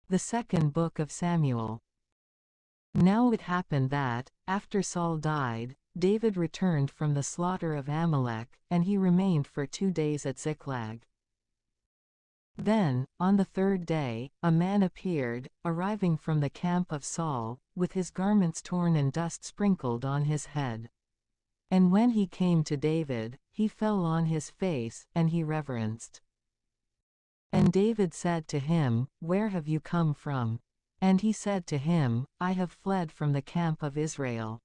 The second book of Samuel. Now it happened that, after Saul died, David returned from the slaughter of Amalek, and he remained for 2 days at Ziklag. Then, on the third day, a man appeared, arriving from the camp of Saul, with his garments torn and dust sprinkled on his head. And when he came to David, he fell on his face, and he reverenced. And David said to him, "Where have you come from?" And he said to him, "I have fled from the camp of Israel."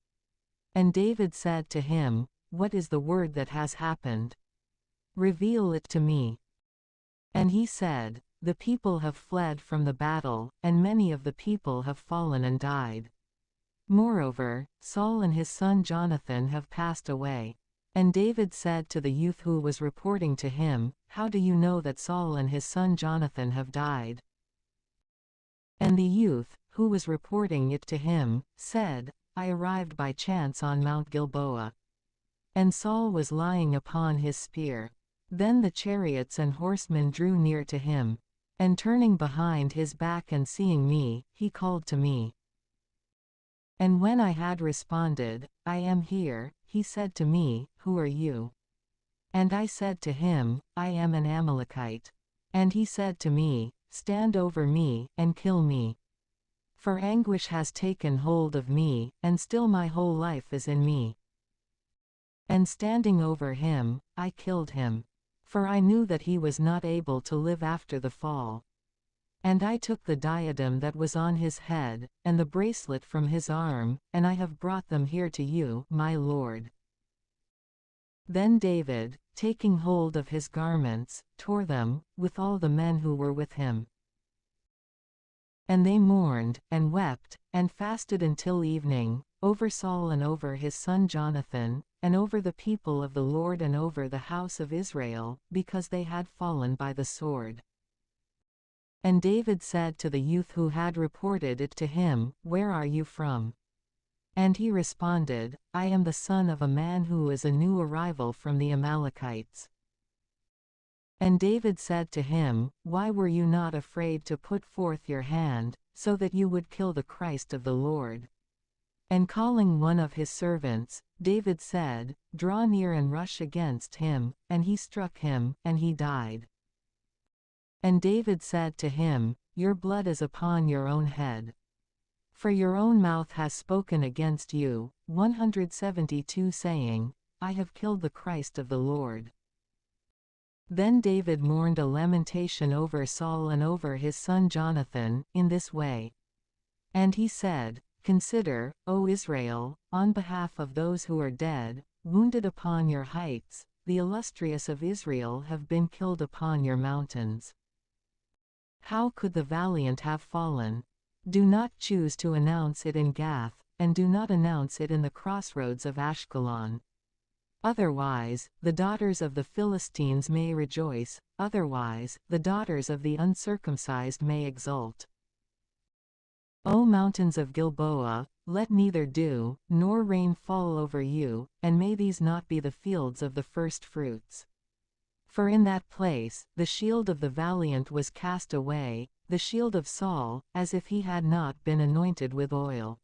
And David said to him, "What is the word that has happened? Reveal it to me." And he said, "The people have fled from the battle, and many of the people have fallen and died. Moreover, Saul and his son Jonathan have passed away." And David said to the youth who was reporting to him, "How do you know that Saul and his son Jonathan have died?" And the youth, who was reporting it to him, said, "I arrived by chance on Mount Gilboa. And Saul was lying upon his spear. Then the chariots and horsemen drew near to him. And turning behind his back and seeing me, he called to me. And when I had responded, 'I am here,' he said to me, 'Who are you?' And I said to him, 'I am an Amalekite.' And he said to me, 'Stand over me, and kill me. For anguish has taken hold of me, and still my whole life is in me.' And standing over him, I killed him. For I knew that he was not able to live after the fall. And I took the diadem that was on his head, and the bracelet from his arm, and I have brought them here to you, my lord." Then David, taking hold of his garments, tore them, with all the men who were with him. And they mourned, and wept, and fasted until evening, over Saul and over his son Jonathan, and over the people of the Lord and over the house of Israel, because they had fallen by the sword. And David said to the youth who had reported it to him, "Where are you from?" And he responded, "I am the son of a man who is a new arrival from the Amalekites." And David said to him, "Why were you not afraid to put forth your hand, so that you would kill the Christ of the Lord?" And calling one of his servants, David said, "Draw near and rush against him," and he struck him, and he died. And David said to him, "Your blood is upon your own head. For your own mouth has spoken against you." 172 saying, "I have killed the Christ of the Lord." Then David mourned a lamentation over Saul and over his son Jonathan, in this way. And he said, "Consider, O Israel, on behalf of those who are dead, wounded upon your heights, the illustrious of Israel have been killed upon your mountains. How could the valiant have fallen? Do not choose to announce it in Gath, and do not announce it in the crossroads of Ashkelon. Otherwise, the daughters of the Philistines may rejoice, otherwise, the daughters of the uncircumcised may exult. O mountains of Gilboa, let neither dew, nor rain fall over you, and may these not be the fields of the first fruits. For in that place, the shield of the valiant was cast away, the shield of Saul, as if he had not been anointed with oil.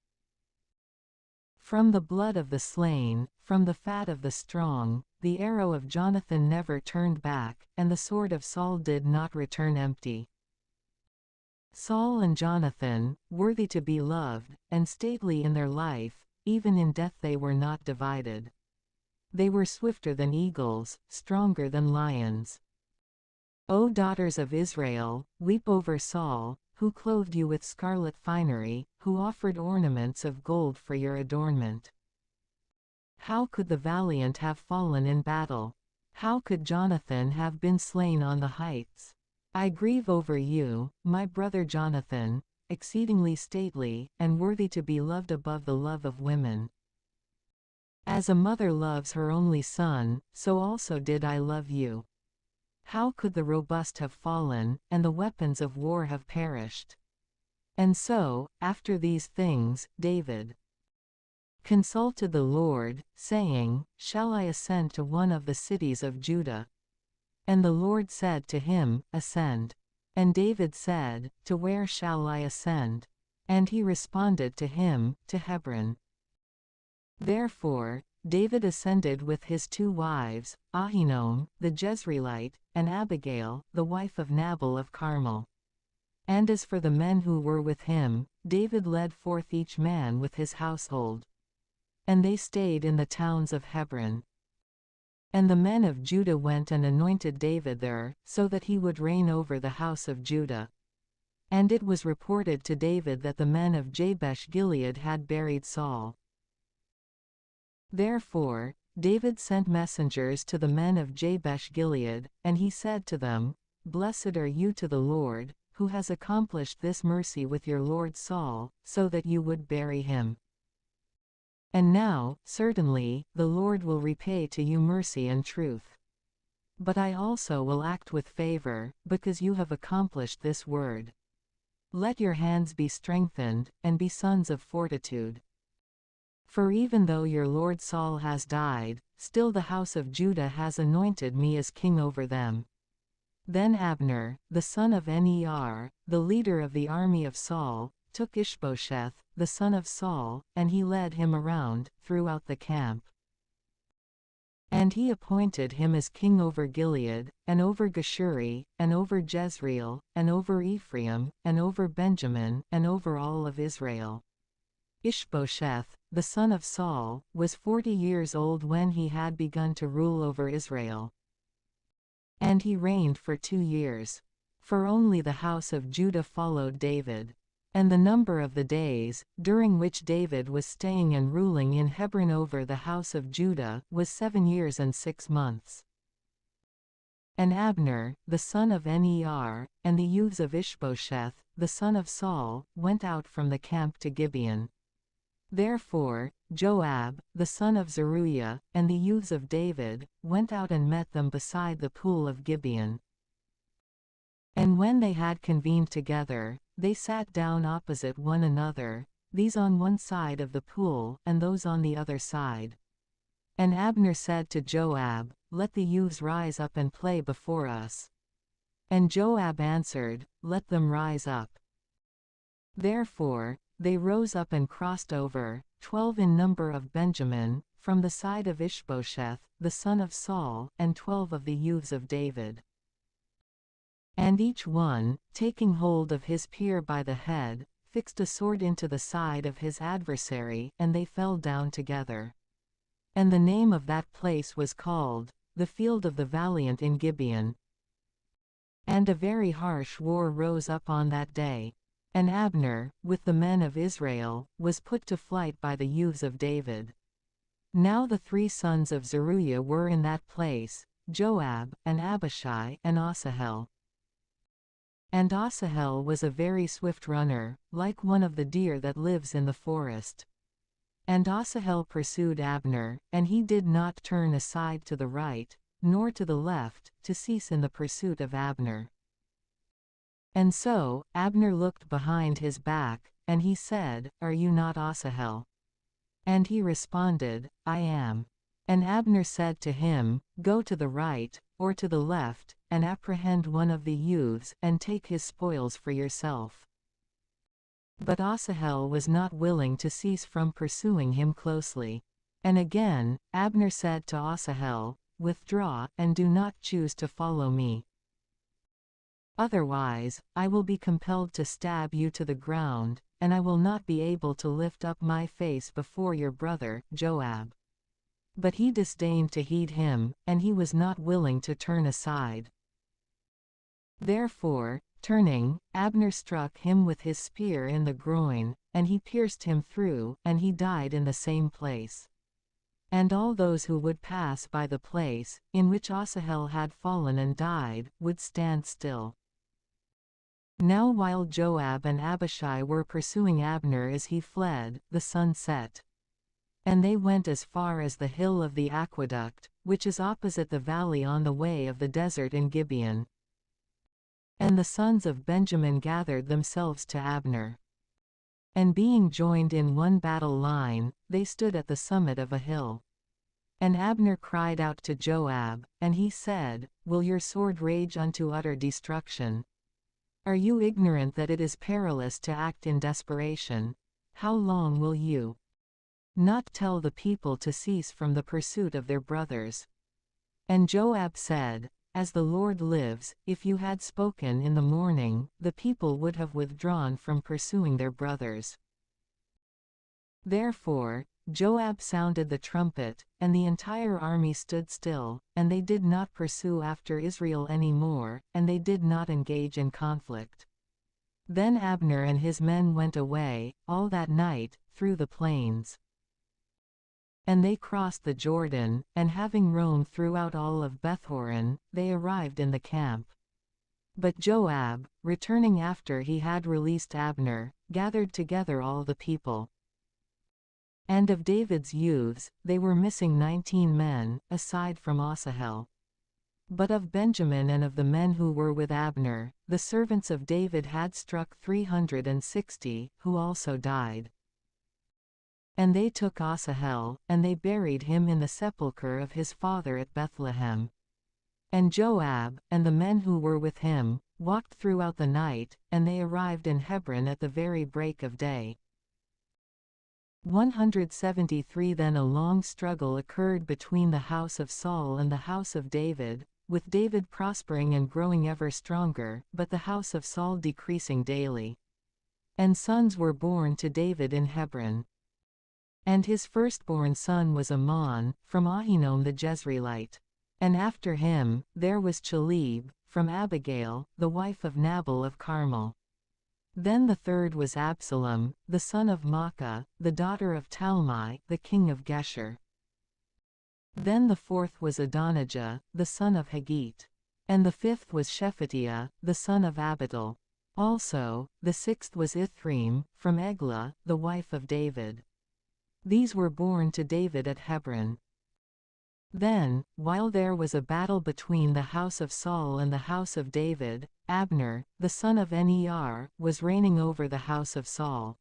From the blood of the slain, from the fat of the strong, the arrow of Jonathan never turned back, and the sword of Saul did not return empty. Saul and Jonathan, worthy to be loved, and stately in their life, even in death they were not divided. They were swifter than eagles, stronger than lions. O daughters of Israel, weep over Saul, who clothed you with scarlet finery, who offered ornaments of gold for your adornment. How could the valiant have fallen in battle? How could Jonathan have been slain on the heights? I grieve over you, my brother Jonathan, exceedingly stately, and worthy to be loved above the love of women. As a mother loves her only son, so also did I love you. How could the robust have fallen, and the weapons of war have perished? And so, after these things, David consulted the Lord, saying, "Shall I ascend to one of the cities of Judah?" And the Lord said to him, "Ascend." And David said, To where shall I ascend? And he responded to him, To Hebron. Therefore, David ascended with his 2 wives, Ahinoam, the Jezreelite, and Abigail, the wife of Nabal of Carmel. And as for the men who were with him, David led forth each man with his household. And they stayed in the towns of Hebron. And the men of Judah went and anointed David there, so that he would reign over the house of Judah. And it was reported to David that the men of Jabesh-Gilead had buried Saul. Therefore, David sent messengers to the men of Jabesh-Gilead, and he said to them, Blessed are you to the Lord, who has accomplished this mercy with your lord Saul, so that you would bury him. And now, certainly, the Lord will repay to you mercy and truth. But I also will act with favor, because you have accomplished this word. Let your hands be strengthened, and be sons of fortitude. For even though your lord Saul has died, still the house of Judah has anointed me as king over them. Then Abner, the son of Ner, the leader of the army of Saul, took Ishbosheth, the son of Saul, and he led him around, throughout the camp. And he appointed him as king over Gilead, and over Geshuri, and over Jezreel, and over Ephraim, and over Benjamin, and over all of Israel. Ishbosheth, the son of Saul, was 40 years old when he had begun to rule over Israel. And he reigned for 2 years. For only the house of Judah followed David. And the number of the days, during which David was staying and ruling in Hebron over the house of Judah, was 7 years and 6 months. And Abner, the son of Ner, and the youths of Ishbosheth, the son of Saul, went out from the camp to Gibeon. Therefore, Joab, the son of Zeruiah, and the youths of David, went out and met them beside the pool of Gibeon. And when they had convened together, they sat down opposite one another, these on one side of the pool, and those on the other side. And Abner said to Joab, Let the youths rise up and play before us. And Joab answered, Let them rise up. Therefore, they rose up and crossed over, 12 in number of Benjamin, from the side of Ishbosheth, the son of Saul, and 12 of the youths of David. And each one, taking hold of his peer by the head, fixed a sword into the side of his adversary, and they fell down together. And the name of that place was called, the Field of the Valiant in Gibeon. And a very harsh war rose up on that day. And Abner, with the men of Israel, was put to flight by the youths of David. Now the 3 sons of Zeruiah were in that place, Joab, and Abishai, and Asahel. And Asahel was a very swift runner, like one of the deer that lives in the forest. And Asahel pursued Abner, and he did not turn aside to the right, nor to the left, to cease in the pursuit of Abner. And so, Abner looked behind his back, and he said, Are you not Asahel? And he responded, I am. And Abner said to him, Go to the right, or to the left, and apprehend one of the youths, and take his spoils for yourself. But Asahel was not willing to cease from pursuing him closely. And again, Abner said to Asahel, Withdraw, and do not choose to follow me. Otherwise, I will be compelled to stab you to the ground, and I will not be able to lift up my face before your brother, Joab. But he disdained to heed him, and he was not willing to turn aside. Therefore, turning, Abner struck him with his spear in the groin, and he pierced him through, and he died in the same place. And all those who would pass by the place, in which Asahel had fallen and died, would stand still. Now while Joab and Abishai were pursuing Abner as he fled, the sun set. And they went as far as the hill of the aqueduct, which is opposite the valley on the way of the desert in Gibeon. And the sons of Benjamin gathered themselves to Abner. And being joined in one battle line, they stood at the summit of a hill. And Abner cried out to Joab, and he said, Will your sword rage unto utter destruction? Are you ignorant that it is perilous to act in desperation? How long will you not tell the people to cease from the pursuit of their brothers?" And Joab said, "As the Lord lives, if you had spoken in the morning, the people would have withdrawn from pursuing their brothers." Therefore Joab sounded the trumpet, and the entire army stood still, and they did not pursue after Israel any more, and they did not engage in conflict. Then Abner and his men went away, all that night, through the plains. And they crossed the Jordan, and having roamed throughout all of Bethhoron, they arrived in the camp. But Joab, returning after he had released Abner, gathered together all the people. And of David's youths, they were missing 19 men, aside from Asahel. But of Benjamin and of the men who were with Abner, the servants of David had struck 360, who also died. And they took Asahel, and they buried him in the sepulchre of his father at Bethlehem. And Joab, and the men who were with him, walked throughout the night, and they arrived in Hebron at the very break of day. 173 Then a long struggle occurred between the house of Saul and the house of David, with David prospering and growing ever stronger, but the house of Saul decreasing daily. And sons were born to David in Hebron. And his firstborn son was Ammon, from Ahinoam the Jezreelite. And after him, there was Chalib, from Abigail, the wife of Nabal of Carmel. Then the third was Absalom, the son of Maacah, the daughter of Talmai, the king of Geshur. Then the fourth was Adonijah, the son of Haggith. And the fifth was Shephatiah, the son of Abital. Also, the sixth was Ithream, from Eglah, the wife of David. These were born to David at Hebron. Then, while there was a battle between the house of Saul and the house of David, Abner, the son of Ner, was reigning over the house of Saul.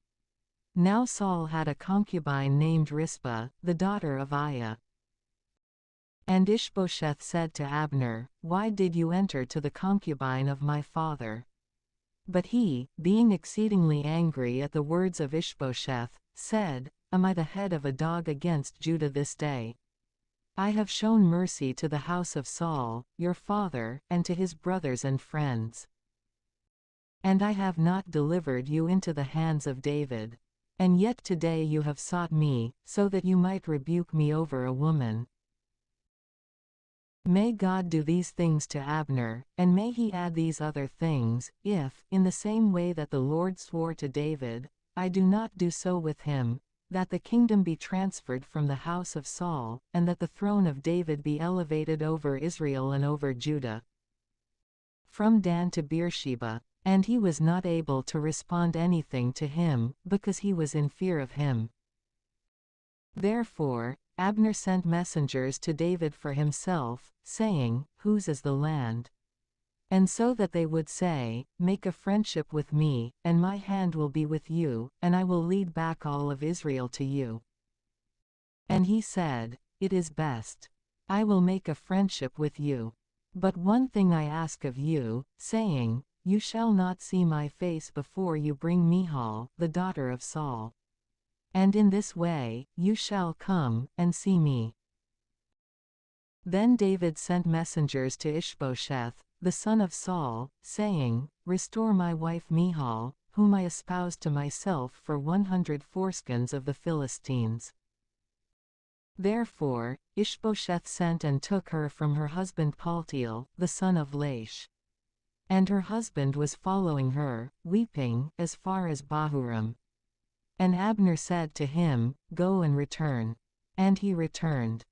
Now Saul had a concubine named Rizpah, the daughter of Aiah. And Ishbosheth said to Abner, "Why did you enter to the concubine of my father?" But he, being exceedingly angry at the words of Ishbosheth, said, "Am I the head of a dog against Judah this day? I have shown mercy to the house of Saul, your father, and to his brothers and friends. And I have not delivered you into the hands of David. And yet today you have sought me, so that you might rebuke me over a woman. May God do these things to Abner, and may he add these other things, if, in the same way that the Lord swore to David, I do not do so with him, that the kingdom be transferred from the house of Saul, and that the throne of David be elevated over Israel and over Judah." From Dan to Beersheba. And he was not able to respond anything to him, because he was in fear of him. Therefore, Abner sent messengers to David for himself, saying, "Whose is the land?" And so that they would say, "Make a friendship with me, and my hand will be with you, and I will lead back all of Israel to you." And he said, "It is best. I will make a friendship with you. But one thing I ask of you, saying, You shall not see my face before you bring Michal, the daughter of Saul. And in this way, you shall come, and see me." Then David sent messengers to Ishbosheth, the son of Saul, saying, "Restore my wife Michal, whom I espoused to myself for 100 foreskins of the Philistines." Therefore, Ishbosheth sent and took her from her husband Paltiel, the son of Laish. And her husband was following her, weeping, as far as Bahurim. And Abner said to him, "Go and return." And he returned.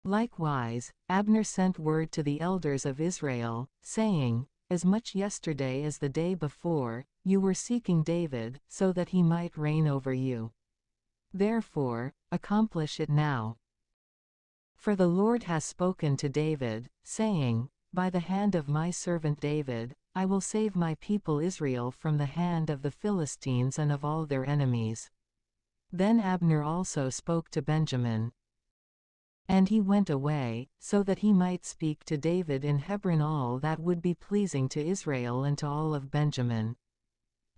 Likewise, Abner sent word to the elders of Israel, saying, "As much yesterday as the day before, you were seeking David, so that he might reign over you. Therefore, accomplish it now. For the Lord has spoken to David, saying, By the hand of my servant David, I will save my people Israel from the hand of the Philistines and of all their enemies." Then Abner also spoke to Benjamin. And he went away, so that he might speak to David in Hebron all that would be pleasing to Israel and to all of Benjamin.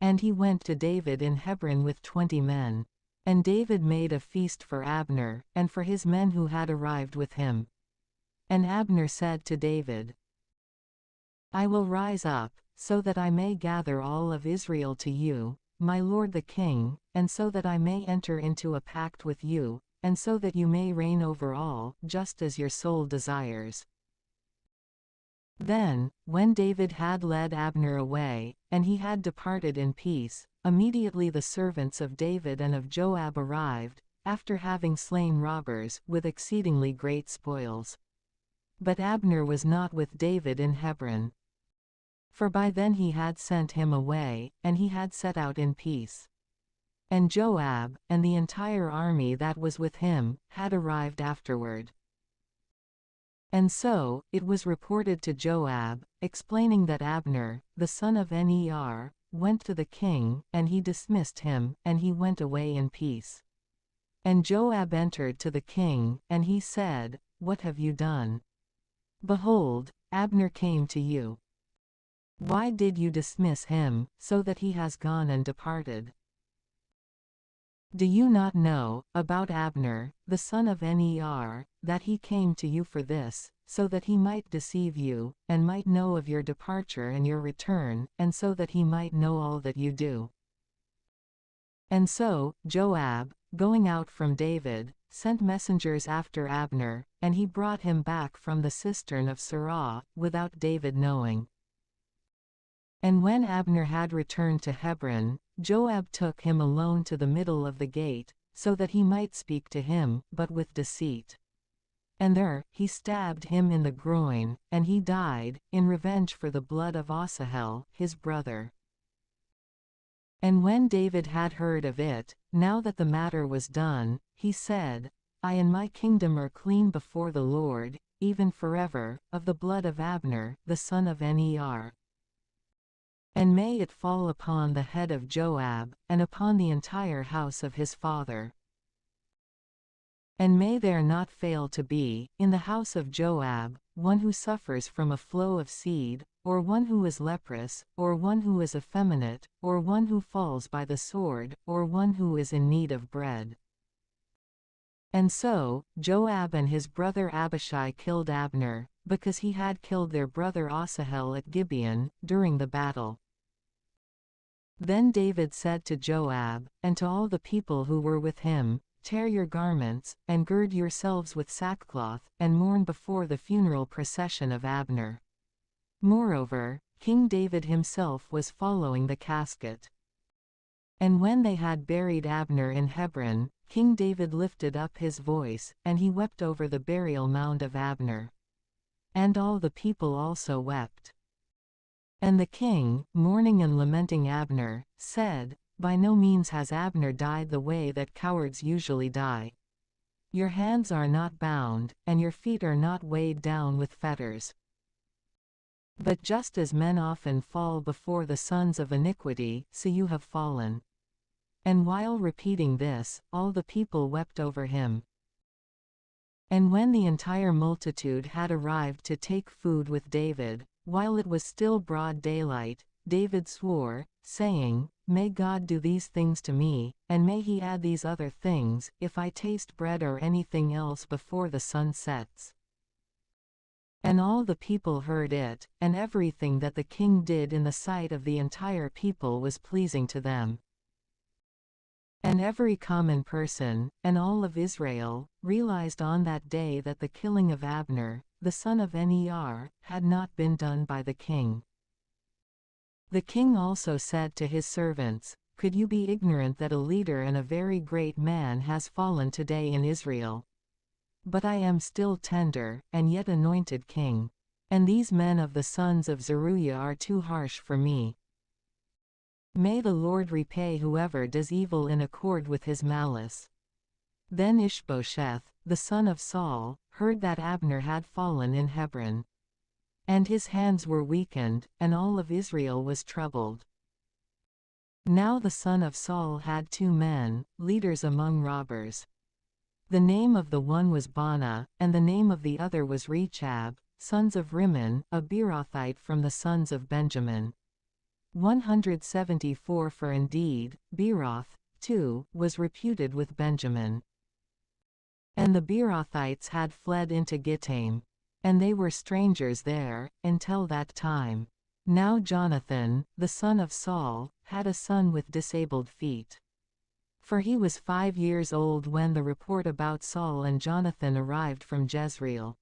And he went to David in Hebron with 20 men. And David made a feast for Abner, and for his men who had arrived with him. And Abner said to David, I will rise up, so that I may gather all of Israel to you, my lord the king, and so that I may enter into a pact with you, and so that you may reign over all, just as your soul desires. Then, when David had led Abner away, and he had departed in peace, immediately the servants of David and of Joab arrived, after having slain robbers, with exceedingly great spoils. But Abner was not with David in Hebron. For by then he had sent him away, and he had set out in peace. And Joab, and the entire army that was with him, had arrived afterward. And so, it was reported to Joab, explaining that Abner, the son of Ner, went to the king, and he dismissed him, and he went away in peace. And Joab entered to the king, and he said, What have you done? Behold, Abner came to you. Why did you dismiss him, so that he has gone and departed? Do you not know, about Abner, the son of Ner, that he came to you for this, so that he might deceive you, and might know of your departure and your return, and so that he might know all that you do? And so, Joab, going out from David, sent messengers after Abner, and he brought him back from the cistern of Sirah, without David knowing. And when Abner had returned to Hebron, Joab took him alone to the middle of the gate, so that he might speak to him, but with deceit. And there, he stabbed him in the groin, and he died, in revenge for the blood of Asahel, his brother. And when David had heard of it, now that the matter was done, he said, I and my kingdom are clean before the Lord, even forever, of the blood of Abner, the son of Ner. And may it fall upon the head of Joab, and upon the entire house of his father. And may there not fail to be, in the house of Joab, one who suffers from a flow of seed, or one who is leprous, or one who is effeminate, or one who falls by the sword, or one who is in need of bread. And so, Joab and his brother Abishai killed Abner, because he had killed their brother Asahel at Gibeon, during the battle. Then David said to Joab, and to all the people who were with him, Tear your garments, and gird yourselves with sackcloth, and mourn before the funeral procession of Abner. Moreover, King David himself was following the casket. And when they had buried Abner in Hebron, King David lifted up his voice, and he wept over the burial mound of Abner. And all the people also wept. And the king, mourning and lamenting Abner, said, By no means has Abner died the way that cowards usually die. Your hands are not bound, and your feet are not weighed down with fetters. But just as men often fall before the sons of iniquity, so you have fallen. And while repeating this, all the people wept over him. And when the entire multitude had arrived to take food with David, while it was still broad daylight, David swore, saying, May God do these things to me, and may he add these other things, if I taste bread or anything else before the sun sets. And all the people heard it, and everything that the king did in the sight of the entire people was pleasing to them. And every common person, and all of Israel, realized on that day that the killing of Abner, the son of Ner, had not been done by the king. The king also said to his servants, Could you be ignorant that a leader and a very great man has fallen today in Israel? But I am still tender, and yet anointed king. And these men of the sons of Zeruiah are too harsh for me. May the Lord repay whoever does evil in accord with his malice. Then Ishbosheth, the son of Saul, heard that Abner had fallen in Hebron. And his hands were weakened, and all of Israel was troubled. Now the son of Saul had 2 men, leaders among robbers. The name of the one was Baanah, and the name of the other was Rechab, sons of Rimmon, a Beerothite from the sons of Benjamin. 174. For indeed, Beeroth, too, was reputed with Benjamin. And the Beerothites had fled into Gittaim. And they were strangers there, until that time. Now Jonathan, the son of Saul, had a son with disabled feet. For he was 5 years old when the report about Saul and Jonathan arrived from Jezreel.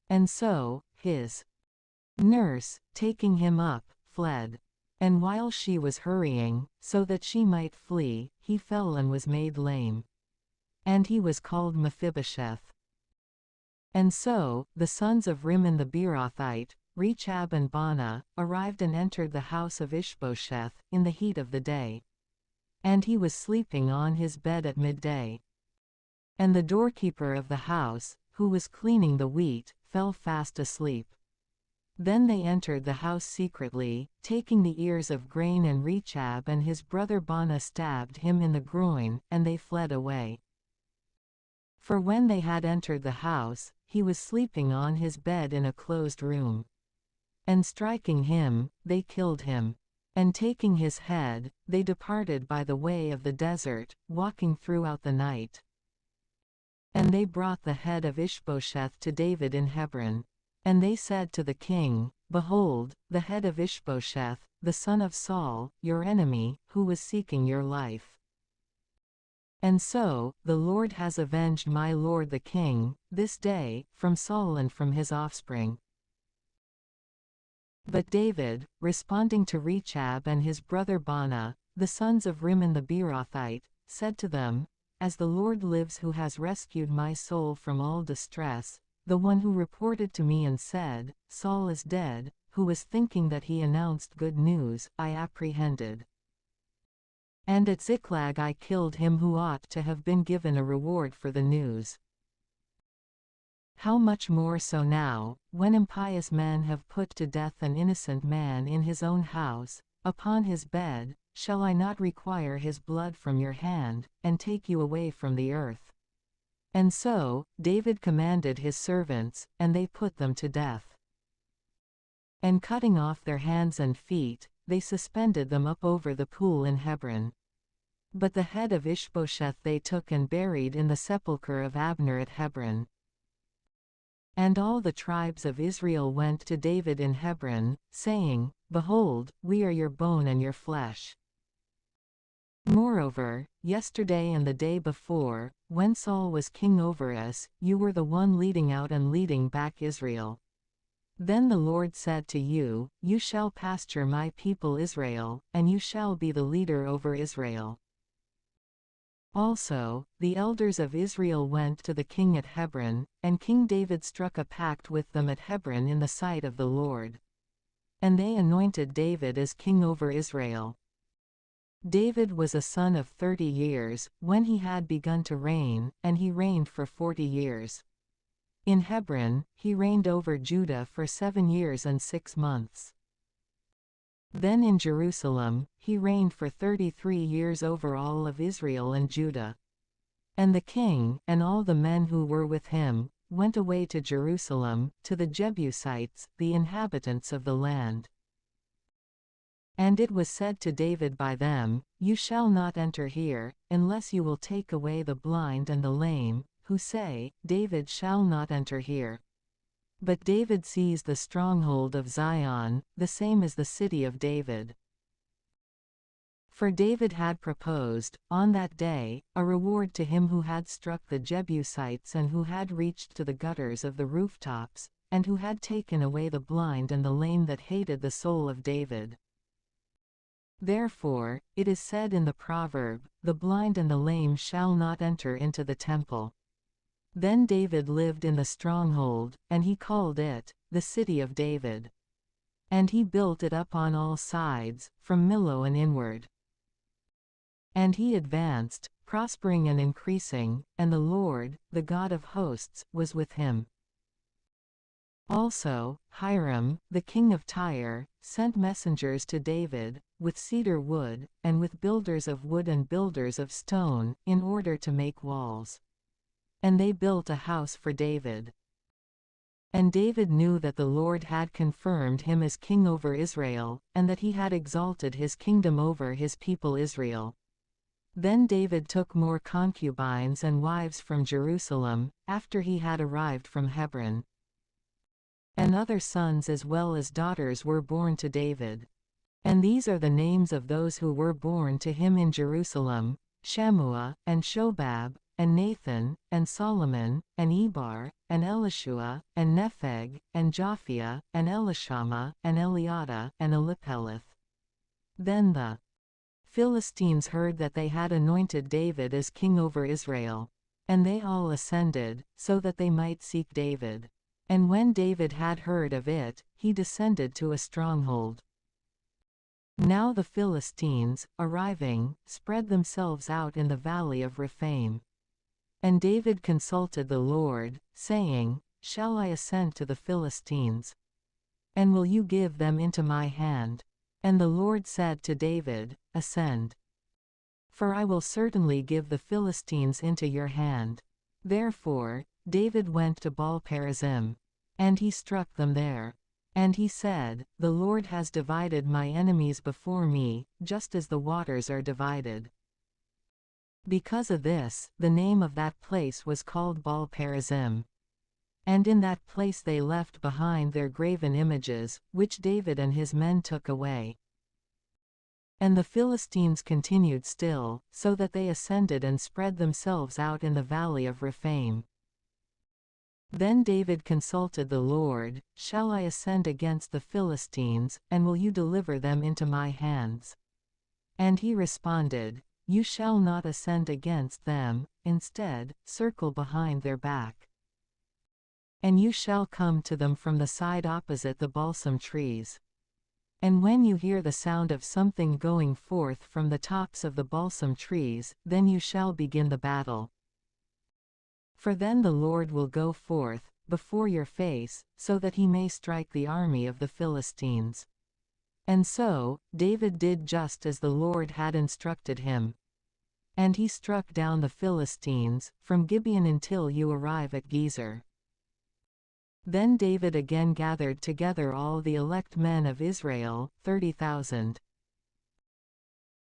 And so, his nurse, taking him up, fled. And while she was hurrying, so that she might flee, he fell and was made lame. And he was called Mephibosheth. And so, the sons of Rimmon the Beerothite, Rechab and Baanah, arrived and entered the house of Ishbosheth, in the heat of the day. And he was sleeping on his bed at midday. And the doorkeeper of the house, who was cleaning the wheat, fell fast asleep. Then they entered the house secretly, taking the ears of grain, and Rechab and his brother Baanah stabbed him in the groin, and they fled away. For when they had entered the house, he was sleeping on his bed in a closed room. And striking him, they killed him. And taking his head, they departed by the way of the desert, walking throughout the night. And they brought the head of Ishbosheth to David in Hebron. And they said to the king, Behold, the head of Ishbosheth, the son of Saul, your enemy, who was seeking your life. And so, the Lord has avenged my lord the king, this day, from Saul and from his offspring. But David, responding to Rechab and his brother Baanah, the sons of Rimmon the Beerothite, said to them, As the Lord lives who has rescued my soul from all distress, the one who reported to me and said, Saul is dead, who was thinking that he announced good news, I apprehended. And at Ziklag I killed him who ought to have been given a reward for the news. How much more so now, when impious men have put to death an innocent man in his own house, upon his bed, shall I not require his blood from your hand, and take you away from the earth? And so, David commanded his servants, and they put them to death. And cutting off their hands and feet, they suspended them up over the pool in Hebron. But the head of Ishbosheth they took and buried in the sepulchre of Abner at Hebron. And all the tribes of Israel went to David in Hebron, saying, Behold, we are your bone and your flesh. Moreover, yesterday and the day before, when Saul was king over us, you were the one leading out and leading back Israel. Then the Lord said to you, You shall pasture my people Israel, and you shall be the leader over Israel. Also, the elders of Israel went to the king at Hebron, and King David struck a pact with them at Hebron in the sight of the Lord. And they anointed David as king over Israel. David was a son of 30 years, when he had begun to reign, and he reigned for 40 years. In Hebron, he reigned over Judah for 7 years and 6 months. Then in Jerusalem, he reigned for 33 years over all of Israel and Judah. And the king, and all the men who were with him, went away to Jerusalem, to the Jebusites, the inhabitants of the land. And it was said to David by them, You shall not enter here, unless you will take away the blind and the lame, who say, David shall not enter here. But David seized the stronghold of Zion, the same as the city of David. For David had proposed, on that day, a reward to him who had struck the Jebusites and who had reached to the gutters of the rooftops, and who had taken away the blind and the lame that hated the soul of David. Therefore, it is said in the proverb, The blind and the lame shall not enter into the temple. Then David lived in the stronghold, and he called it, the city of David. And he built it up on all sides, from Millo and inward. And he advanced, prospering and increasing, and the Lord, the God of hosts, was with him. Also, Hiram, the king of Tyre, sent messengers to David, with cedar wood, and with builders of wood and builders of stone, in order to make walls. And they built a house for David. And David knew that the Lord had confirmed him as king over Israel, and that he had exalted his kingdom over his people Israel. Then David took more concubines and wives from Jerusalem, after he had arrived from Hebron. And other sons as well as daughters were born to David. And these are the names of those who were born to him in Jerusalem: Shammua, and Shobab, and Nathan, and Solomon, and Ebar, and Elishua, and Nepheg, and Japhia, and Elishama, and Eliada, and Elipheleth. Then the Philistines heard that they had anointed David as king over Israel. And they all ascended, so that they might seek David. And when David had heard of it, he descended to a stronghold. Now the Philistines, arriving, spread themselves out in the valley of Rephaim. And David consulted the Lord, saying, Shall I ascend to the Philistines? And will you give them into my hand? And the Lord said to David, Ascend. For I will certainly give the Philistines into your hand. Therefore David went to Baal-perazim. And he struck them there. And he said, The Lord has divided my enemies before me, just as the waters are divided. Because of this, the name of that place was called Baal-perazim. And in that place they left behind their graven images, which David and his men took away. And the Philistines continued still, so that they ascended and spread themselves out in the valley of Rephaim. Then David consulted the Lord, Shall I ascend against the Philistines, and will you deliver them into my hands? And he responded, You shall not ascend against them, instead, circle behind their back. And you shall come to them from the side opposite the balsam trees. And when you hear the sound of something going forth from the tops of the balsam trees, then you shall begin the battle. For then the Lord will go forth before your face, so that he may strike the army of the Philistines. And so David did just as the Lord had instructed him. And he struck down the Philistines, from Gibeon until you arrive at Gezer. Then David again gathered together all the elect men of Israel, 30,000.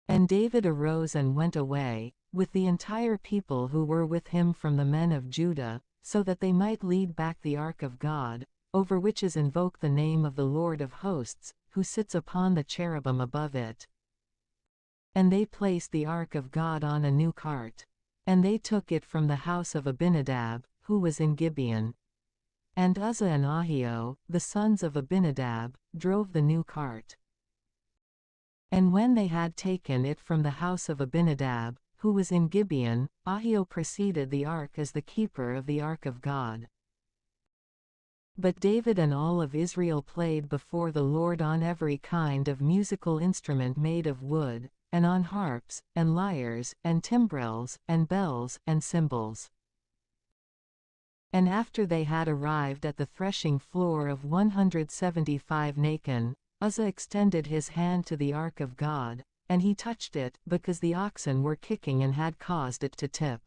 And David arose and went away, with the entire people who were with him from the men of Judah, so that they might lead back the ark of God, over which is invoked the name of the Lord of hosts, who sits upon the cherubim above it. And they placed the ark of God on a new cart. And they took it from the house of Abinadab, who was in Gibeon. And Uzzah and Ahio, the sons of Abinadab, drove the new cart. And when they had taken it from the house of Abinadab, who was in Gibeon, Ahio preceded the ark as the keeper of the ark of God. But David and all of Israel played before the Lord on every kind of musical instrument made of wood, and on harps, and lyres, and timbrels, and bells, and cymbals. And after they had arrived at the threshing floor of 175 Nachon, Uzzah extended his hand to the ark of God, and he touched it, because the oxen were kicking and had caused it to tip.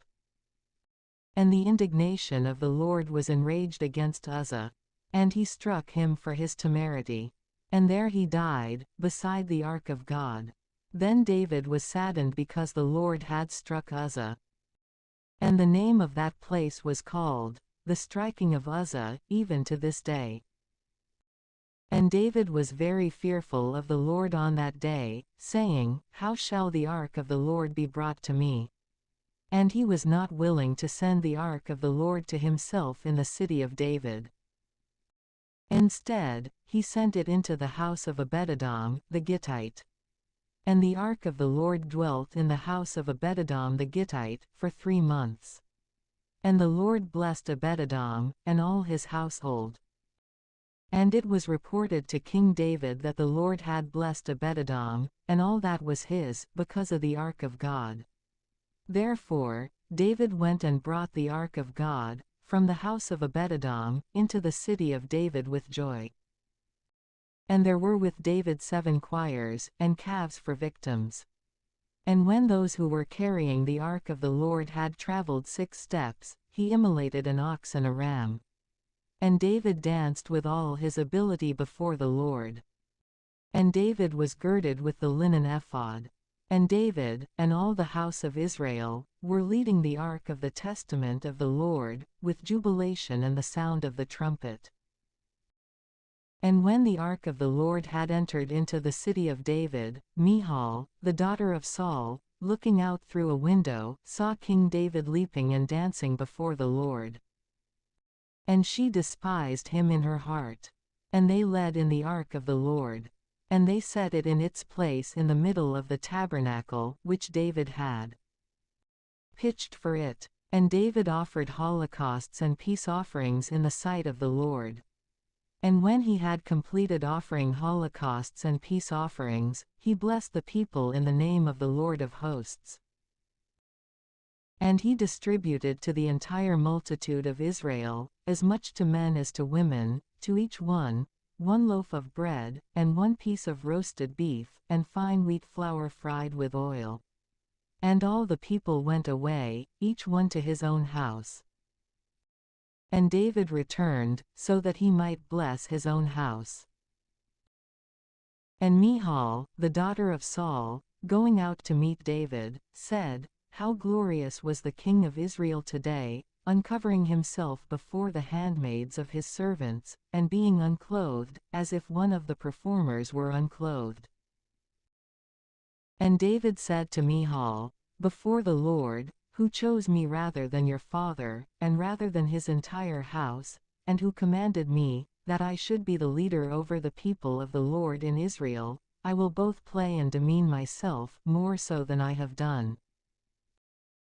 And the indignation of the Lord was enraged against Uzzah, and he struck him for his temerity. And there he died, beside the ark of God. Then David was saddened because the Lord had struck Uzzah. And the name of that place was called, the striking of Uzzah, even to this day. And David was very fearful of the Lord on that day, saying, How shall the ark of the Lord be brought to me? And he was not willing to send the ark of the Lord to himself in the city of David. Instead, he sent it into the house of Obed-edom, the Gittite. And the ark of the Lord dwelt in the house of Obed-edom the Gittite, for 3 months. And the Lord blessed Obed-edom, and all his household. And it was reported to King David that the Lord had blessed Obed-edom, and all that was his, because of the ark of God. Therefore David went and brought the ark of God, from the house of Obed-edom, into the city of David with joy. And there were with David 7 choirs, and calves for victims. And when those who were carrying the ark of the Lord had traveled 6 steps, he immolated an ox and a ram. And David danced with all his ability before the Lord. And David was girded with the linen ephod. And David, and all the house of Israel, were leading the ark of the testament of the Lord, with jubilation and the sound of the trumpet. And when the ark of the Lord had entered into the city of David, Michal, the daughter of Saul, looking out through a window, saw King David leaping and dancing before the Lord. And she despised him in her heart. And they led in the ark of the Lord. And they set it in its place in the middle of the tabernacle, which David had pitched for it. And David offered holocausts and peace offerings in the sight of the Lord. And when he had completed offering holocausts and peace offerings, he blessed the people in the name of the Lord of hosts. And he distributed to the entire multitude of Israel, as much to men as to women, to each one loaf of bread, and 1 piece of roasted beef, and fine wheat flour fried with oil. And all the people went away, each one to his own house. And David returned, so that he might bless his own house. And Michal, the daughter of Saul, going out to meet David, said, "How glorious was the king of Israel today, uncovering himself before the handmaids of his servants, and being unclothed, as if one of the performers were unclothed." And David said to Michal, "Before the Lord, who chose me rather than your father, and rather than his entire house, and who commanded me, that I should be the leader over the people of the Lord in Israel, I will both play and demean myself more so than I have done.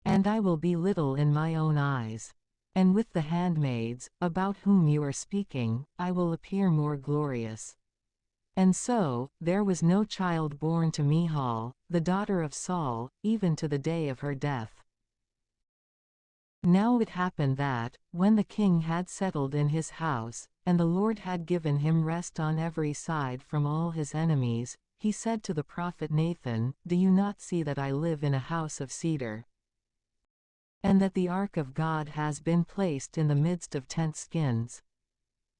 And I will be little in my own eyes. And with the handmaids, about whom you are speaking, I will appear more glorious." And so, there was no child born to Michal, the daughter of Saul, even to the day of her death. Now it happened that, when the king had settled in his house, and the Lord had given him rest on every side from all his enemies, he said to the prophet Nathan, "Do you not see that I live in a house of cedar? And that the ark of God has been placed in the midst of tent skins?"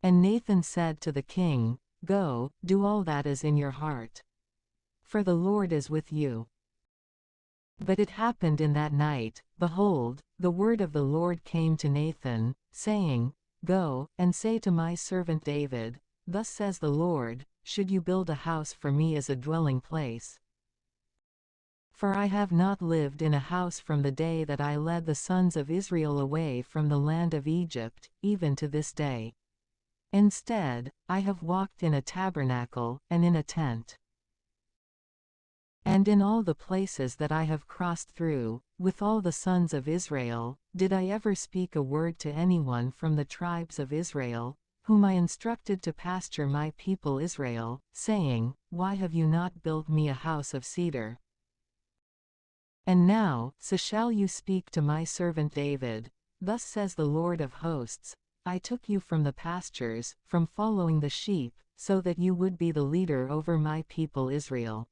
And Nathan said to the king, "Go, do all that is in your heart. For the Lord is with you." But it happened in that night, behold, the word of the Lord came to Nathan, saying, "Go, and say to my servant David, Thus says the Lord, should you build a house for me as a dwelling place? For I have not lived in a house from the day that I led the sons of Israel away from the land of Egypt, even to this day. Instead, I have walked in a tabernacle, and in a tent. And in all the places that I have crossed through, with all the sons of Israel, did I ever speak a word to anyone from the tribes of Israel, whom I instructed to pasture my people Israel, saying, Why have you not built me a house of cedar? And now, so shall you speak to my servant David, Thus says the Lord of hosts, I took you from the pastures, from following the sheep, so that you would be the leader over my people Israel.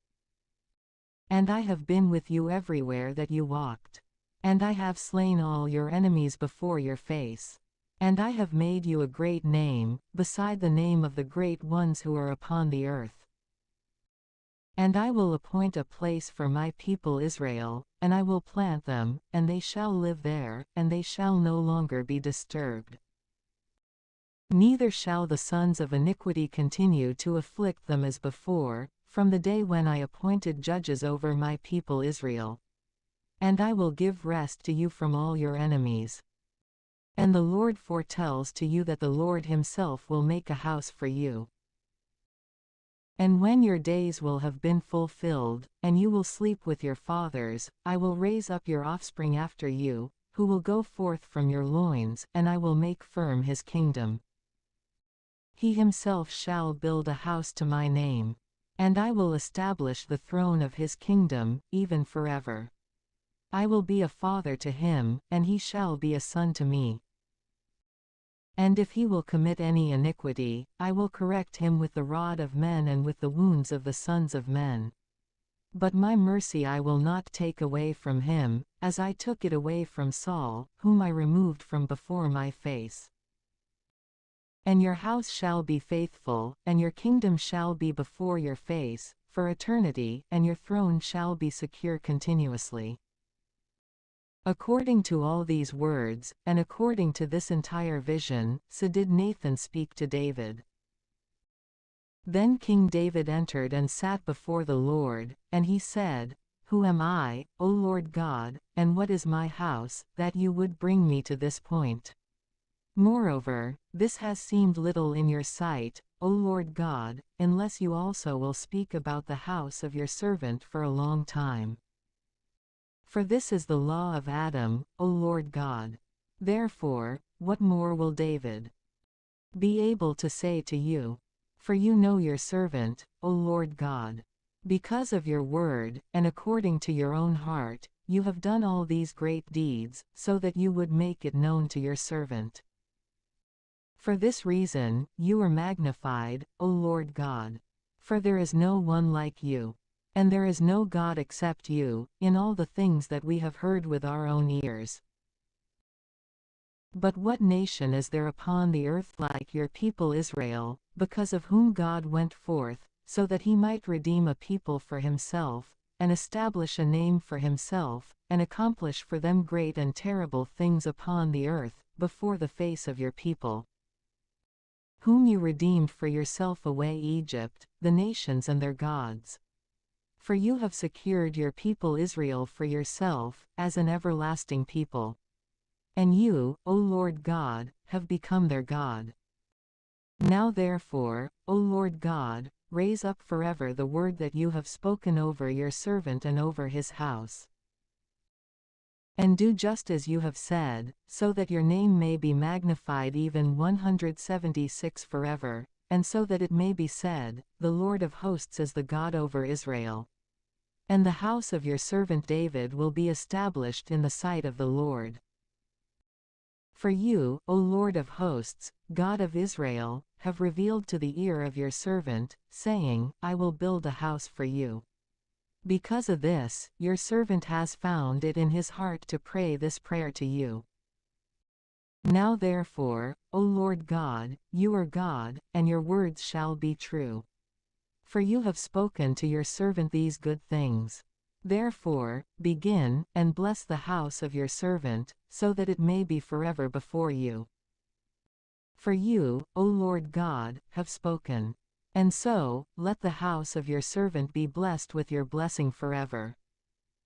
And I have been with you everywhere that you walked. And I have slain all your enemies before your face. And I have made you a great name, beside the name of the great ones who are upon the earth. And I will appoint a place for my people Israel, and I will plant them, and they shall live there, and they shall no longer be disturbed. Neither shall the sons of iniquity continue to afflict them as before, from the day when I appointed judges over my people Israel. And I will give rest to you from all your enemies. And the Lord foretells to you that the Lord himself will make a house for you. And when your days will have been fulfilled, and you will sleep with your fathers, I will raise up your offspring after you, who will go forth from your loins, and I will make firm his kingdom. He himself shall build a house to my name. And I will establish the throne of his kingdom, even forever. I will be a father to him, and he shall be a son to me. And if he will commit any iniquity, I will correct him with the rod of men and with the wounds of the sons of men. But my mercy I will not take away from him, as I took it away from Saul, whom I removed from before my face. And your house shall be faithful, and your kingdom shall be before your face, for eternity, and your throne shall be secure continuously. According to all these words, and according to this entire vision, so did Nathan speak to David. Then King David entered and sat before the Lord, and he said, Who am I, O Lord God, and what is my house, that you would bring me to this point? Moreover, this has seemed little in your sight, O Lord God, unless you also will speak about the house of your servant for a long time. For this is the law of Adam, O Lord God. Therefore, what more will David be able to say to you? For you know your servant, O Lord God. Because of your word, and according to your own heart, you have done all these great deeds, so that you would make it known to your servant. For this reason, you are magnified, O Lord God. For there is no one like you. And there is no God except you, in all the things that we have heard with our own ears. But what nation is there upon the earth like your people Israel, because of whom God went forth, so that he might redeem a people for himself, and establish a name for himself, and accomplish for them great and terrible things upon the earth, before the face of your people, whom you redeemed for yourself away Egypt, the nations and their gods. For you have secured your people Israel for yourself, as an everlasting people. And you, O Lord God, have become their God. Now therefore, O Lord God, raise up forever the word that you have spoken over your servant and over his house. And do just as you have said, so that your name may be magnified even 176 forever, and so that it may be said, The Lord of hosts is the God over Israel. And the house of your servant David will be established in the sight of the Lord. For you, O Lord of hosts, God of Israel, have revealed to the ear of your servant, saying, I will build a house for you. Because of this, your servant has found it in his heart to pray this prayer to you. Now therefore, O Lord God, you are God, and your words shall be true. For you have spoken to your servant these good things. Therefore, begin, and bless the house of your servant, so that it may be forever before you. For you, O Lord God, have spoken. And so, let the house of your servant be blessed with your blessing forever.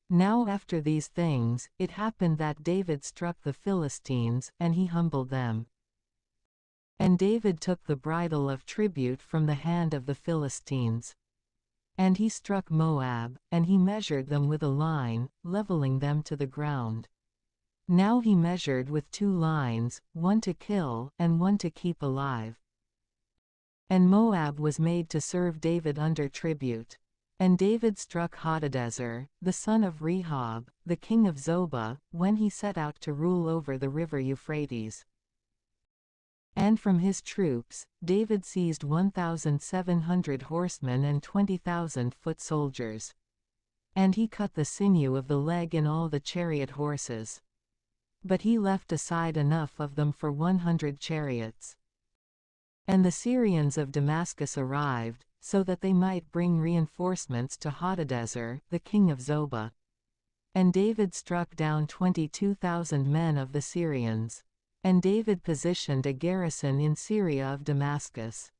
Now after these things, it happened that David struck the Philistines, and he humbled them. And David took the bridle of tribute from the hand of the Philistines. And he struck Moab, and he measured them with a line, leveling them to the ground. Now he measured with 2 lines, one to kill, and one to keep alive. And Moab was made to serve David under tribute. And David struck Hadadezer, the son of Rehob, the king of Zobah, when he set out to rule over the river Euphrates. And from his troops, David seized 1,700 horsemen and 20,000 foot soldiers. And he cut the sinew of the leg in all the chariot horses. But he left aside enough of them for 100 chariots. And the Syrians of Damascus arrived, so that they might bring reinforcements to Hadadezer, the king of Zobah. And David struck down 22,000 men of the Syrians. And David positioned a garrison in Syria of Damascus.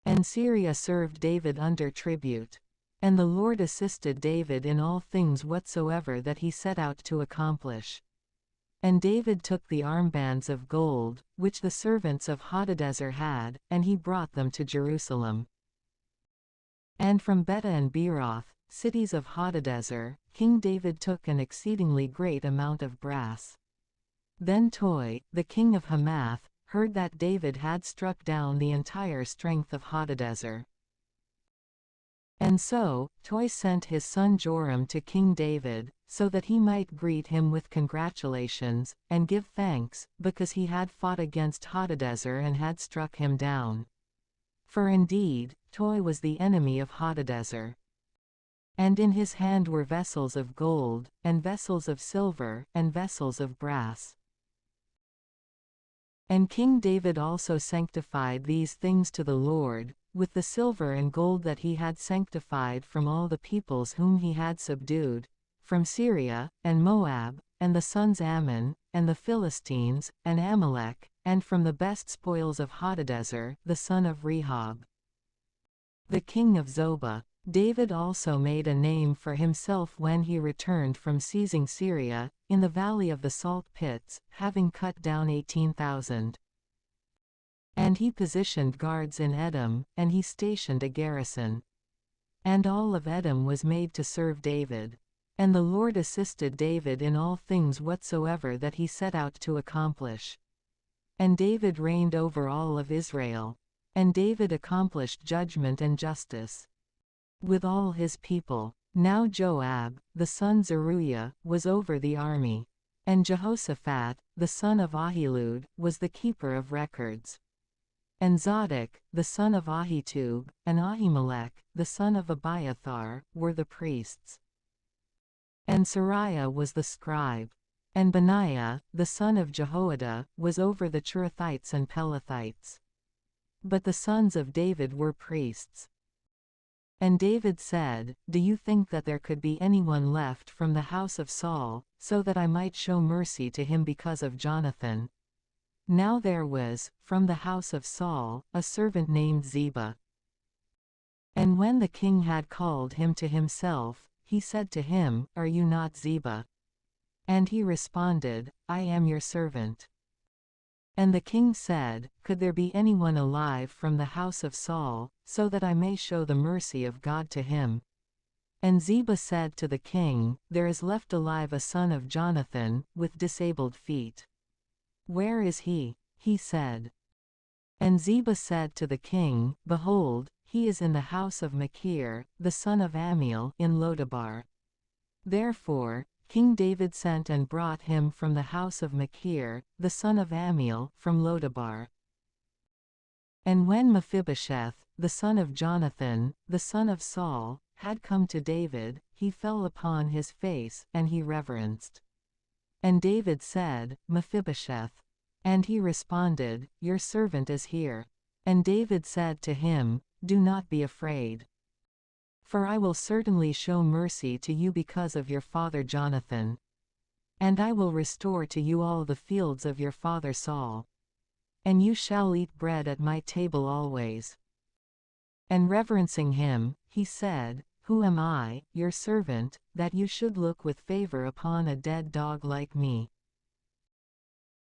And Syria served David under tribute. And the Lord assisted David in all things whatsoever that he set out to accomplish. And David took the armbands of gold, which the servants of Hadadezer had, and he brought them to Jerusalem. And from Beta and Beeroth, cities of Hadadezer, King David took an exceedingly great amount of brass. Then Toi, the king of Hamath, heard that David had struck down the entire strength of Hadadezer. And so, Toi sent his son Joram to King David, so that he might greet him with congratulations, and give thanks, because he had fought against Hadadezer and had struck him down. For indeed, Toi was the enemy of Hadadezer. And in his hand were vessels of gold, and vessels of silver, and vessels of brass. And King David also sanctified these things to the Lord, with the silver and gold that he had sanctified from all the peoples whom he had subdued, from Syria, and Moab, and the sons Ammon, and the Philistines, and Amalek, and from the best spoils of Hadadezer, the son of Rehob, the king of Zobah. David also made a name for himself when he returned from seizing Syria, in the valley of the salt pits, having cut down 18,000. And he positioned guards in Edom, and he stationed a garrison. And all of Edom was made to serve David. And the Lord assisted David in all things whatsoever that he set out to accomplish. And David reigned over all of Israel. And David accomplished judgment and justice with all his people. Now Joab, the son Zeruiah, was over the army. And Jehoshaphat, the son of Ahilud, was the keeper of records. And Zadok, the son of Ahitub, and Ahimelech, the son of Abiathar, were the priests. And Sariah was the scribe. And Benaiah, the son of Jehoiada, was over the Cherethites and Pelethites. But the sons of David were priests. And David said, Do you think that there could be anyone left from the house of Saul, so that I might show mercy to him because of Jonathan? Now there was, from the house of Saul, a servant named Ziba. And when the king had called him to himself, he said to him, Are you not Ziba? And he responded, I am your servant. And the king said, Could there be anyone alive from the house of Saul, so that I may show the mercy of God to him? And Ziba said to the king, There is left alive a son of Jonathan, with disabled feet. Where is he? He said. And Ziba said to the king, Behold, he is in the house of Machir, the son of Ammiel, in Lodabar. Therefore King David sent and brought him from the house of Machir, the son of Ammiel, from Lodabar. And when Mephibosheth, the son of Jonathan, the son of Saul, had come to David, he fell upon his face, and he reverenced. And David said, Mephibosheth. And he responded, Your servant is here. And David said to him, Do not be afraid. For I will certainly show mercy to you because of your father Jonathan. And I will restore to you all the fields of your father Saul. And you shall eat bread at my table always. And reverencing him, he said, Who am I, your servant, that you should look with favor upon a dead dog like me?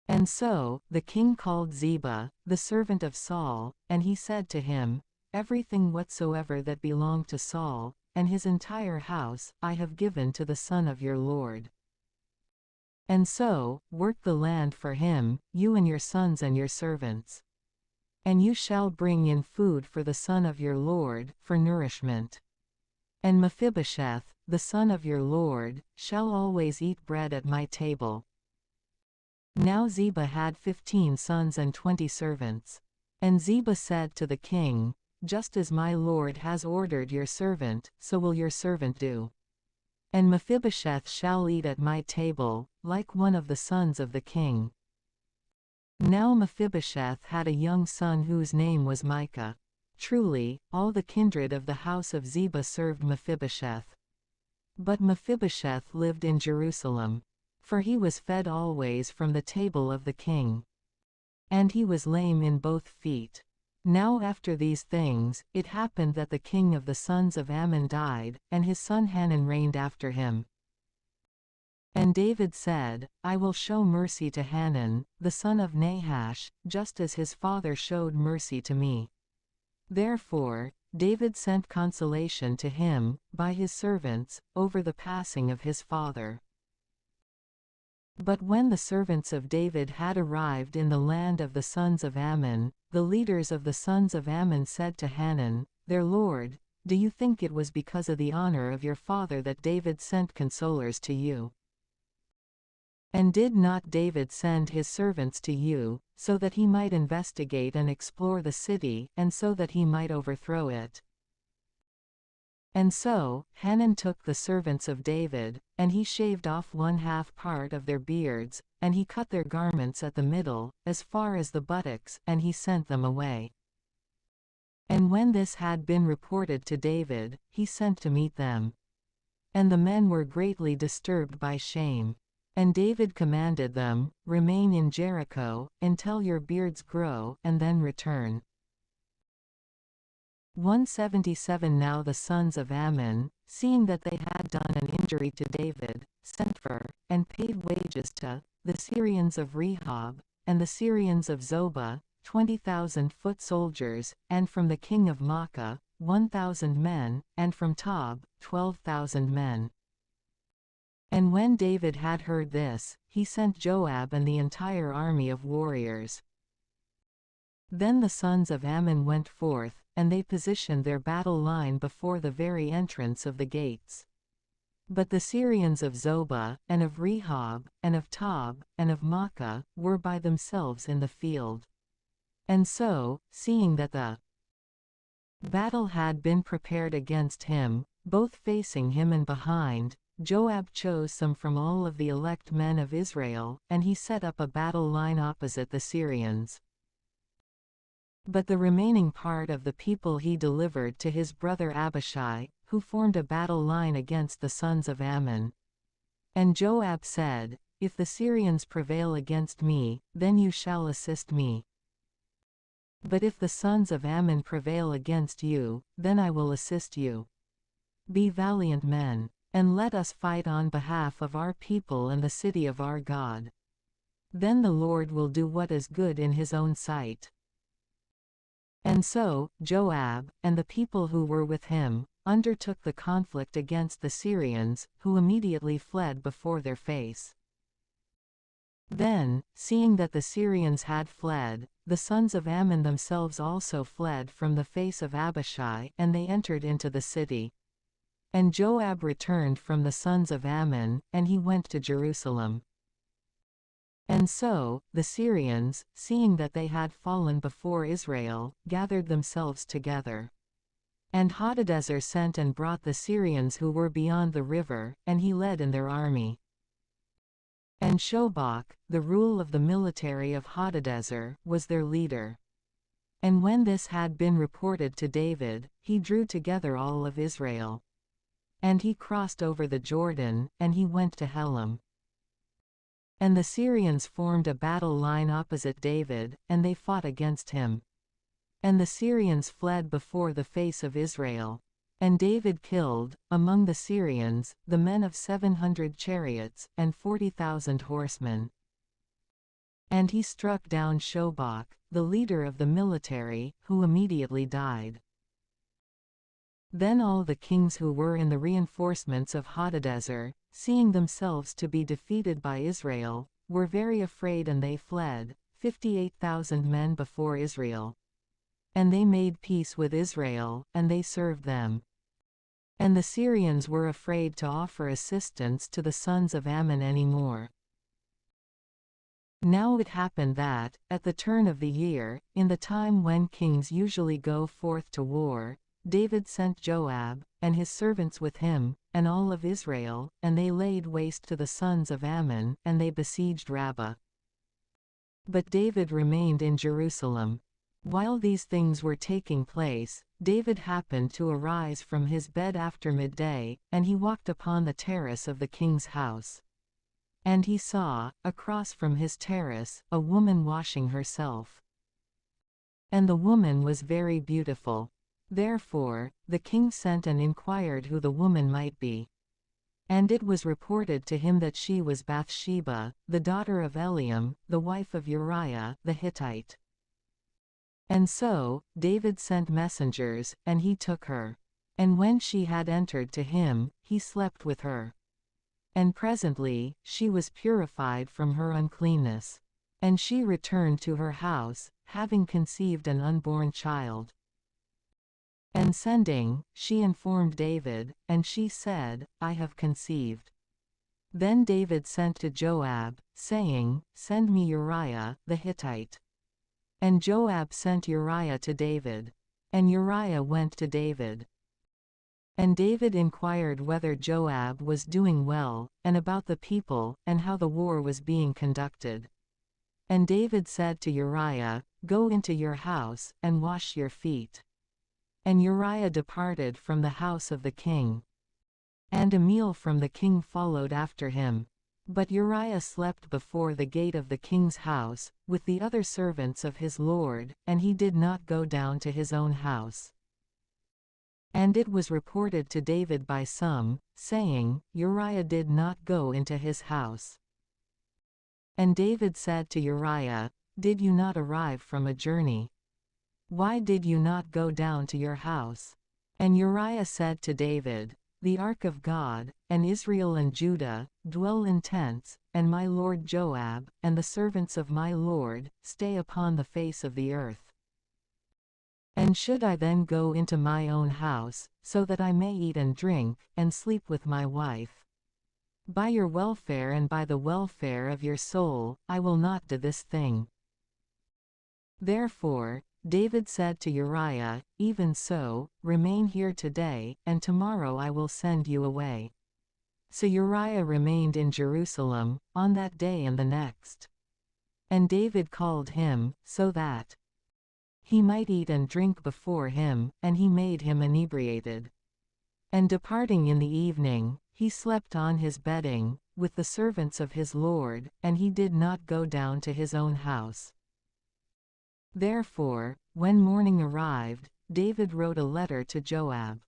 And so the king called Ziba, the servant of Saul, and he said to him, Everything whatsoever that belonged to Saul, and his entire house, I have given to the son of your lord. And so, work the land for him, you and your sons and your servants. And you shall bring in food for the son of your lord, for nourishment. And Mephibosheth, the son of your lord, shall always eat bread at my table. Now Ziba had 15 sons and 20 servants. And Ziba said to the king, Just as my lord has ordered your servant, so will your servant do. And Mephibosheth shall eat at my table, like one of the sons of the king. Now Mephibosheth had a young son whose name was Micah. Truly, all the kindred of the house of Ziba served Mephibosheth. But Mephibosheth lived in Jerusalem. For he was fed always from the table of the king. And he was lame in both feet. Now after these things, it happened that the king of the sons of Ammon died, and his son Hanun reigned after him. And David said, I will show mercy to Hanun, the son of Nahash, just as his father showed mercy to me. Therefore David sent consolation to him, by his servants, over the passing of his father. But when the servants of David had arrived in the land of the sons of Ammon, the leaders of the sons of Ammon said to Hanun, their lord, Do you think it was because of the honor of your father that David sent consolers to you? And did not David send his servants to you, so that he might investigate and explore the city, and so that he might overthrow it? And so, Hanan took the servants of David, and he shaved off 1/2 part of their beards, and he cut their garments at the middle, as far as the buttocks, and he sent them away. And when this had been reported to David, he sent to meet them. And the men were greatly disturbed by shame. And David commanded them, "Remain in Jericho, until your beards grow, and then return." 177 Now the sons of Ammon, seeing that they had done an injury to David, sent for, and paid wages to, the Syrians of Rehob, and the Syrians of Zobah, 20,000 foot soldiers, and from the king of Maacah, 1,000 men, and from Tob, 12,000 men. And when David had heard this, he sent Joab and the entire army of warriors. Then the sons of Ammon went forth, and they positioned their battle line before the very entrance of the gates. But the Syrians of Zobah, and of Rehob, and of Tob, and of Maacah, were by themselves in the field. And so, seeing that the battle had been prepared against him, both facing him and behind, Joab chose some from all of the elect men of Israel, and he set up a battle line opposite the Syrians. But the remaining part of the people he delivered to his brother Abishai, who formed a battle line against the sons of Ammon. And Joab said, "If the Syrians prevail against me, then you shall assist me. But if the sons of Ammon prevail against you, then I will assist you. Be valiant men, and let us fight on behalf of our people and the city of our God. Then the Lord will do what is good in his own sight." And so, Joab, and the people who were with him, undertook the conflict against the Syrians, who immediately fled before their face. Then, seeing that the Syrians had fled, the sons of Ammon themselves also fled from the face of Abishai, and they entered into the city. And Joab returned from the sons of Ammon, and he went to Jerusalem. And so, the Syrians, seeing that they had fallen before Israel, gathered themselves together. And Hadadezer sent and brought the Syrians who were beyond the river, and he led in their army. And Shobach, the rule of the military of Hadadezer, was their leader. And when this had been reported to David, he drew together all of Israel. And he crossed over the Jordan, and he went to Helam. And the Syrians formed a battle line opposite David, and they fought against him. And the Syrians fled before the face of Israel. And David killed, among the Syrians, the men of 700 chariots, and 40,000 horsemen. And he struck down Shobach, the leader of the military, who immediately died. Then all the kings who were in the reinforcements of Hadadezer, seeing themselves to be defeated by Israel, were very afraid, and they fled, 58,000 men before Israel. And they made peace with Israel, and they served them. And the Syrians were afraid to offer assistance to the sons of Ammon any more. Now it happened that, at the turn of the year, in the time when kings usually go forth to war, David sent Joab, and his servants with him, and all of Israel, and they laid waste to the sons of Ammon, and they besieged Rabbah. But David remained in Jerusalem. While these things were taking place, David happened to arise from his bed after midday, and he walked upon the terrace of the king's house. And he saw, across from his terrace, a woman washing herself. And the woman was very beautiful. Therefore, the king sent and inquired who the woman might be. And it was reported to him that she was Bathsheba, the daughter of Eliam, the wife of Uriah the Hittite. And so, David sent messengers, and he took her. And when she had entered to him, he slept with her. And presently, she was purified from her uncleanness. And she returned to her house, having conceived an unborn child. And sending, she informed David, and she said, "I have conceived." Then David sent to Joab, saying, "Send me Uriah the Hittite." And Joab sent Uriah to David. And Uriah went to David. And David inquired whether Joab was doing well, and about the people, and how the war was being conducted. And David said to Uriah, "Go into your house, and wash your feet." And Uriah departed from the house of the king. And a meal from the king followed after him. But Uriah slept before the gate of the king's house, with the other servants of his lord, and he did not go down to his own house. And it was reported to David by some, saying, Uriah did not go into his house. And David said to Uriah, "Did you not arrive from a journey? Why did you not go down to your house?" And Uriah said to David, "The ark of God, and Israel and Judah, dwell in tents, and my lord Joab, and the servants of my lord, stay upon the face of the earth. And should I then go into my own house, so that I may eat and drink, and sleep with my wife? By your welfare and by the welfare of your soul, I will not do this thing." Therefore, David said to Uriah, "Even so, remain here today, and tomorrow I will send you away." So Uriah remained in Jerusalem, on that day and the next. And David called him, so that he might eat and drink before him, and he made him inebriated. And departing in the evening, he slept on his bedding, with the servants of his lord, and he did not go down to his own house. Therefore, when morning arrived, David wrote a letter to Joab.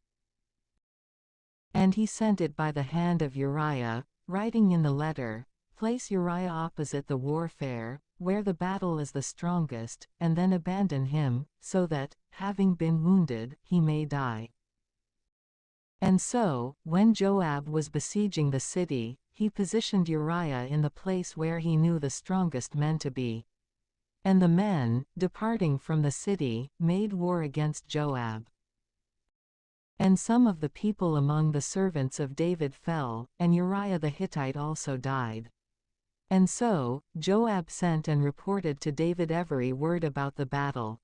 And he sent it by the hand of Uriah, writing in the letter, "Place Uriah opposite the warfare, where the battle is the strongest, and then abandon him, so that, having been wounded, he may die." And so, when Joab was besieging the city, he positioned Uriah in the place where he knew the strongest men to be. And the men, departing from the city, made war against Joab. And some of the people among the servants of David fell, and Uriah the Hittite also died. And so, Joab sent and reported to David every word about the battle.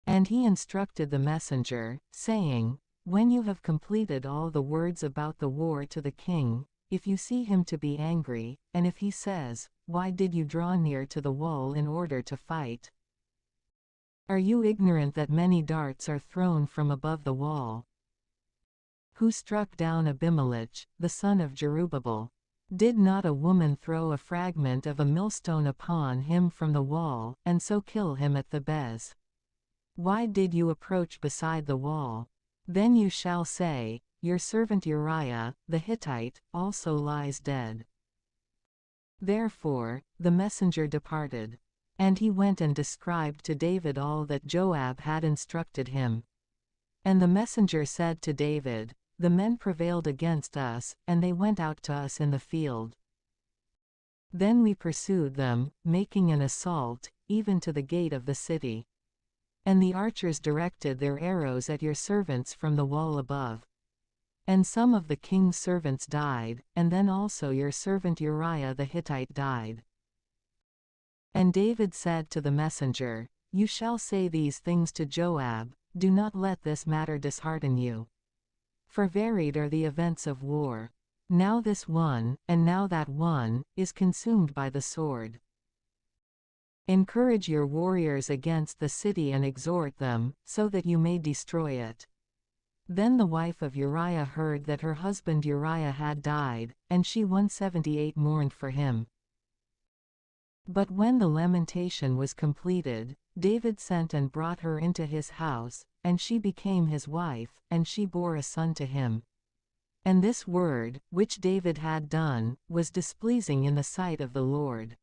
And he instructed the messenger, saying, "When you have completed all the words about the war to the king, if you see him to be angry, and if he says, 'Why did you draw near to the wall in order to fight? Are you ignorant that many darts are thrown from above the wall? Who struck down Abimelech, the son of Jerubbaal? Did not a woman throw a fragment of a millstone upon him from the wall, and so kill him at Thebez? Why did you approach beside the wall? Then you shall say, Your servant Uriah, the Hittite, also lies dead." Therefore, the messenger departed. And he went and described to David all that Joab had instructed him. And the messenger said to David, "The men prevailed against us, and they went out to us in the field. Then we pursued them, making an assault, even to the gate of the city. And the archers directed their arrows at your servants from the wall above. And some of the king's servants died, and then also your servant Uriah the Hittite died." And David said to the messenger, "You shall say these things to Joab, do not let this matter dishearten you. For varied are the events of war. Now this one, and now that one, is consumed by the sword. Encourage your warriors against the city and exhort them, so that you may destroy it." Then the wife of Uriah heard that her husband Uriah had died, and she 178 mourned for him. But when the lamentation was completed, David sent and brought her into his house, and she became his wife, and she bore a son to him. And this word, which David had done, was displeasing in the sight of the Lord.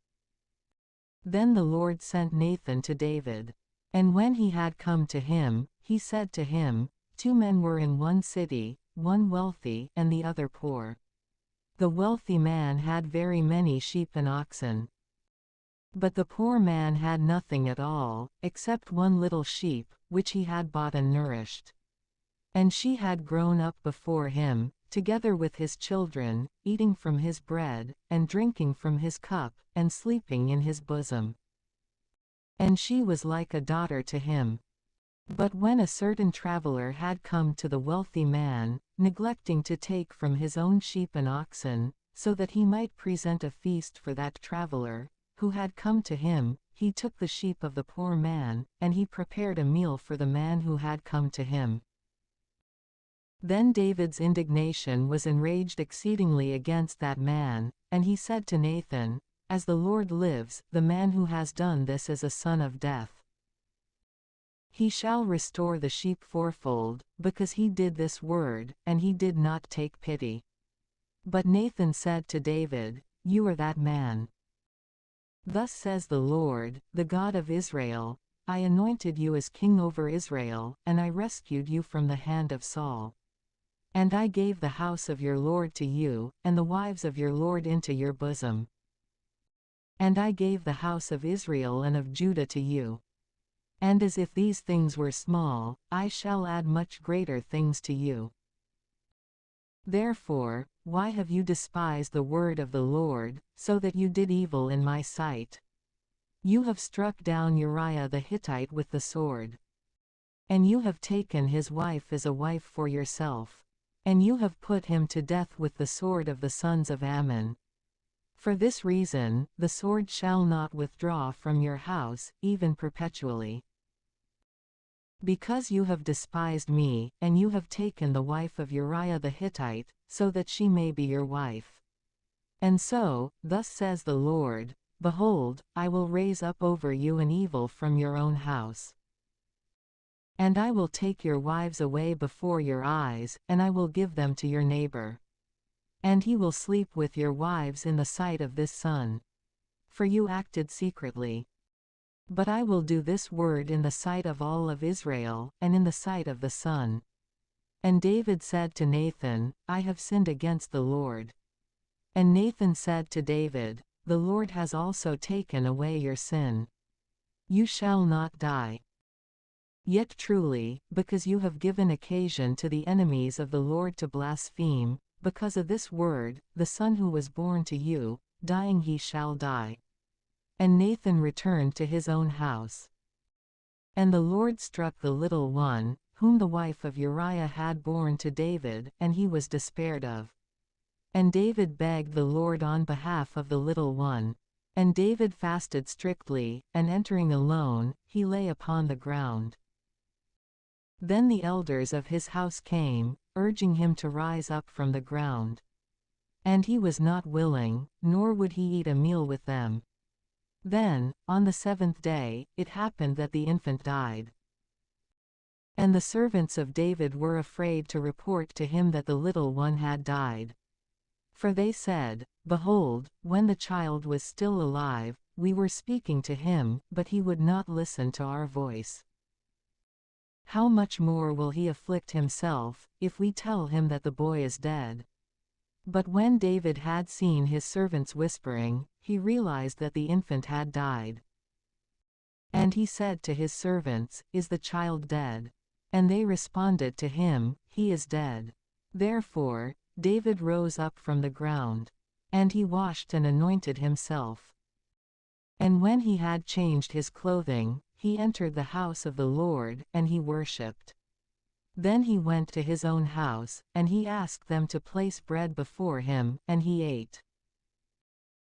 Then the Lord sent Nathan to David. And when he had come to him, he said to him, "Two men were in one city, one wealthy, and the other poor. The wealthy man had very many sheep and oxen. But the poor man had nothing at all, except one little sheep, which he had bought and nourished. And she had grown up before him, together with his children, eating from his bread, and drinking from his cup, and sleeping in his bosom. And she was like a daughter to him. But when a certain traveler had come to the wealthy man, neglecting to take from his own sheep and oxen, so that he might present a feast for that traveler, who had come to him, he took the sheep of the poor man, and he prepared a meal for the man who had come to him. Then David's indignation was enraged exceedingly against that man, and he said to Nathan, "As the Lord lives, the man who has done this is a son of death. He shall restore the sheep fourfold, because he did this word, and he did not take pity." But Nathan said to David, "You are that man. Thus says the Lord, the God of Israel, I anointed you as king over Israel, and I rescued you from the hand of Saul. And I gave the house of your Lord to you, and the wives of your Lord into your bosom. And I gave the house of Israel and of Judah to you. And as if these things were small, I shall add much greater things to you. Therefore, why have you despised the word of the Lord, so that you did evil in my sight? You have struck down Uriah the Hittite with the sword. And you have taken his wife as a wife for yourself. And you have put him to death with the sword of the sons of Ammon. For this reason, the sword shall not withdraw from your house, even perpetually. Because you have despised me, and you have taken the wife of Uriah the Hittite, so that she may be your wife. And so, thus says the Lord, Behold, I will raise up over you an evil from your own house. And I will take your wives away before your eyes, and I will give them to your neighbor. And he will sleep with your wives in the sight of this sun. For you acted secretly. But I will do this word in the sight of all of Israel, and in the sight of the sun. And David said to Nathan, I have sinned against the Lord. And Nathan said to David, The Lord has also taken away your sin. You shall not die. Yet truly, because you have given occasion to the enemies of the Lord to blaspheme, because of this word, the son who was born to you, dying he shall die. And Nathan returned to his own house. And the Lord struck the little one, whom the wife of Uriah had borne to David, and he was despaired of. And David begged the Lord on behalf of the little one. And David fasted strictly, and entering alone, he lay upon the ground. Then the elders of his house came, urging him to rise up from the ground. And he was not willing, nor would he eat a meal with them. Then, on the 7th day, it happened that the infant died. And the servants of David were afraid to report to him that the little one had died. For they said, Behold, when the child was still alive, we were speaking to him, but he would not listen to our voice. How much more will he afflict himself, if we tell him that the boy is dead? But when David had seen his servants whispering, he realized that the infant had died. And he said to his servants, Is the child dead? And they responded to him, He is dead. Therefore, David rose up from the ground. And he washed and anointed himself. And when he had changed his clothing, he entered the house of the Lord, and he worshipped. Then he went to his own house, and he asked them to place bread before him, and he ate.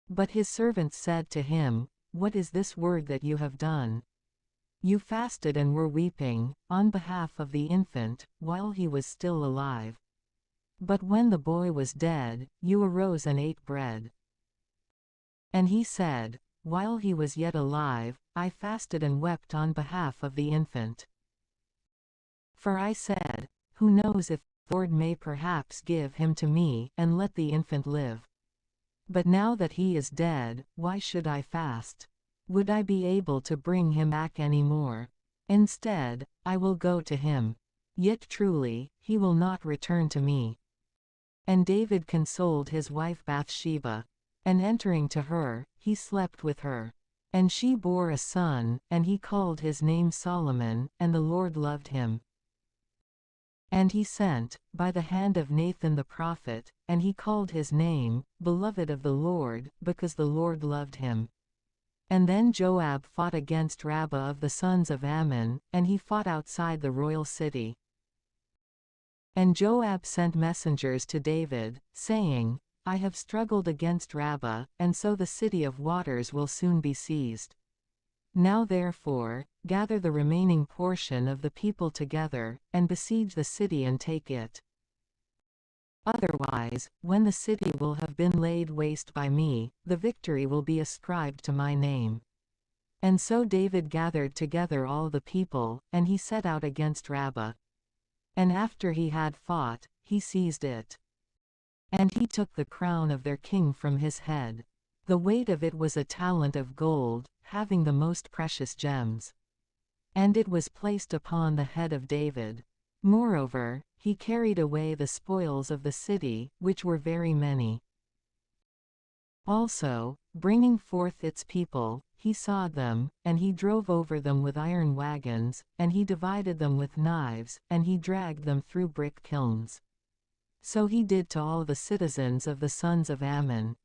But his servants said to him, What is this word that you have done? You fasted and were weeping, on behalf of the infant, while he was still alive. But when the boy was dead, you arose and ate bread. And he said, While he was yet alive, I fasted and wept on behalf of the infant. For I said, Who knows if the Lord may perhaps give him to me, and let the infant live. But now that he is dead, why should I fast? Would I be able to bring him back any more? Instead, I will go to him. Yet truly, he will not return to me. And David consoled his wife Bathsheba. And entering to her, he slept with her. And she bore a son, and he called his name Solomon, and the Lord loved him. And he sent, by the hand of Nathan the prophet, and he called his name, Beloved of the Lord, because the Lord loved him. And then Joab fought against Rabbah of the sons of Ammon, and he fought outside the royal city. And Joab sent messengers to David, saying, I have struggled against Rabbah, and so the city of waters will soon be seized. Now therefore, gather the remaining portion of the people together, and besiege the city and take it. Otherwise, when the city will have been laid waste by me, the victory will be ascribed to my name. And so David gathered together all the people, and he set out against Rabbah. And after he had fought, he seized it. And he took the crown of their king from his head. The weight of it was a talent of gold, having the most precious gems. And it was placed upon the head of David. Moreover, he carried away the spoils of the city, which were very many. Also, bringing forth its people, he sawed them, and he drove over them with iron wagons, and he divided them with knives, and he dragged them through brick kilns. So he did to all the citizens of the sons of Ammon.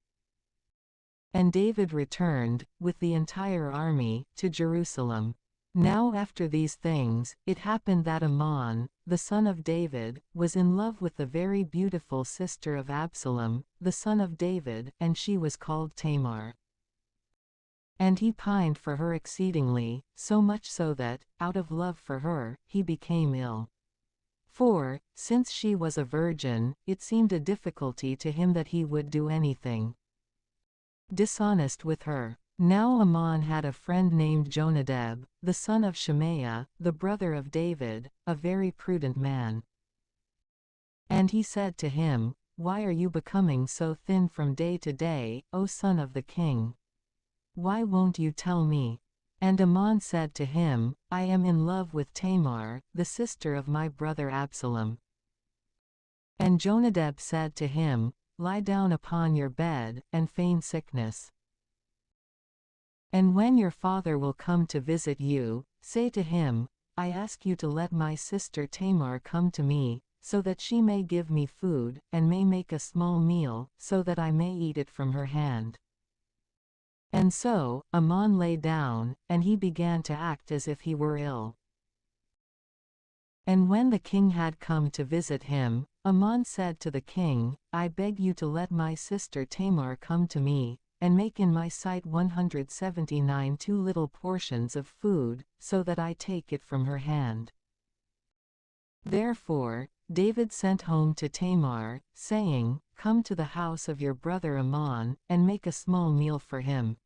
And David returned, with the entire army, to Jerusalem. Now after these things, it happened that Amnon, the son of David, was in love with the very beautiful sister of Absalom, the son of David, and she was called Tamar. And he pined for her exceedingly, so much so that, out of love for her, he became ill. For, since she was a virgin, it seemed a difficulty to him that he would do anything dishonest with her. Now Amnon had a friend named Jonadab, the son of Shemaiah, the brother of David, a very prudent man. And he said to him, Why are you becoming so thin from day to day, O son of the king? Why won't you tell me? And Amnon said to him, I am in love with Tamar, the sister of my brother Absalom. And Jonadab said to him, Lie down upon your bed, and feign sickness. And when your father will come to visit you, say to him, I ask you to let my sister Tamar come to me, so that she may give me food, and may make a small meal, so that I may eat it from her hand. And so, Amnon lay down, and he began to act as if he were ill. And when the king had come to visit him, Amnon said to the king, I beg you to let my sister Tamar come to me, and make in my sight 179 two little portions of food, so that I take it from her hand. Therefore, David sent home to Tamar, saying, Come to the house of your brother Amnon, and make a small meal for him.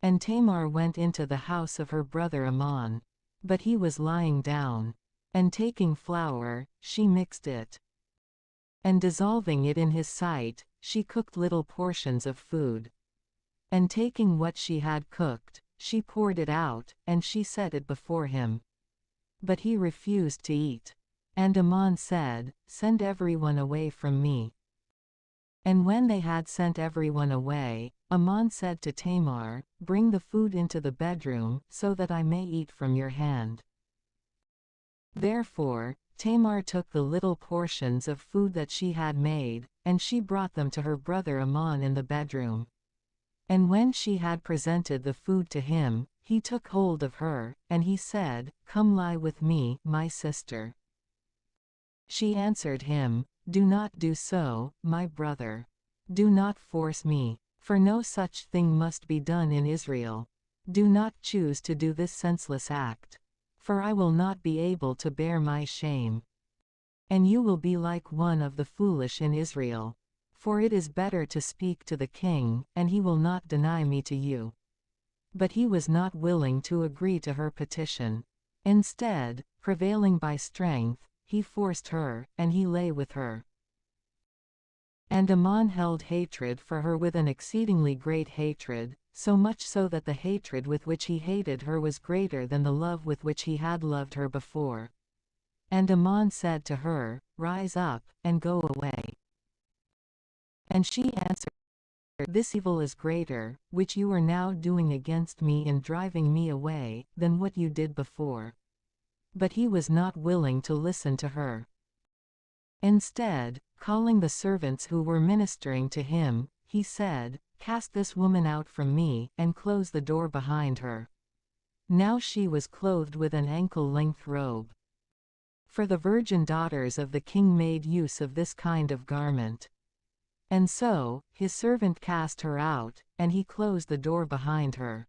And Tamar went into the house of her brother Amnon. But he was lying down. And taking flour, she mixed it. And dissolving it in his sight, she cooked little portions of food. And taking what she had cooked, she poured it out, and she set it before him. But he refused to eat. And Amnon said, Send everyone away from me. And when they had sent everyone away, Amnon said to Tamar, Bring the food into the bedroom, so that I may eat from your hand. Therefore, Tamar took the little portions of food that she had made, and she brought them to her brother Amnon in the bedroom. And when she had presented the food to him, he took hold of her, and he said, Come lie with me, my sister. She answered him, Do not do so, my brother. Do not force me, for no such thing must be done in Israel. Do not choose to do this senseless act. For I will not be able to bear my shame. And you will be like one of the foolish in Israel. For it is better to speak to the king, and he will not deny me to you. But he was not willing to agree to her petition. Instead, prevailing by strength, he forced her, and he lay with her. And Amnon held hatred for her with an exceedingly great hatred, so much so that the hatred with which he hated her was greater than the love with which he had loved her before. And Amnon said to her, Rise up, and go away. And she answered, This evil is greater, which you are now doing against me in driving me away, than what you did before. But he was not willing to listen to her. Instead, calling the servants who were ministering to him, he said, "Cast this woman out from me, and close the door behind her." Now she was clothed with an ankle-length robe. For the virgin daughters of the king made use of this kind of garment. And so, his servant cast her out, and he closed the door behind her.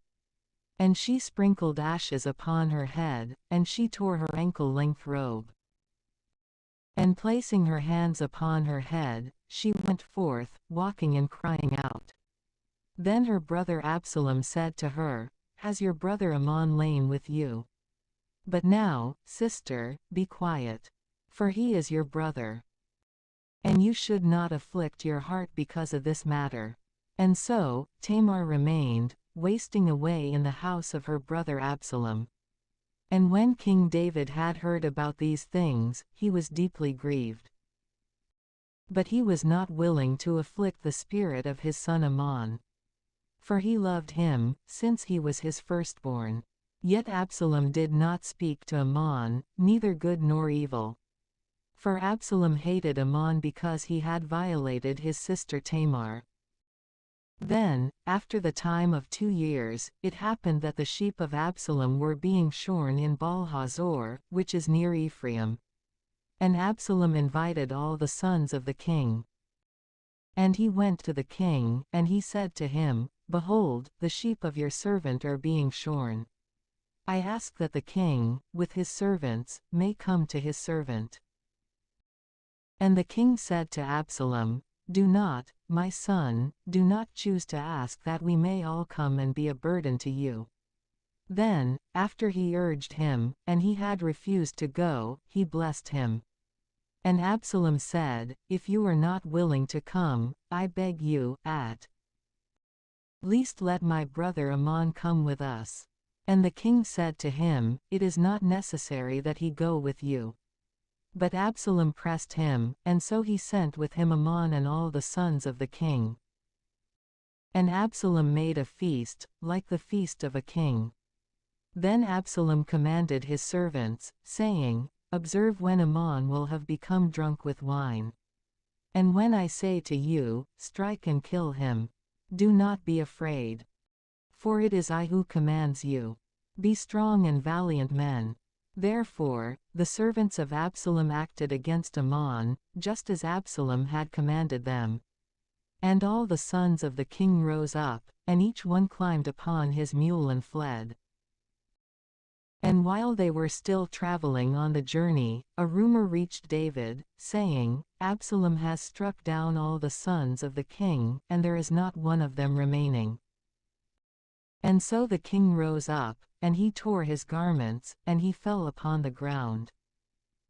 And she sprinkled ashes upon her head, and she tore her ankle-length robe. And placing her hands upon her head, she went forth, walking and crying out. Then her brother Absalom said to her, "Has your brother Ammon lain with you? But now, sister, be quiet. For he is your brother. And you should not afflict your heart because of this matter." And so, Tamar remained, wasting away in the house of her brother Absalom. And when King David had heard about these things, he was deeply grieved. But he was not willing to afflict the spirit of his son Ammon. For he loved him, since he was his firstborn. Yet Absalom did not speak to Ammon, neither good nor evil. For Absalom hated Ammon because he had violated his sister Tamar. Then, after the time of 2 years, it happened that the sheep of Absalom were being shorn in Baal-hazor, which is near Ephraim. And Absalom invited all the sons of the king. And he went to the king, and he said to him, "Behold, the sheep of your servant are being shorn. I ask that the king, with his servants, may come to his servant." And the king said to Absalom, "Do not, my son, do not choose to ask that we may all come and be a burden to you." Then, after he urged him, and he had refused to go, he blessed him. And Absalom said, "If you are not willing to come, I beg you, at least let my brother Ammon come with us." And the king said to him, "It is not necessary that he go with you." But Absalom pressed him, and so he sent with him Ammon and all the sons of the king. And Absalom made a feast, like the feast of a king. Then Absalom commanded his servants, saying, "Observe when Ammon will have become drunk with wine. And when I say to you, strike and kill him, do not be afraid. For it is I who commands you. Be strong and valiant men." Therefore, the servants of Absalom acted against Ammon, just as Absalom had commanded them. And all the sons of the king rose up, and each one climbed upon his mule and fled. And while they were still traveling on the journey, a rumor reached David, saying, "Absalom has struck down all the sons of the king, and there is not one of them remaining." And so the king rose up, and he tore his garments, and he fell upon the ground.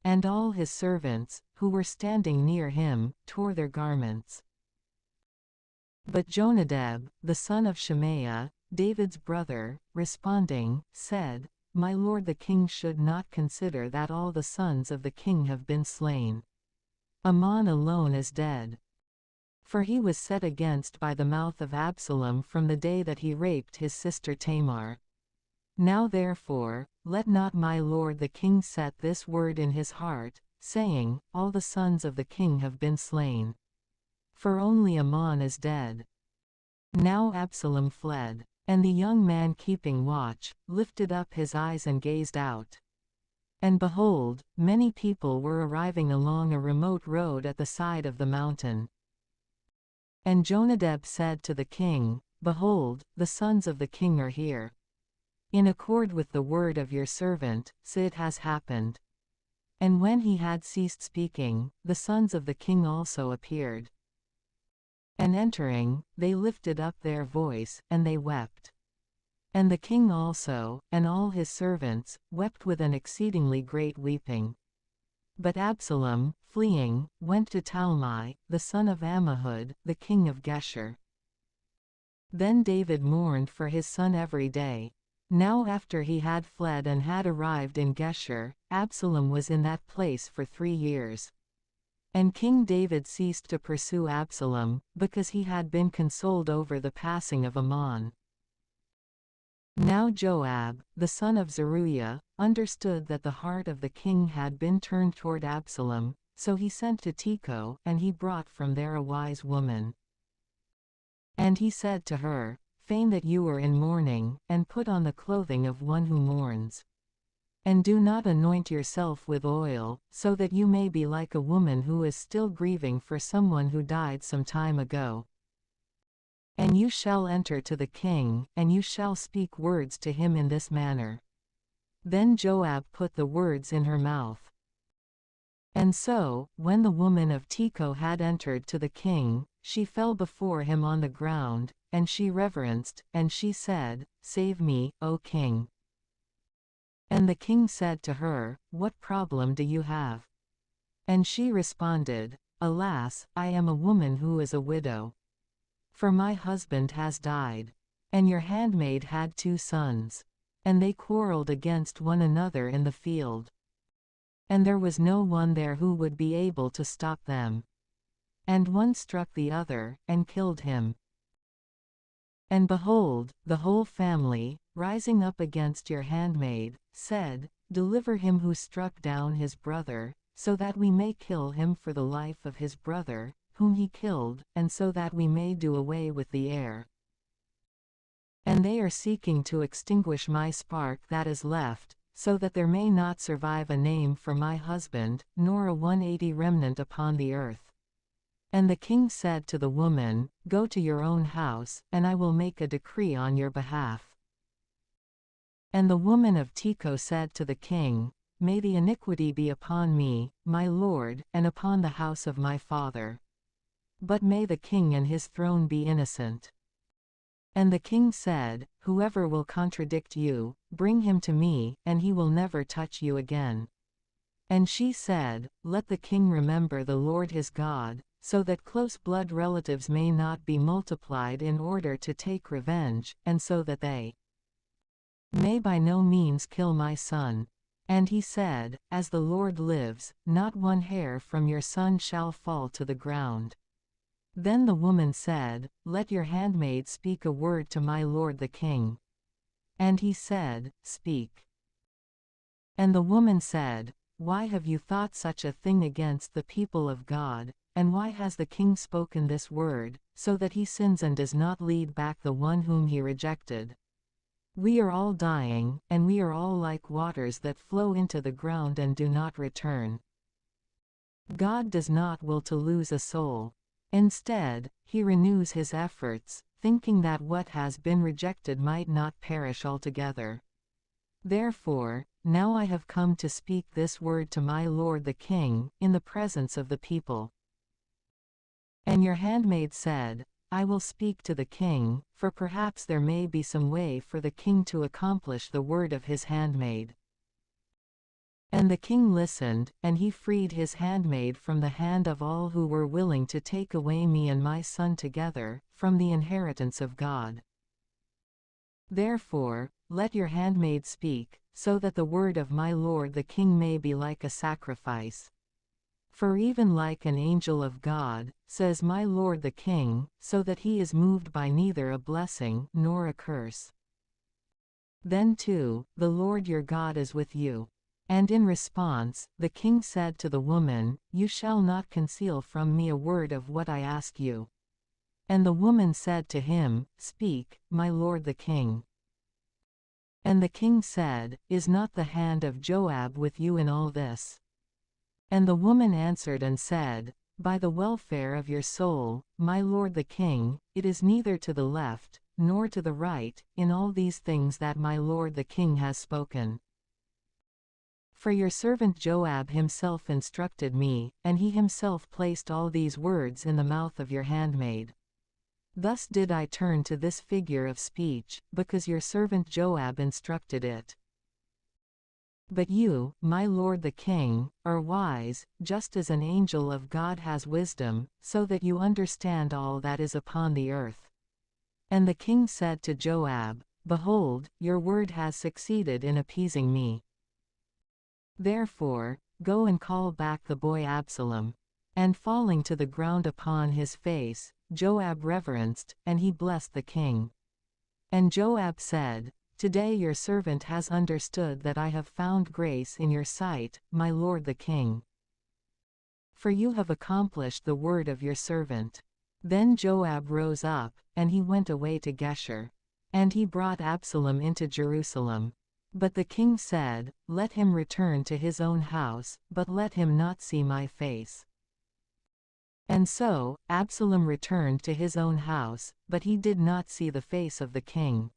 And all his servants, who were standing near him, tore their garments. But Jonadab, the son of Shemaiah, David's brother, responding, said, "My lord the king should not consider that all the sons of the king have been slain. Ammon alone is dead. For he was set against by the mouth of Absalom from the day that he raped his sister Tamar. Now therefore, let not my lord the king set this word in his heart, saying, all the sons of the king have been slain. For only Ammon is dead." Now Absalom fled, and the young man keeping watch, lifted up his eyes and gazed out. And behold, many people were arriving along a remote road at the side of the mountain. And Jonadab said to the king, "Behold, the sons of the king are here. In accord with the word of your servant, so it has happened." And when he had ceased speaking, the sons of the king also appeared. And entering, they lifted up their voice, and they wept. And the king also, and all his servants, wept with an exceedingly great weeping. But Absalom, fleeing, went to Talmai, the son of Ammihud, the king of Geshur. Then David mourned for his son every day. Now after he had fled and had arrived in Geshur, Absalom was in that place for 3 years. And King David ceased to pursue Absalom, because he had been consoled over the passing of Ammon. Now Joab, the son of Zeruiah, understood that the heart of the king had been turned toward Absalom, so he sent to Tekoa, and he brought from there a wise woman. And he said to her, Feign that you are in mourning, and put on the clothing of one who mourns. And do not anoint yourself with oil, so that you may be like a woman who is still grieving for someone who died some time ago. And you shall enter to the king, and you shall speak words to him in this manner. Then Joab put the words in her mouth. And so, when the woman of Tekoa had entered to the king, she fell before him on the ground, and she reverenced, and she said, Save me, O king. And the king said to her, What problem do you have? And she responded, Alas, I am a woman who is a widow. For my husband has died. And your handmaid had 2 sons. And they quarreled against one another in the field. And there was no one there who would be able to stop them. And one struck the other, and killed him. And behold, the whole family, rising up against your handmaid, said, Deliver him who struck down his brother, so that we may kill him for the life of his brother, whom he killed, and so that we may do away with the heir. And they are seeking to extinguish my spark that is left, so that there may not survive a name for my husband, nor a 180 remnant upon the earth. And the king said to the woman, Go to your own house, and I will make a decree on your behalf. And the woman of Tekoa said to the king, May the iniquity be upon me, my lord, and upon the house of my father. But may the king and his throne be innocent. And the king said, Whoever will contradict you, bring him to me, and he will never touch you again. And she said, Let the king remember the Lord his God, so that close blood relatives may not be multiplied in order to take revenge, and so that they may by no means kill my son. And he said, As the Lord lives, not one hair from your son shall fall to the ground. Then the woman said, Let your handmaid speak a word to my lord the king. And he said, Speak. And the woman said, Why have you thought such a thing against the people of God, and why has the king spoken this word, so that he sins and does not lead back the one whom he rejected? We are all dying, and we are all like waters that flow into the ground and do not return. God does not will to lose a soul. Instead, he renews his efforts, thinking that what has been rejected might not perish altogether. Therefore, now I have come to speak this word to my lord the king, in the presence of the people. And your handmaid said, I will speak to the king, for perhaps there may be some way for the king to accomplish the word of his handmaid. And the king listened, and he freed his handmaid from the hand of all who were willing to take away me and my son together, from the inheritance of God. Therefore, let your handmaid speak, so that the word of my lord the king may be like a sacrifice. For even like an angel of God, says my lord the king, so that he is moved by neither a blessing nor a curse. Then too, the Lord your God is with you. And in response, the king said to the woman, You shall not conceal from me a word of what I ask you. And the woman said to him, Speak, my lord the king. And the king said, Is not the hand of Joab with you in all this? And the woman answered and said, By the welfare of your soul, my lord the king, it is neither to the left, nor to the right, in all these things that my lord the king has spoken. For your servant Joab himself instructed me, and he himself placed all these words in the mouth of your handmaid. Thus did I turn to this figure of speech, because your servant Joab instructed it. But you, my lord the king, are wise, just as an angel of God has wisdom, so that you understand all that is upon the earth. And the king said to Joab, Behold, your word has succeeded in appeasing me. Therefore, go and call back the boy Absalom. And falling to the ground upon his face, Joab reverenced, and he blessed the king. And Joab said, Today your servant has understood that I have found grace in your sight, my lord the king. For you have accomplished the word of your servant. Then Joab rose up, and he went away to Geshur. And he brought Absalom into Jerusalem. But the king said, Let him return to his own house, but let him not see my face. And so, Absalom returned to his own house, but he did not see the face of the king.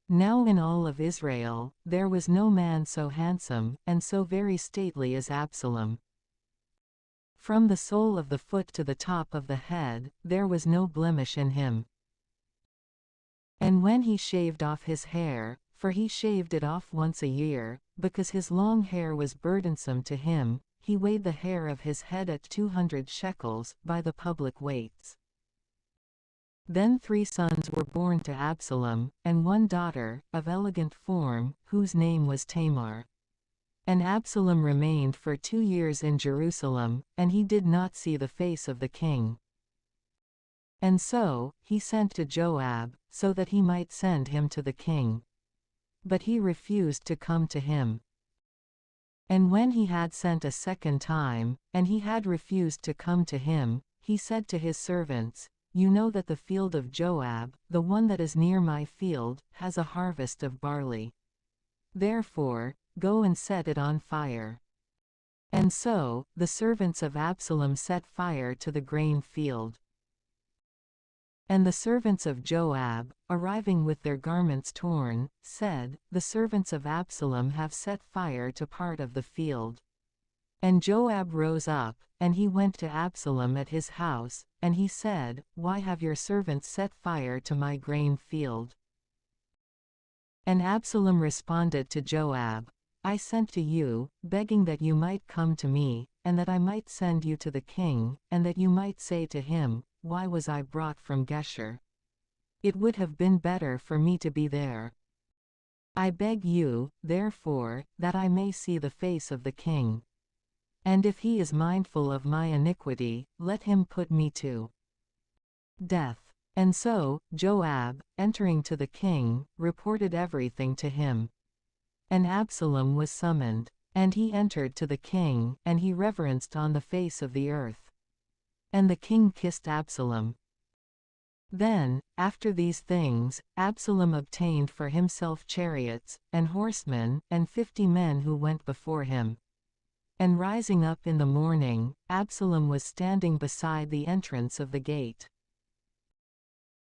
Now in all of Israel, there was no man so handsome, and so very stately as Absalom. From the sole of the foot to the top of the head, there was no blemish in him. And when he shaved off his hair, for he shaved it off once a year, because his long hair was burdensome to him, he weighed the hair of his head at 200 shekels, by the public weights. Then 3 sons were born to Absalom, and 1 daughter, of elegant form, whose name was Tamar. And Absalom remained for 2 years in Jerusalem, and he did not see the face of the king. And so, he sent to Joab, so that he might send him to the king. But he refused to come to him. And when he had sent a second time, and he had refused to come to him, he said to his servants, You know that the field of Joab, the one that is near my field, has a harvest of barley. Therefore, go and set it on fire. And so, the servants of Absalom set fire to the grain field. And the servants of Joab, arriving with their garments torn, said, The servants of Absalom have set fire to part of the field. And Joab rose up, and he went to Absalom at his house, and he said, Why have your servants set fire to my grain field? And Absalom responded to Joab, I sent to you, begging that you might come to me, and that I might send you to the king, and that you might say to him, Why was I brought from Geshur? It would have been better for me to be there. I beg you, therefore, that I may see the face of the king. And if he is mindful of my iniquity, let him put me to death. And so, Joab, entering to the king, reported everything to him. And Absalom was summoned. And he entered to the king, and he reverenced on the face of the earth. And the king kissed Absalom. Then, after these things, Absalom obtained for himself chariots, and horsemen, and 50 men who went before him. And rising up in the morning, Absalom was standing beside the entrance of the gate.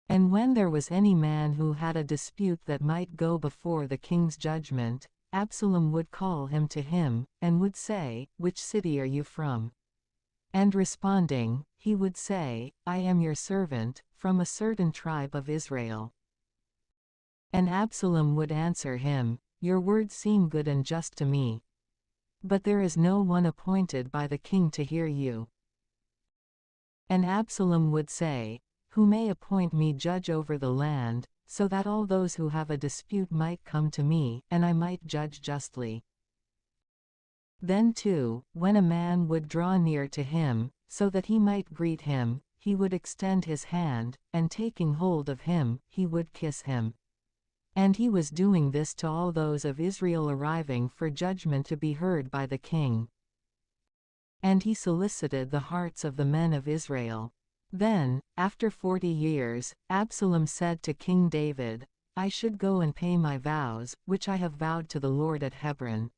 And when there was any man who had a dispute that might go before the king's judgment, Absalom would call him to him, and would say, Which city are you from? And responding, he would say, I am your servant, from a certain tribe of Israel. And Absalom would answer him, Your words seem good and just to me. But there is no one appointed by the king to hear you. And Absalom would say, Who may appoint me judge over the land, so that all those who have a dispute might come to me, and I might judge justly. Then too, when a man would draw near to him, so that he might greet him, he would extend his hand, and taking hold of him, he would kiss him. And he was doing this to all those of Israel arriving for judgment to be heard by the king. And he solicited the hearts of the men of Israel. Then, after 40 years, Absalom said to King David, I should go and pay my vows, which I have vowed to the Lord at Hebron.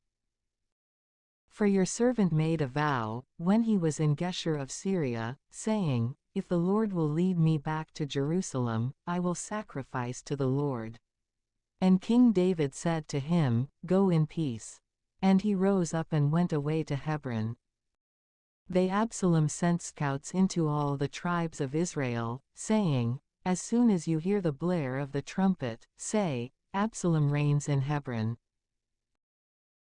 For your servant made a vow, when he was in Geshur of Syria, saying, If the Lord will lead me back to Jerusalem, I will sacrifice to the Lord. And King David said to him, Go in peace. And he rose up and went away to Hebron. Absalom sent scouts into all the tribes of Israel, saying, As soon as you hear the blare of the trumpet, say, Absalom reigns in Hebron.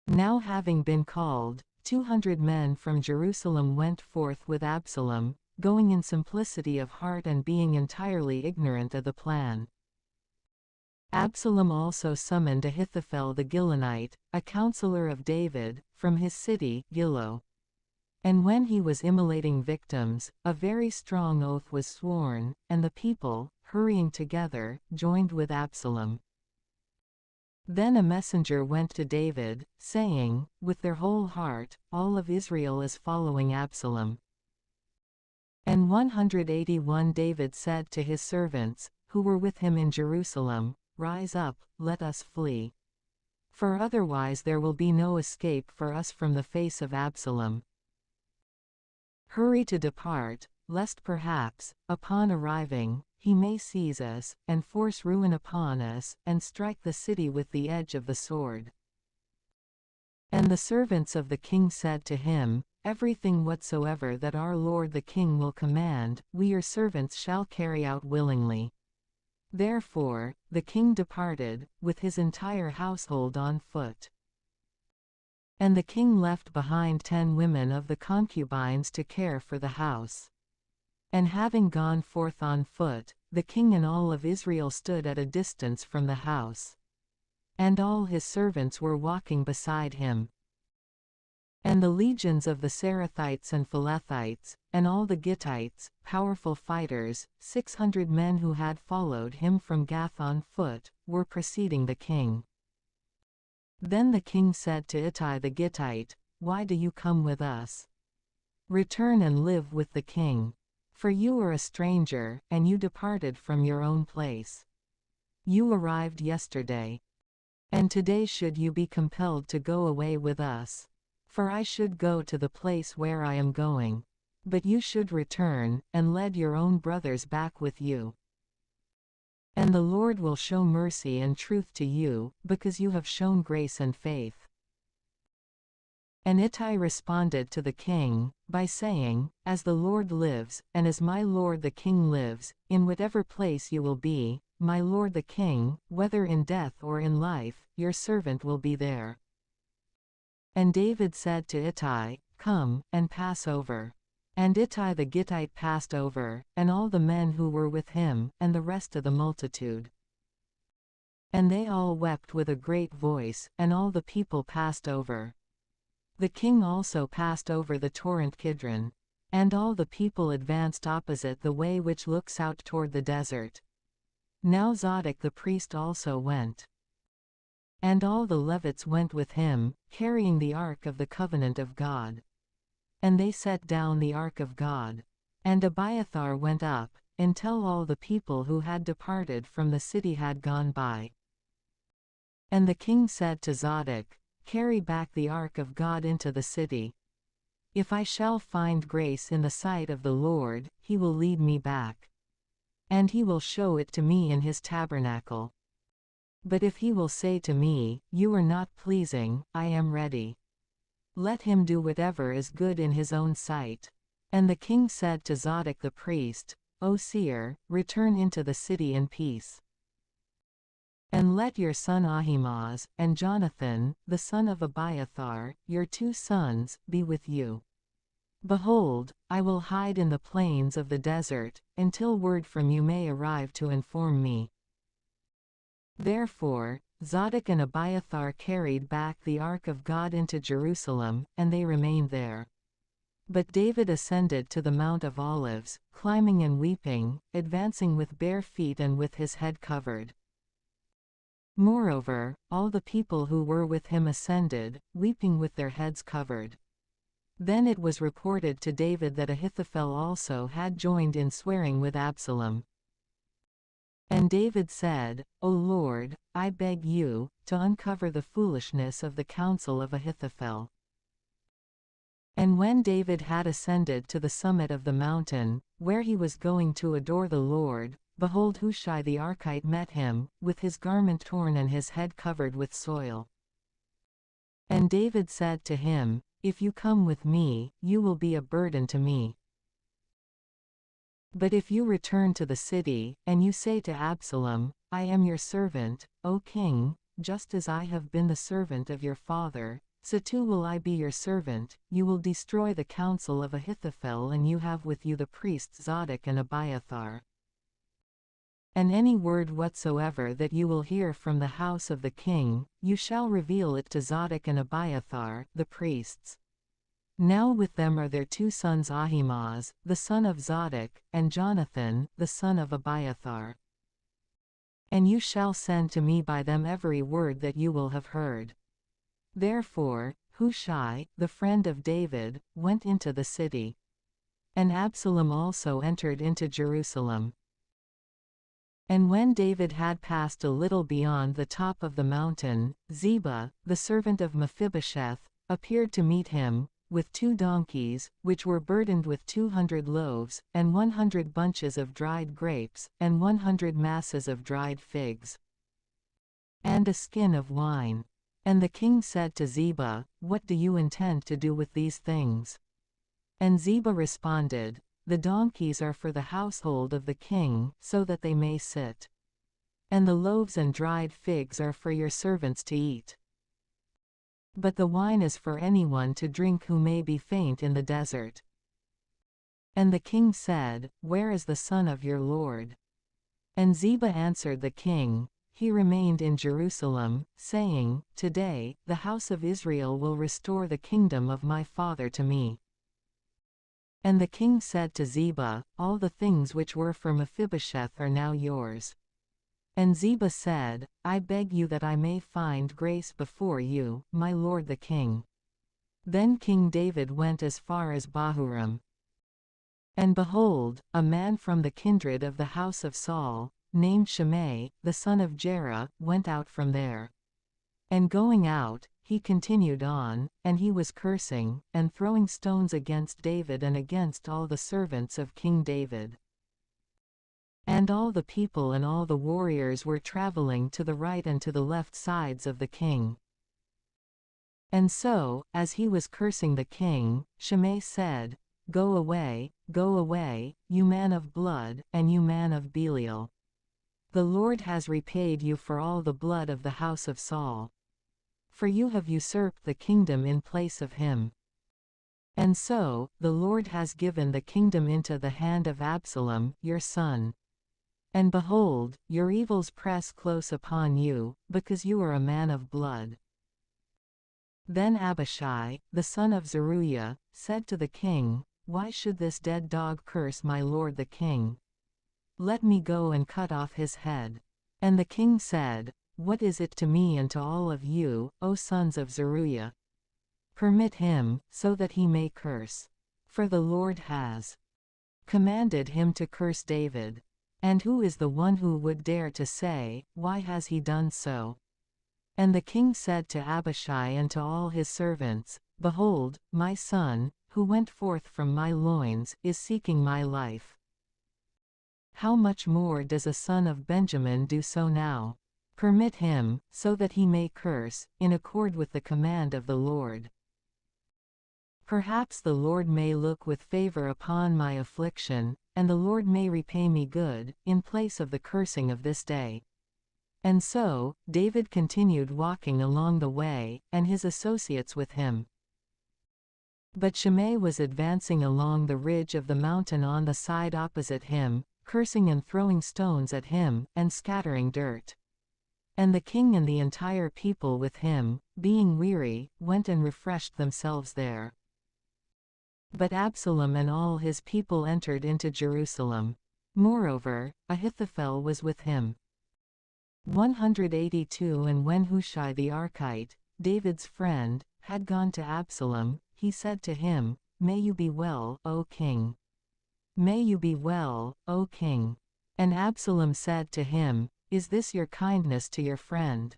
Now having been called, 200 men from Jerusalem went forth with Absalom, going in simplicity of heart and being entirely ignorant of the plan. Absalom also summoned Ahithophel the Gilonite, a counselor of David, from his city, Gilo. And when he was immolating victims, a very strong oath was sworn, and the people, hurrying together, joined with Absalom. Then a messenger went to David, saying, With their whole heart, all of Israel is following Absalom. And 181 David said to his servants, who were with him in Jerusalem, Rise up, let us flee. For otherwise there will be no escape for us from the face of Absalom. Hurry to depart, lest perhaps, upon arriving, he may seize us, and force ruin upon us, and strike the city with the edge of the sword. And the servants of the king said to him, Everything whatsoever that our lord the king will command, we your servants shall carry out willingly. Therefore, the king departed, with his entire household on foot. And the king left behind 10 women of the concubines to care for the house. And having gone forth on foot, the king and all of Israel stood at a distance from the house. And all his servants were walking beside him. And the legions of the Sarathites and Philethites, and all the Gittites, powerful fighters, 600 men who had followed him from Gath on foot, were preceding the king. Then the king said to Ittai the Gittite, Why do you come with us? Return and live with the king. For you are a stranger, and you departed from your own place. You arrived yesterday. And today should you be compelled to go away with us. For I should go to the place where I am going. But you should return, and lead your own brothers back with you. And the Lord will show mercy and truth to you, because you have shown grace and faith. And Ittai responded to the king, by saying, As the Lord lives, and as my lord the king lives, in whatever place you will be, my lord the king, whether in death or in life, your servant will be there. And David said to Ittai, Come, and pass over. And Ittai the Gittite passed over, and all the men who were with him, and the rest of the multitude. And they all wept with a great voice, and all the people passed over. The king also passed over the torrent Kidron. And all the people advanced opposite the way which looks out toward the desert. Now Zadok the priest also went. And all the Levites went with him, carrying the ark of the covenant of God. And they set down the ark of God. And Abiathar went up, until all the people who had departed from the city had gone by. And the king said to Zadok, Carry back the ark of God into the city. If I shall find grace in the sight of the Lord, he will lead me back. And he will show it to me in his tabernacle. But if he will say to me, You are not pleasing, I am ready. Let him do whatever is good in his own sight. And the king said to Zadok the priest, O seer, return into the city in peace. And let your son Ahimaaz, and Jonathan, the son of Abiathar, your 2 sons, be with you. Behold, I will hide in the plains of the desert, until word from you may arrive to inform me. Therefore, Zadok and Abiathar carried back the ark of God into Jerusalem, and they remained there. But David ascended to the Mount of Olives, climbing and weeping, advancing with bare feet and with his head covered. Moreover, all the people who were with him ascended, weeping with their heads covered. Then it was reported to David that Ahithophel also had joined in swearing with Absalom. And David said, O Lord, I beg you, to uncover the foolishness of the counsel of Ahithophel. And when David had ascended to the summit of the mountain, where he was going to adore the Lord, behold, Hushai the Archite met him, with his garment torn and his head covered with soil. And David said to him, If you come with me, you will be a burden to me. But if you return to the city, and you say to Absalom, I am your servant, O king, just as I have been the servant of your father, so too will I be your servant, you will destroy the counsel of Ahithophel, and you have with you the priests Zadok and Abiathar. And any word whatsoever that you will hear from the house of the king, you shall reveal it to Zadok and Abiathar, the priests. Now with them are their 2 sons Ahimaaz, the son of Zadok, and Jonathan, the son of Abiathar. And you shall send to me by them every word that you will have heard. Therefore, Hushai, the friend of David, went into the city. And Absalom also entered into Jerusalem. And when David had passed a little beyond the top of the mountain, Ziba, the servant of Mephibosheth, appeared to meet him, with 2 donkeys, which were burdened with 200 loaves, and 100 bunches of dried grapes, and 100 masses of dried figs, and a skin of wine. And the king said to Ziba, "What do you intend to do with these things?" And Ziba responded, "The donkeys are for the household of the king, so that they may sit. And the loaves and dried figs are for your servants to eat. But the wine is for anyone to drink who may be faint in the desert." And the king said, "Where is the son of your lord?" And Ziba answered the king, "He remained in Jerusalem, saying, 'Today, the house of Israel will restore the kingdom of my father to me.'" And the king said to Ziba, "All the things which were for Mephibosheth are now yours." And Ziba said, "I beg you that I may find grace before you, my lord the king." Then King David went as far as Bahurim. And behold, a man from the kindred of the house of Saul, named Shimei, the son of Gera, went out from there. And going out, he continued on, and he was cursing, and throwing stones against David and against all the servants of King David. And all the people and all the warriors were traveling to the right and to the left sides of the king. And so, as he was cursing the king, Shimei said, go away, you man of blood, and you man of Belial. The Lord has repaid you for all the blood of the house of Saul. For you have usurped the kingdom in place of him. And so, the Lord has given the kingdom into the hand of Absalom, your son. And behold, your evils press close upon you, because you are a man of blood." Then Abishai, the son of Zeruiah, said to the king, "Why should this dead dog curse my lord the king? Let me go and cut off his head." And the king said, "What is it to me and to all of you, O sons of Zeruiah? Permit him, so that he may curse. For the Lord has commanded him to curse David. And who is the one who would dare to say, why has he done so?" And the king said to Abishai and to all his servants, "Behold, my son, who went forth from my loins, is seeking my life. How much more does a son of Benjamin do so now? Permit him, so that he may curse, in accord with the command of the Lord. Perhaps the Lord may look with favor upon my affliction, and the Lord may repay me good, in place of the cursing of this day." And so, David continued walking along the way, and his associates with him. But Shimei was advancing along the ridge of the mountain on the side opposite him, cursing and throwing stones at him, and scattering dirt. And the king and the entire people with him, being weary, went and refreshed themselves there. But Absalom and all his people entered into Jerusalem. Moreover, Ahithophel was with him. 182. And when Hushai the Archite, David's friend, had gone to Absalom, he said to him, "May you be well, O king. May you be well, O king." And Absalom said to him, "Is this your kindness to your friend?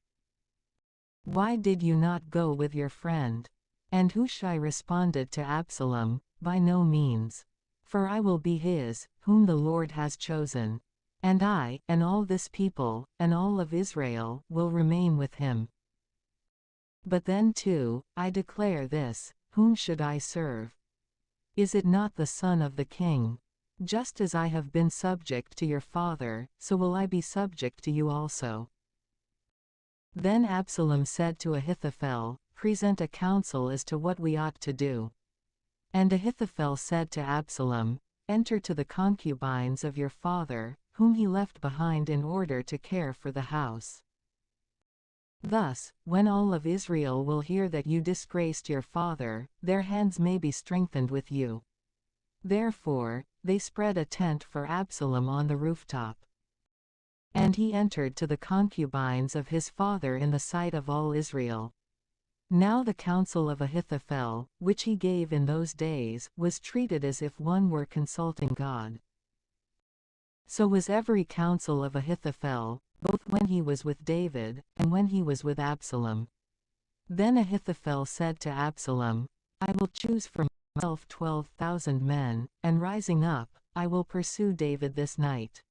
Why did you not go with your friend?" And Hushai responded to Absalom, "By no means. For I will be his, whom the Lord has chosen. And I, and all this people, and all of Israel, will remain with him. But then too, I declare this, whom should I serve? Is it not the son of the king? Just as I have been subject to your father, so will I be subject to you also." Then Absalom said to Ahithophel, "Present a counsel as to what we ought to do." And Ahithophel said to Absalom, "Enter to the concubines of your father, whom he left behind in order to care for the house. Thus, when all of Israel will hear that you disgraced your father, their hands may be strengthened with you." Therefore, they spread a tent for Absalom on the rooftop. And he entered to the concubines of his father in the sight of all Israel. Now the counsel of Ahithophel, which he gave in those days, was treated as if one were consulting God. So was every counsel of Ahithophel, both when he was with David, and when he was with Absalom. Then Ahithophel said to Absalom, I will choose for myself 12,000 men, and rising up, I will pursue David this night.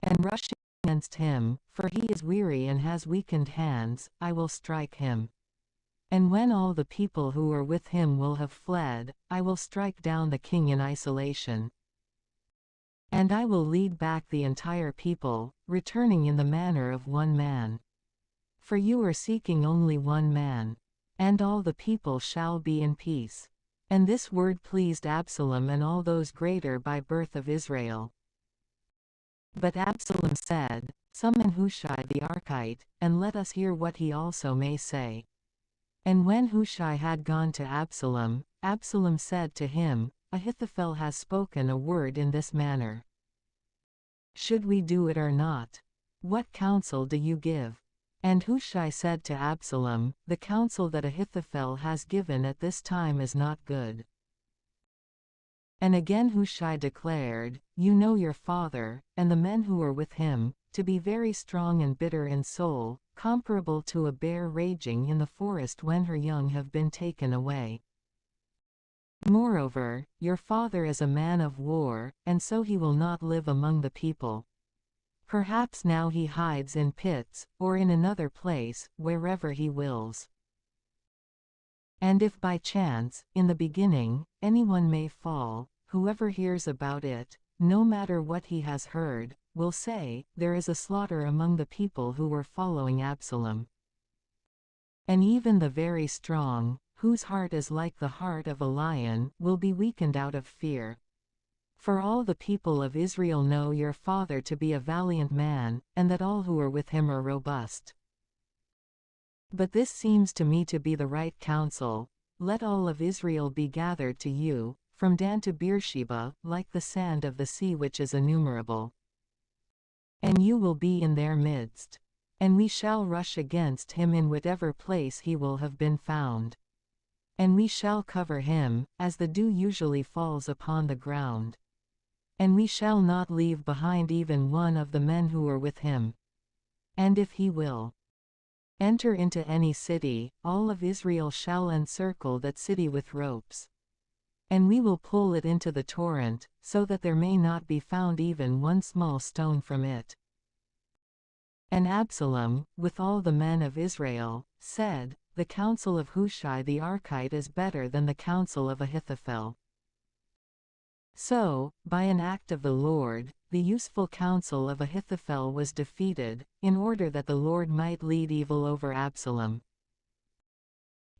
And rushing against him, for he is weary and has weakened hands, I will strike him. And when all the people who are with him will have fled, I will strike down the king in isolation. And I will lead back the entire people, returning in the manner of one man. For you are seeking only one man. And all the people shall be in peace. And this word pleased Absalom and all those greater by birth of Israel. But Absalom said, Summon Hushai the Archite, and let us hear what he also may say. And when Hushai had gone to Absalom, Absalom said to him, Ahithophel has spoken a word in this manner. Should we do it or not? What counsel do you give? And Hushai said to Absalom, The counsel that Ahithophel has given at this time is not good. And again Hushai declared, You know your father, and the men who are with him, to be very strong and bitter in soul, comparable to a bear raging in the forest when her young have been taken away. Moreover, your father is a man of war, and so he will not live among the people. Perhaps now he hides in pits, or in another place, wherever he wills. And if by chance, in the beginning, anyone may fall, whoever hears about it, no matter what he has heard, will say, There is a slaughter among the people who were following Absalom. And even the very strong, whose heart is like the heart of a lion, will be weakened out of fear. For all the people of Israel know your father to be a valiant man, and that all who are with him are robust. But this seems to me to be the right counsel. Let all of Israel be gathered to you, from Dan to Beersheba, like the sand of the sea which is innumerable. And you will be in their midst. And we shall rush against him in whatever place he will have been found. And we shall cover him, as the dew usually falls upon the ground. And we shall not leave behind even one of the men who are with him. And if he will enter into any city, all of Israel shall encircle that city with ropes. And we will pull it into the torrent, so that there may not be found even one small stone from it. And Absalom, with all the men of Israel, said, The counsel of Hushai the Archite is better than the counsel of Ahithophel. So, by an act of the Lord, the useful counsel of Ahithophel was defeated, in order that the Lord might lead evil over Absalom.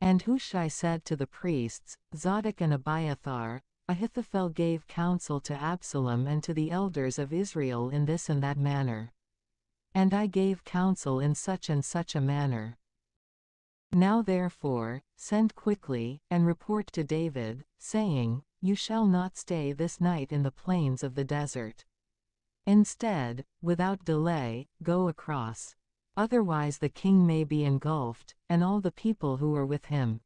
And Hushai said to the priests, Zadok and Abiathar, Ahithophel gave counsel to Absalom and to the elders of Israel in this and that manner. And I gave counsel in such and such a manner. Now therefore, send quickly, and report to David, saying, You shall not stay this night in the plains of the desert. Instead, without delay, go across. Otherwise the king may be engulfed, and all the people who are with him.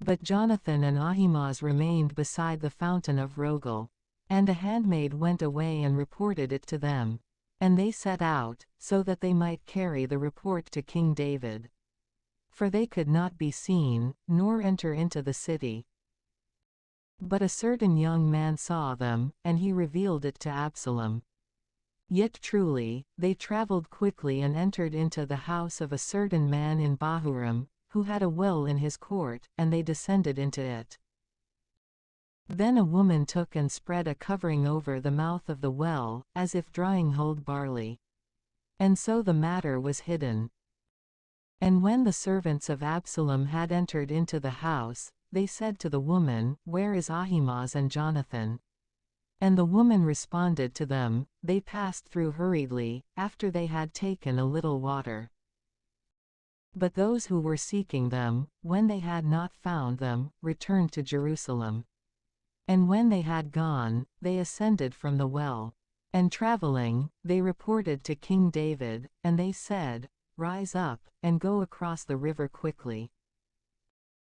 But Jonathan and Ahimaaz remained beside the fountain of Rogel. And a handmaid went away and reported it to them. And they set out, so that they might carry the report to King David. For they could not be seen, nor enter into the city. But a certain young man saw them, and he revealed it to Absalom. Yet truly, they traveled quickly and entered into the house of a certain man in Bahurim, who had a well in his court, and they descended into it. Then a woman took and spread a covering over the mouth of the well, as if drying hulled barley. And so the matter was hidden. And when the servants of Absalom had entered into the house, they said to the woman, Where is Ahimaaz and Jonathan? And the woman responded to them, They passed through hurriedly, after they had taken a little water. But those who were seeking them, when they had not found them, returned to Jerusalem. And when they had gone, they ascended from the well. And traveling, they reported to King David, and they said, "Rise up, and go across the river quickly.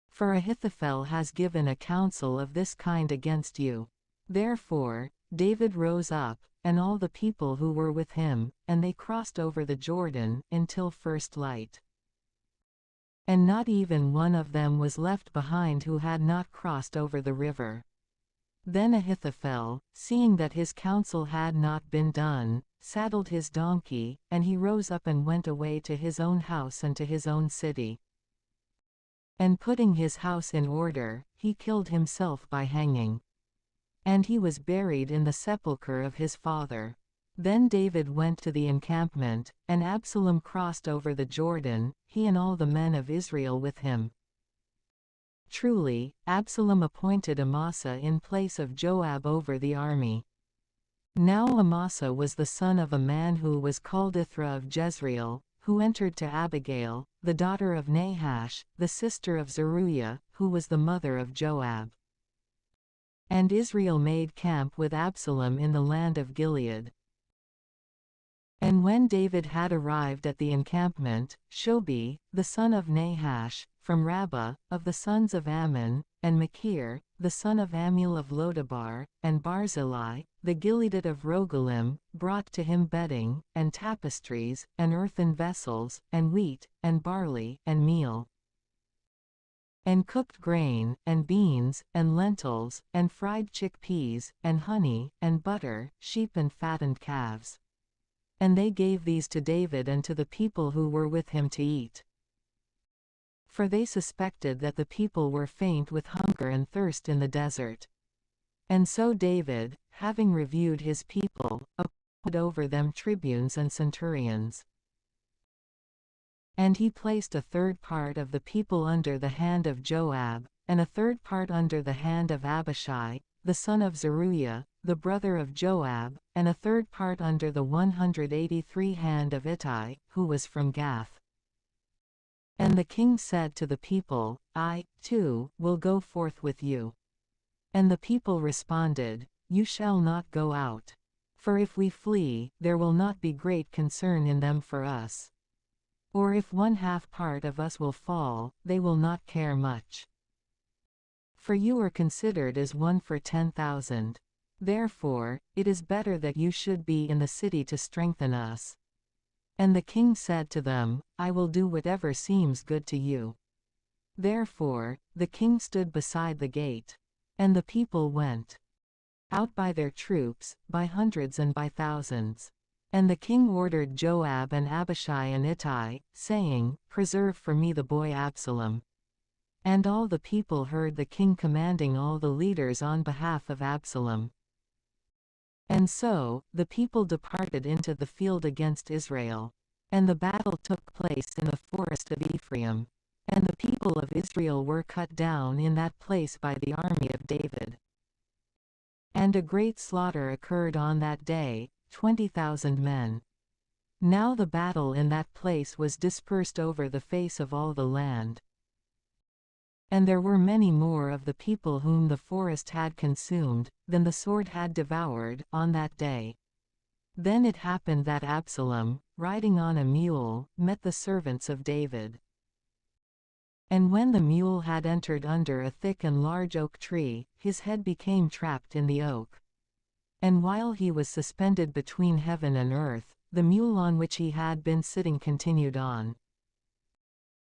For Ahithophel has given a counsel of this kind against you." Therefore David rose up, and all the people who were with him, and they crossed over the Jordan until first light. And not even one of them was left behind who had not crossed over the river. Then Ahithophel, seeing that his counsel had not been done, saddled his donkey, and he rose up and went away to his own house and to his own city. And putting his house in order, he killed himself by hanging. And he was buried in the sepulchre of his father. Then David went to the encampment, and Absalom crossed over the Jordan, he and all the men of Israel with him. Truly, Absalom appointed Amasa in place of Joab over the army. Now Amasa was the son of a man who was called Ithra of Jezreel, who entered to Abigail, the daughter of Nahash, the sister of Zeruiah, who was the mother of Joab. And Israel made camp with Absalom in the land of Gilead. And when David had arrived at the encampment, Shobi, the son of Nahash, from Rabbah, of the sons of Ammon, and Machir, the son of Ammiel of Lodabar, and Barzillai, the Gileadite of Rogelim, brought to him bedding, and tapestries, and earthen vessels, and wheat, and barley, and meal, and cooked grain, and beans, and lentils, and fried chickpeas, and honey, and butter, sheep and fattened calves. And they gave these to David and to the people who were with him to eat. For they suspected that the people were faint with hunger and thirst in the desert. And so David, having reviewed his people, appointed over them tribunes and centurions. And he placed a third part of the people under the hand of Joab, and a third part under the hand of Abishai, the son of Zeruiah, the brother of Joab, and a third part under the 183 hand of Ittai, who was from Gath. And the king said to the people, "I, too, will go forth with you." And the people responded, "You shall not go out. For if we flee, there will not be great concern in them for us. Or if 1/2 part of us will fall, they will not care much. For you are considered as 1 for 10,000. Therefore, it is better that you should be in the city to strengthen us." And the king said to them, "I will do whatever seems good to you." Therefore, the king stood beside the gate. And the people went out by their troops, by hundreds and by thousands. And the king ordered Joab and Abishai and Ittai, saying, "Preserve for me the boy Absalom." And all the people heard the king commanding all the leaders on behalf of Absalom. And so, the people departed into the field against Israel. And the battle took place in the forest of Ephraim. And the people of Israel were cut down in that place by the army of David. And a great slaughter occurred on that day, 20,000 men. Now the battle in that place was dispersed over the face of all the land. And there were many more of the people whom the forest had consumed, than the sword had devoured, on that day. Then it happened that Absalom, riding on a mule, met the servants of David. And when the mule had entered under a thick and large oak tree, his head became trapped in the oak. And while he was suspended between heaven and earth, the mule on which he had been sitting continued on.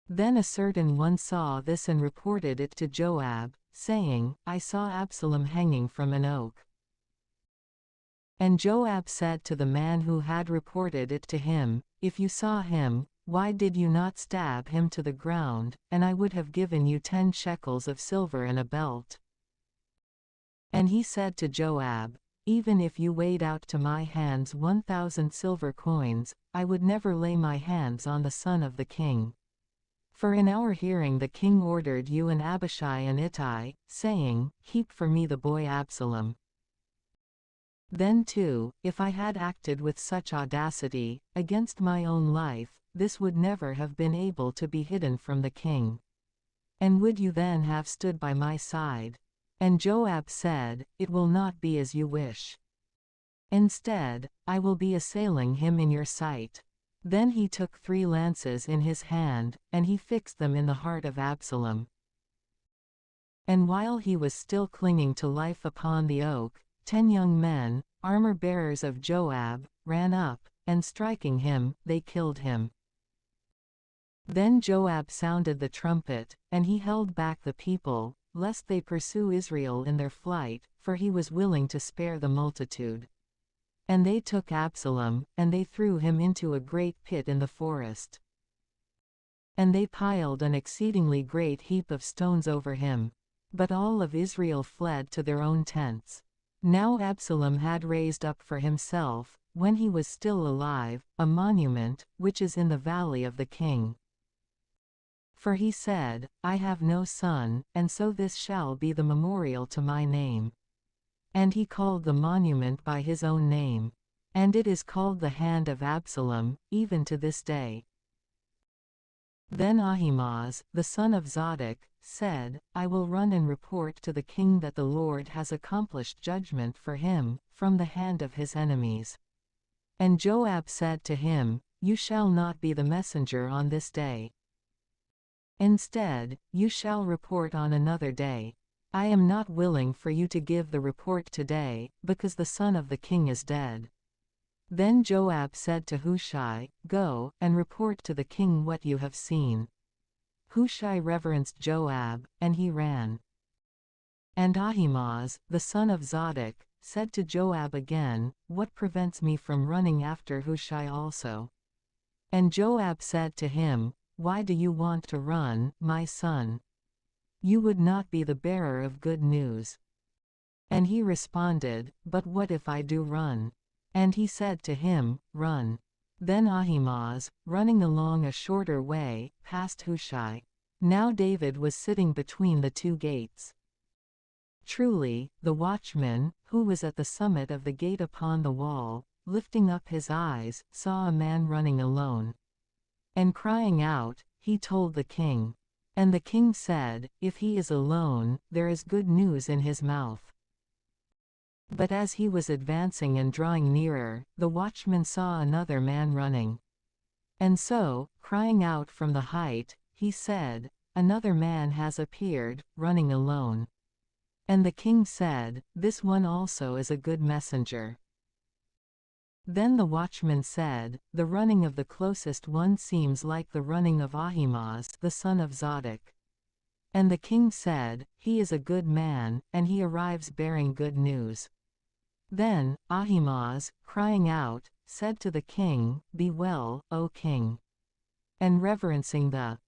Then a certain one saw this and reported it to Joab, saying, "I saw Absalom hanging from an oak." And Joab said to the man who had reported it to him, "If you saw him, why did you not stab him to the ground, and I would have given you 10 shekels of silver and a belt?" And he said to Joab, "Even if you weighed out to my hands 1,000 silver coins, I would never lay my hands on the son of the king. For in our hearing the king ordered you and Abishai and Ittai, saying, 'Keep for me the boy Absalom.' Then too, if I had acted with such audacity, against my own life, this would never have been able to be hidden from the king. And would you then have stood by my side?" And Joab said, "It will not be as you wish. Instead, I will be assailing him in your sight." Then he took 3 lances in his hand, and he fixed them in the heart of Absalom. And while he was still clinging to life upon the oak, 10 young men, armor-bearers of Joab, ran up, and striking him, they killed him. Then Joab sounded the trumpet, and he held back the people, lest they pursue Israel in their flight, for he was willing to spare the multitude. And they took Absalom, and they threw him into a great pit in the forest. And they piled an exceedingly great heap of stones over him. But all of Israel fled to their own tents. Now Absalom had raised up for himself, when he was still alive, a monument, which is in the valley of the king. For he said, I have no son, and so this shall be the memorial to my name. And he called the monument by his own name. And it is called the Hand of Absalom, even to this day. Then Ahimaaz, the son of Zadok, said, I will run and report to the king that the Lord has accomplished judgment for him, from the hand of his enemies. And Joab said to him, You shall not be the messenger on this day. Instead, you shall report on another day. I am not willing for you to give the report today, because the son of the king is dead. Then Joab said to Hushai, Go, and report to the king what you have seen. Hushai reverenced Joab, and he ran. And Ahimaaz, the son of Zadok, said to Joab again, What prevents me from running after Hushai also? And Joab said to him, Why do you want to run, my son? You would not be the bearer of good news. And he responded, But what if I do run? And he said to him, Run. Then Ahimaaz, running along a shorter way, passed Hushai. Now David was sitting between the 2 gates. Truly, the watchman, who was at the summit of the gate upon the wall, lifting up his eyes, saw a man running alone. And crying out, he told the king. And the king said, If he is alone, there is good news in his mouth. But as he was advancing and drawing nearer, the watchman saw another man running. And so, crying out from the height, he said, Another man has appeared, running alone. And the king said, This one also is a good messenger. Then the watchman said, The running of the closest one seems like the running of Ahimaaz, the son of Zadok. And the king said, He is a good man, and he arrives bearing good news. Then Ahimaaz, crying out, said to the king, Be well, O king. And reverencing the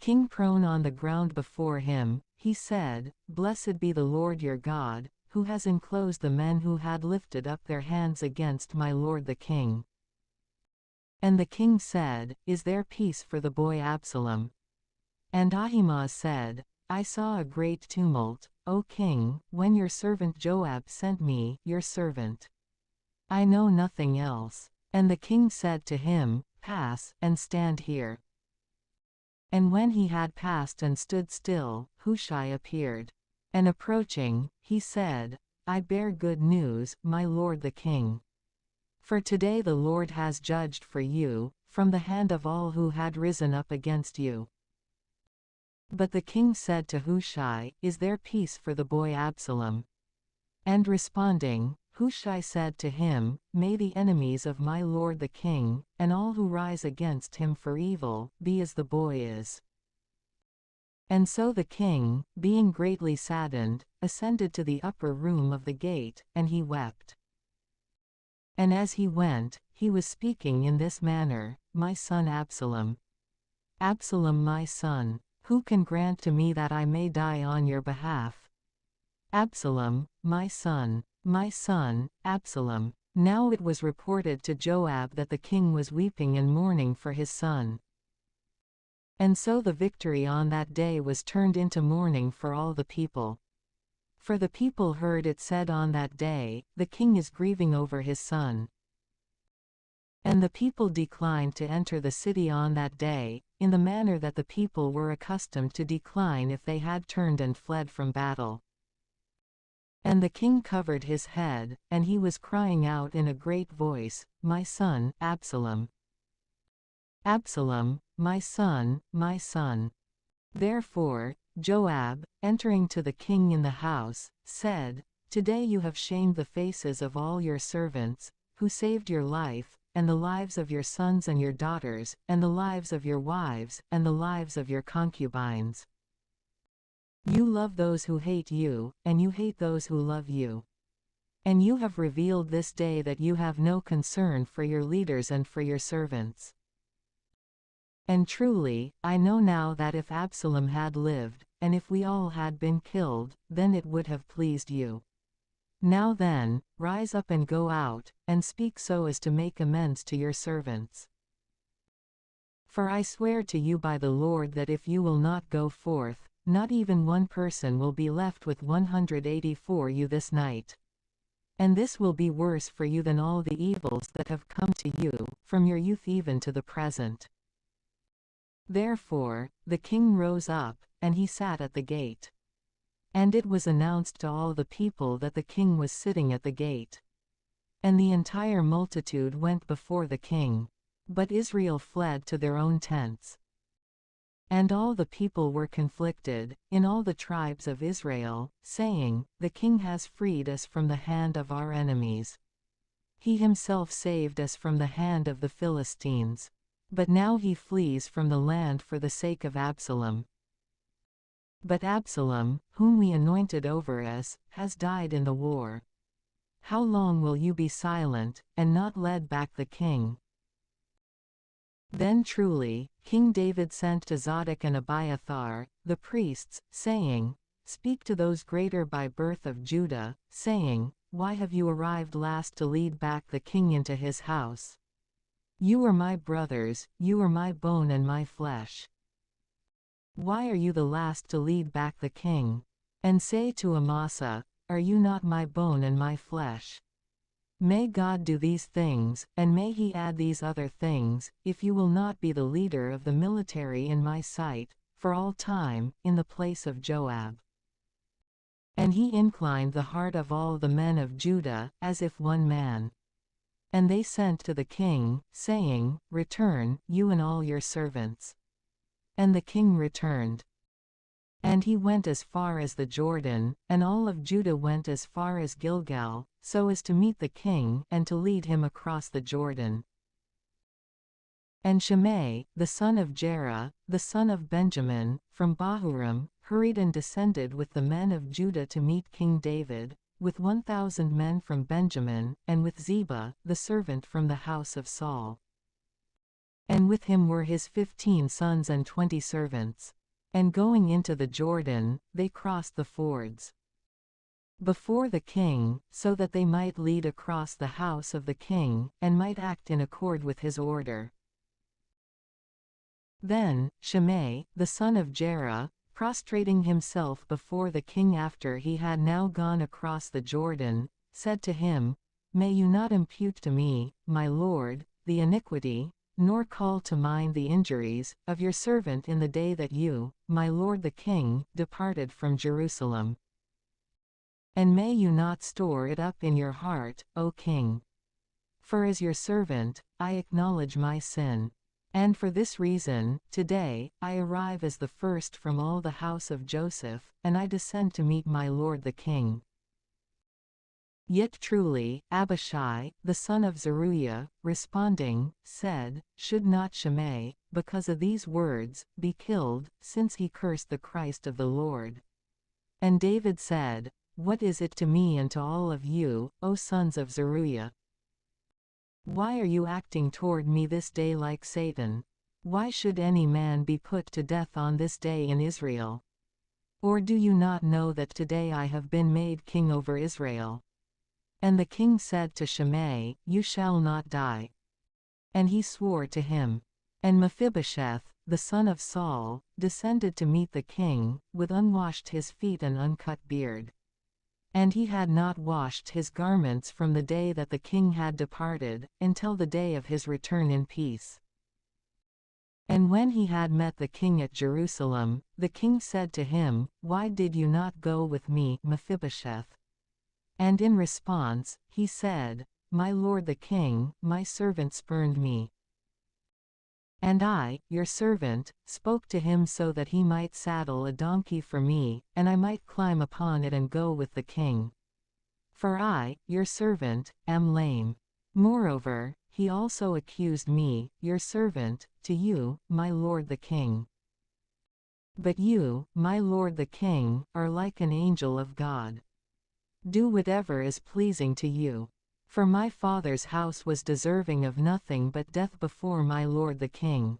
king prone on the ground before him, he said, Blessed be the Lord your God, who has enclosed the men who had lifted up their hands against my lord the king. And the king said, Is there peace for the boy Absalom? And Ahimaaz said, I saw a great tumult, O king, when your servant Joab sent me, your servant. I know nothing else. And the king said to him, Pass, and stand here. And when he had passed and stood still, Hushai appeared. And approaching, he said, I bear good news, my lord the king. For today the Lord has judged for you, from the hand of all who had risen up against you. But the king said to Hushai, Is there peace for the boy Absalom? And responding, Hushai said to him, May the enemies of my lord the king, and all who rise against him for evil, be as the boy is. And so the king, being greatly saddened, ascended to the upper room of the gate, and he wept. And as he went, he was speaking in this manner, My son Absalom. Absalom my son, who can grant to me that I may die on your behalf? Absalom, my son, Absalom. Now it was reported to Joab that the king was weeping and mourning for his son. And so the victory on that day was turned into mourning for all the people. For the people heard it said on that day, The king is grieving over his son. And the people declined to enter the city on that day, in the manner that the people were accustomed to decline if they had turned and fled from battle. And the king covered his head, and he was crying out in a great voice, My son, Absalom. Absalom, my son, my son." Therefore, Joab, entering to the king in the house, said, "Today you have shamed the faces of all your servants, who saved your life, and the lives of your sons and your daughters, and the lives of your wives, and the lives of your concubines. You love those who hate you, and you hate those who love you. And you have revealed this day that you have no concern for your leaders and for your servants. And truly, I know now that if Absalom had lived, and if we all had been killed, then it would have pleased you. Now then, rise up and go out, and speak so as to make amends to your servants. For I swear to you by the Lord that if you will not go forth, not even one person will be left with 180 for you this night. And this will be worse for you than all the evils that have come to you, from your youth even to the present." Therefore, the king rose up, and he sat at the gate. And it was announced to all the people that the king was sitting at the gate. And the entire multitude went before the king. But Israel fled to their own tents. And all the people were conflicted, in all the tribes of Israel, saying, "The king has freed us from the hand of our enemies. He himself saved us from the hand of the Philistines. But now he flees from the land for the sake of Absalom. But Absalom, whom we anointed over us, has died in the war. How long will you be silent, and not lead back the king?" Then truly, King David sent to Zadok and Abiathar, the priests, saying, "Speak to those greater by birth of Judah, saying, Why have you arrived last to lead back the king into his house? You are my brothers, you are my bone and my flesh. Why are you the last to lead back the king? And say to Amasa, Are you not my bone and my flesh? May God do these things, and may he add these other things, if you will not be the leader of the military in my sight, for all time, in the place of Joab." And he inclined the heart of all the men of Judah, as if one man. And they sent to the king, saying, "Return, you and all your servants." And the king returned. And he went as far as the Jordan, and all of Judah went as far as Gilgal, so as to meet the king, and to lead him across the Jordan. And Shimei, the son of Jerah, the son of Benjamin, from Bahurim, hurried and descended with the men of Judah to meet King David, with 1,000 men from Benjamin, and with Ziba, the servant from the house of Saul. And with him were his 15 sons and 20 servants. And going into the Jordan, they crossed the fords before the king, so that they might lead across the house of the king, and might act in accord with his order. Then Shimei, the son of Jerah, prostrating himself before the king after he had now gone across the Jordan, said to him, "May you not impute to me, my lord, the iniquity, nor call to mind the injuries, of your servant in the day that you, my lord the king, departed from Jerusalem. And may you not store it up in your heart, O king. For as your servant, I acknowledge my sin. And for this reason, today, I arrive as the first from all the house of Joseph, and I descend to meet my lord the king." Yet truly, Abishai, the son of Zeruiah, responding, said, "Should not Shimei, because of these words, be killed, since he cursed the Christ of the Lord?" And David said, "What is it to me and to all of you, O sons of Zeruiah? Why are you acting toward me this day like Satan? Why should any man be put to death on this day in Israel? Or do you not know that today I have been made king over Israel?" And the king said to Shimei, "You shall not die." And he swore to him. And Mephibosheth, the son of Saul, descended to meet the king, with unwashed his feet and uncut beard. And he had not washed his garments from the day that the king had departed, until the day of his return in peace. And when he had met the king at Jerusalem, the king said to him, "Why did you not go with me, Mephibosheth?" And in response, he said, "My lord the king, my servant spurned me." And I, your servant, spoke to him so that he might saddle a donkey for me, and I might climb upon it and go with the king. For I, your servant, am lame. Moreover, he also accused me, your servant, to you, my lord the king. But you, my lord the king, are like an angel of God. Do whatever is pleasing to you. For my father's house was deserving of nothing but death before my lord the king.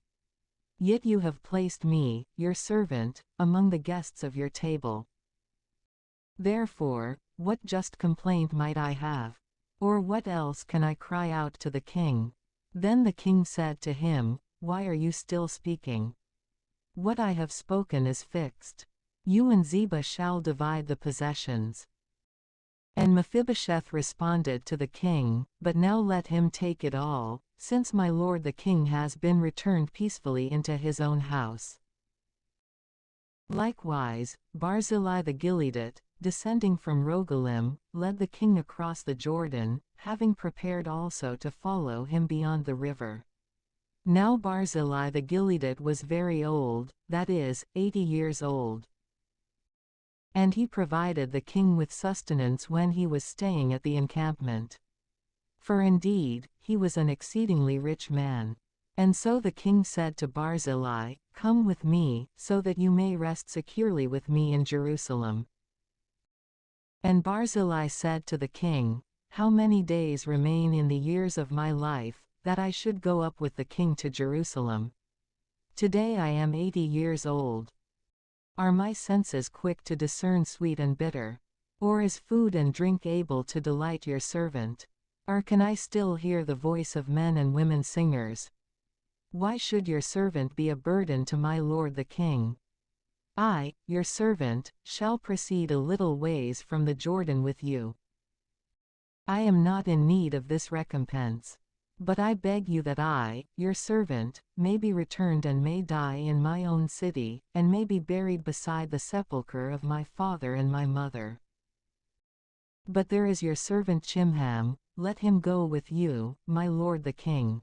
Yet you have placed me, your servant, among the guests of your table. Therefore, what just complaint might I have? Or what else can I cry out to the king? Then the king said to him, Why are you still speaking? What I have spoken is fixed. You and Ziba shall divide the possessions. And Mephibosheth responded to the king, But now let him take it all, since my lord the king has been returned peacefully into his own house. Likewise, Barzillai the Gileadite, descending from Rogelim, led the king across the Jordan, having prepared also to follow him beyond the river. Now Barzillai the Gileadite was very old, that is, 80 years old. And he provided the king with sustenance when he was staying at the encampment. For indeed, he was an exceedingly rich man. And so the king said to Barzillai, Come with me, so that you may rest securely with me in Jerusalem. And Barzillai said to the king, How many days remain in the years of my life, that I should go up with the king to Jerusalem? Today I am 80 years old. Are my senses quick to discern sweet and bitter? Or is food and drink able to delight your servant? Or can I still hear the voice of men and women singers? Why should your servant be a burden to my lord the king? I, your servant, shall proceed a little ways from the Jordan with you. I am not in need of this recompense. But I beg you that I, your servant, may be returned and may die in my own city, and may be buried beside the sepulchre of my father and my mother. But there is your servant Chimham, let him go with you, my lord the king.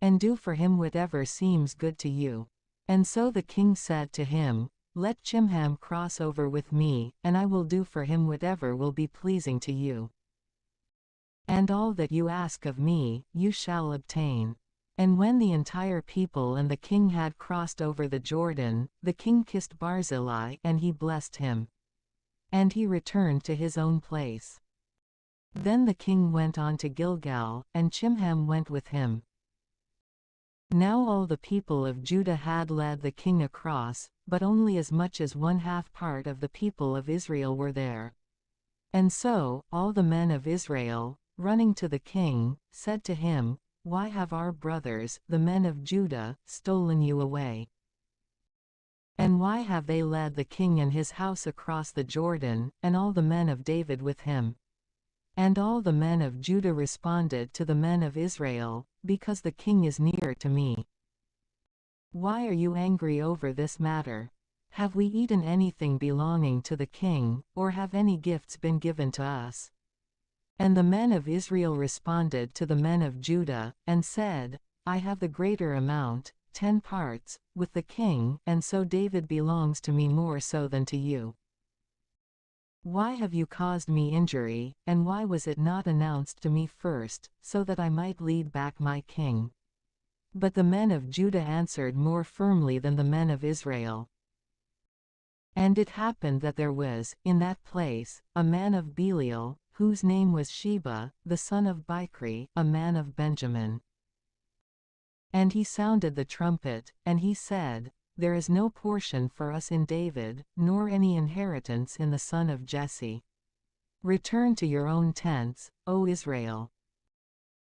And do for him whatever seems good to you. And so the king said to him, Let Chimham cross over with me, and I will do for him whatever will be pleasing to you. And all that you ask of me, you shall obtain. And when the entire people and the king had crossed over the Jordan, the king kissed Barzillai and he blessed him. And he returned to his own place. Then the king went on to Gilgal, and Chimham went with him. Now all the people of Judah had led the king across, but only as much as 1/2 part of the people of Israel were there. And so, all the men of Israel, running to the king, said to him, Why have our brothers, the men of Judah, stolen you away? And why have they led the king and his house across the Jordan, and all the men of David with him? And all the men of Judah responded to the men of Israel, Because the king is nearer to me. Why are you angry over this matter? Have we eaten anything belonging to the king, or have any gifts been given to us? And the men of Israel responded to the men of Judah, and said, I have the greater amount, 10 parts, with the king, and so David belongs to me more so than to you. Why have you caused me injury, and why was it not announced to me first, so that I might lead back my king? But the men of Judah answered more firmly than the men of Israel. And it happened that there was, in that place, a man of Belial, whose name was Sheba, the son of Bichri, a man of Benjamin. And he sounded the trumpet, and he said, There is no portion for us in David, nor any inheritance in the son of Jesse. Return to your own tents, O Israel.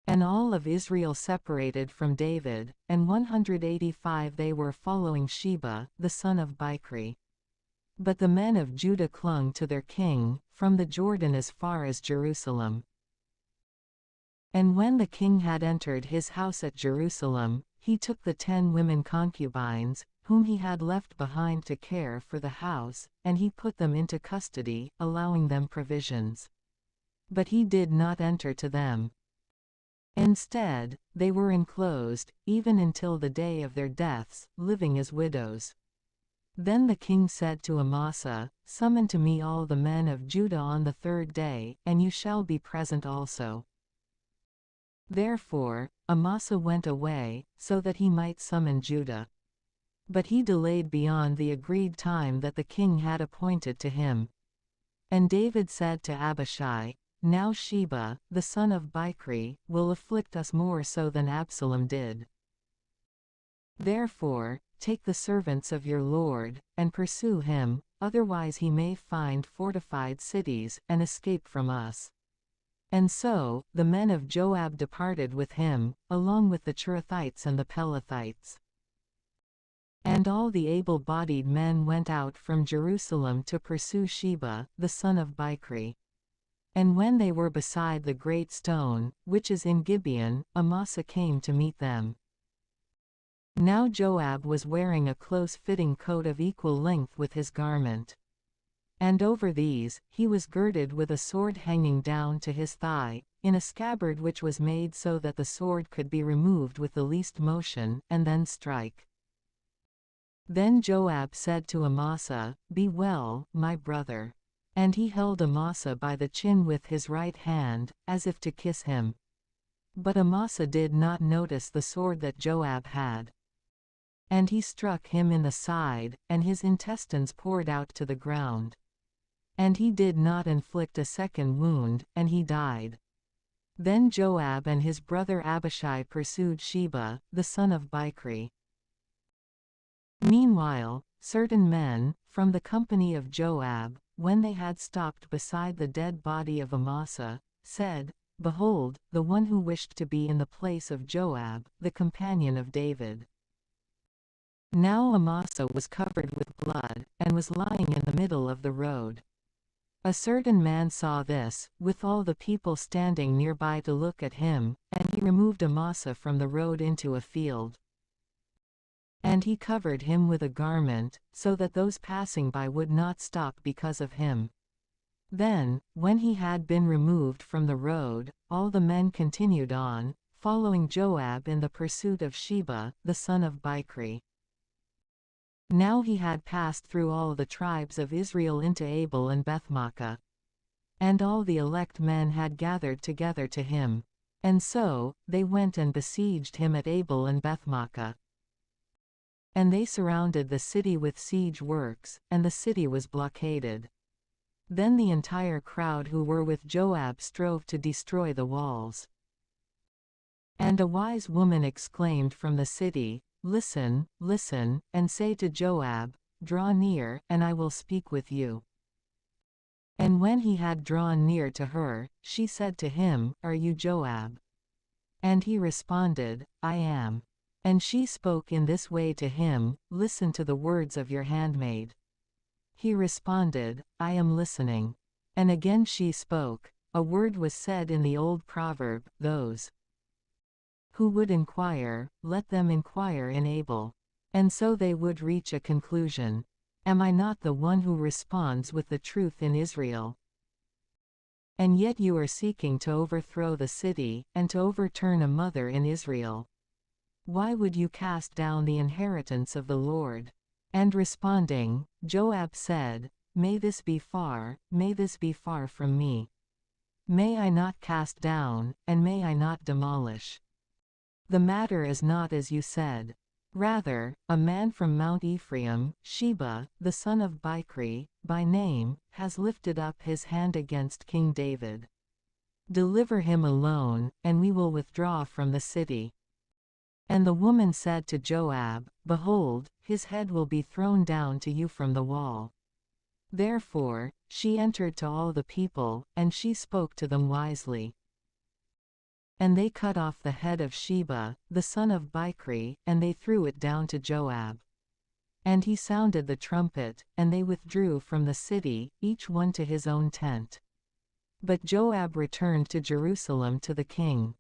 And all of Israel separated from David, and 185 they were following Sheba, the son of Bichri. But the men of Judah clung to their king, from the Jordan as far as Jerusalem. And when the king had entered his house at Jerusalem, he took the 10 women concubines, whom he had left behind to care for the house, and he put them into custody, allowing them provisions. But he did not enter to them. Instead, they were enclosed, even until the day of their deaths, living as widows. Then the king said to Amasa, "Summon to me all the men of Judah on the third day, and you shall be present also." Therefore, Amasa went away, so that he might summon Judah. But he delayed beyond the agreed time that the king had appointed to him. And David said to Abishai, "Now Sheba, the son of Bichri, will afflict us more so than Absalom did. Therefore, take the servants of your Lord, and pursue him, otherwise he may find fortified cities, and escape from us." And so, the men of Joab departed with him, along with the Cherethites and the Pelethites. And all the able-bodied men went out from Jerusalem to pursue Sheba, the son of Bichri. And when they were beside the great stone, which is in Gibeon, Amasa came to meet them. Now Joab was wearing a close-fitting coat of equal length with his garment. And over these, he was girded with a sword hanging down to his thigh, in a scabbard which was made so that the sword could be removed with the least motion, and then strike. Then Joab said to Amasa, "Be well, my brother." And he held Amasa by the chin with his right hand, as if to kiss him. But Amasa did not notice the sword that Joab had. And he struck him in the side, and his intestines poured out to the ground. And he did not inflict a second wound, and he died. Then Joab and his brother Abishai pursued Sheba, the son of Bichri. Meanwhile, certain men, from the company of Joab, when they had stopped beside the dead body of Amasa, said, "Behold, the one who wished to be in the place of Joab, the companion of David." Now Amasa was covered with blood, and was lying in the middle of the road. A certain man saw this, with all the people standing nearby to look at him, and he removed Amasa from the road into a field. And he covered him with a garment, so that those passing by would not stop because of him. Then, when he had been removed from the road, all the men continued on, following Joab in the pursuit of Sheba, the son of Bichri. Now he had passed through all the tribes of Israel into Abel and Bethmaachah. And all the elect men had gathered together to him. And so, they went and besieged him at Abel and Bethmaachah. And they surrounded the city with siege works, and the city was blockaded. Then the entire crowd who were with Joab strove to destroy the walls. And a wise woman exclaimed from the city, "Listen, listen, and say to Joab, 'Draw near, and I will speak with you.'" And when he had drawn near to her, she said to him, "Are you Joab?" And he responded, "I am." And she spoke in this way to him, "Listen to the words of your handmaid." He responded, "I am listening." And again she spoke. A word was said in the old proverb, "Those who would inquire, let them inquire in Abel." And so they would reach a conclusion. Am I not the one who responds with the truth in Israel? And yet you are seeking to overthrow the city, and to overturn a mother in Israel. Why would you cast down the inheritance of the Lord? And responding, Joab said, may this be far from me. May I not cast down, and may I not demolish. The matter is not as you said. Rather, a man from Mount Ephraim, Sheba, the son of Bichri, by name, has lifted up his hand against King David. Deliver him alone, and we will withdraw from the city. And the woman said to Joab, Behold, his head will be thrown down to you from the wall. Therefore, she entered to all the people, and she spoke to them wisely. And they cut off the head of Sheba, the son of Bichri, and they threw it down to Joab. And he sounded the trumpet, and they withdrew from the city, each one to his own tent. But Joab returned to Jerusalem to the king.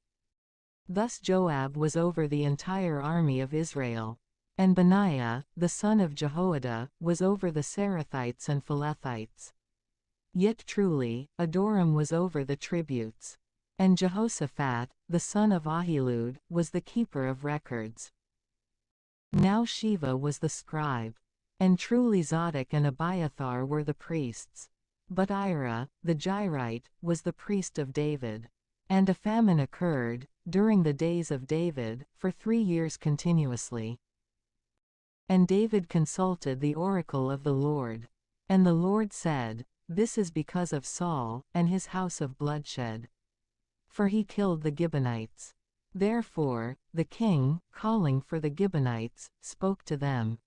Thus Joab was over the entire army of Israel. And Benaiah, the son of Jehoiada, was over the Sarathites and Philethites. Yet truly, Adoram was over the tributes. And Jehoshaphat, the son of Ahilud, was the keeper of records. Now Sheva was the scribe. And truly Zadok and Abiathar were the priests. But Ira, the Jairite, was the priest of David. And a famine occurred, during the days of David, for 3 years continuously. And David consulted the oracle of the Lord. And the Lord said, "This is because of Saul, and his house of bloodshed. For he killed the Gibeonites." Therefore, the king, calling for the Gibeonites, spoke to them.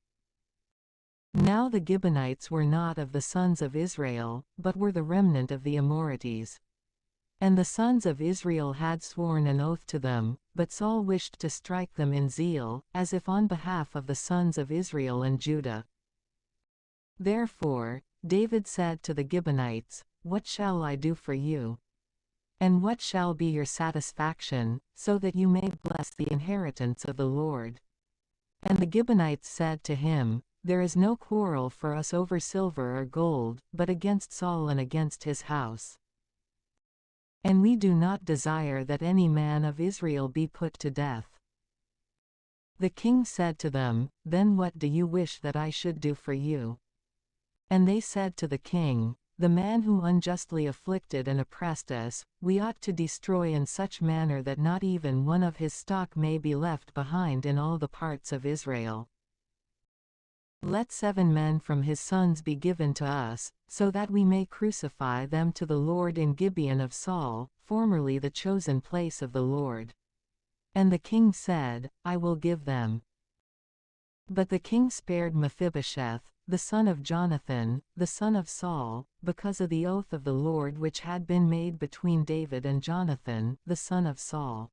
Now the Gibeonites were not of the sons of Israel, but were the remnant of the Amorites. And the sons of Israel had sworn an oath to them, but Saul wished to strike them in zeal, as if on behalf of the sons of Israel and Judah. Therefore, David said to the Gibeonites, "What shall I do for you? And what shall be your satisfaction, so that you may bless the inheritance of the Lord?" And the Gibeonites said to him, "There is no quarrel for us over silver or gold, but against Saul and against his house. And we do not desire that any man of Israel be put to death." The king said to them, "Then what do you wish that I should do for you?" And they said to the king, "The man who unjustly afflicted and oppressed us, we ought to destroy in such manner that not even one of his stock may be left behind in all the parts of Israel. Let 7 men from his sons be given to us, so that we may crucify them to the Lord in Gibeon of Saul, formerly the chosen place of the Lord." And the king said, "I will give them." But the king spared Mephibosheth, the son of Jonathan, the son of Saul, because of the oath of the Lord which had been made between David and Jonathan, the son of Saul.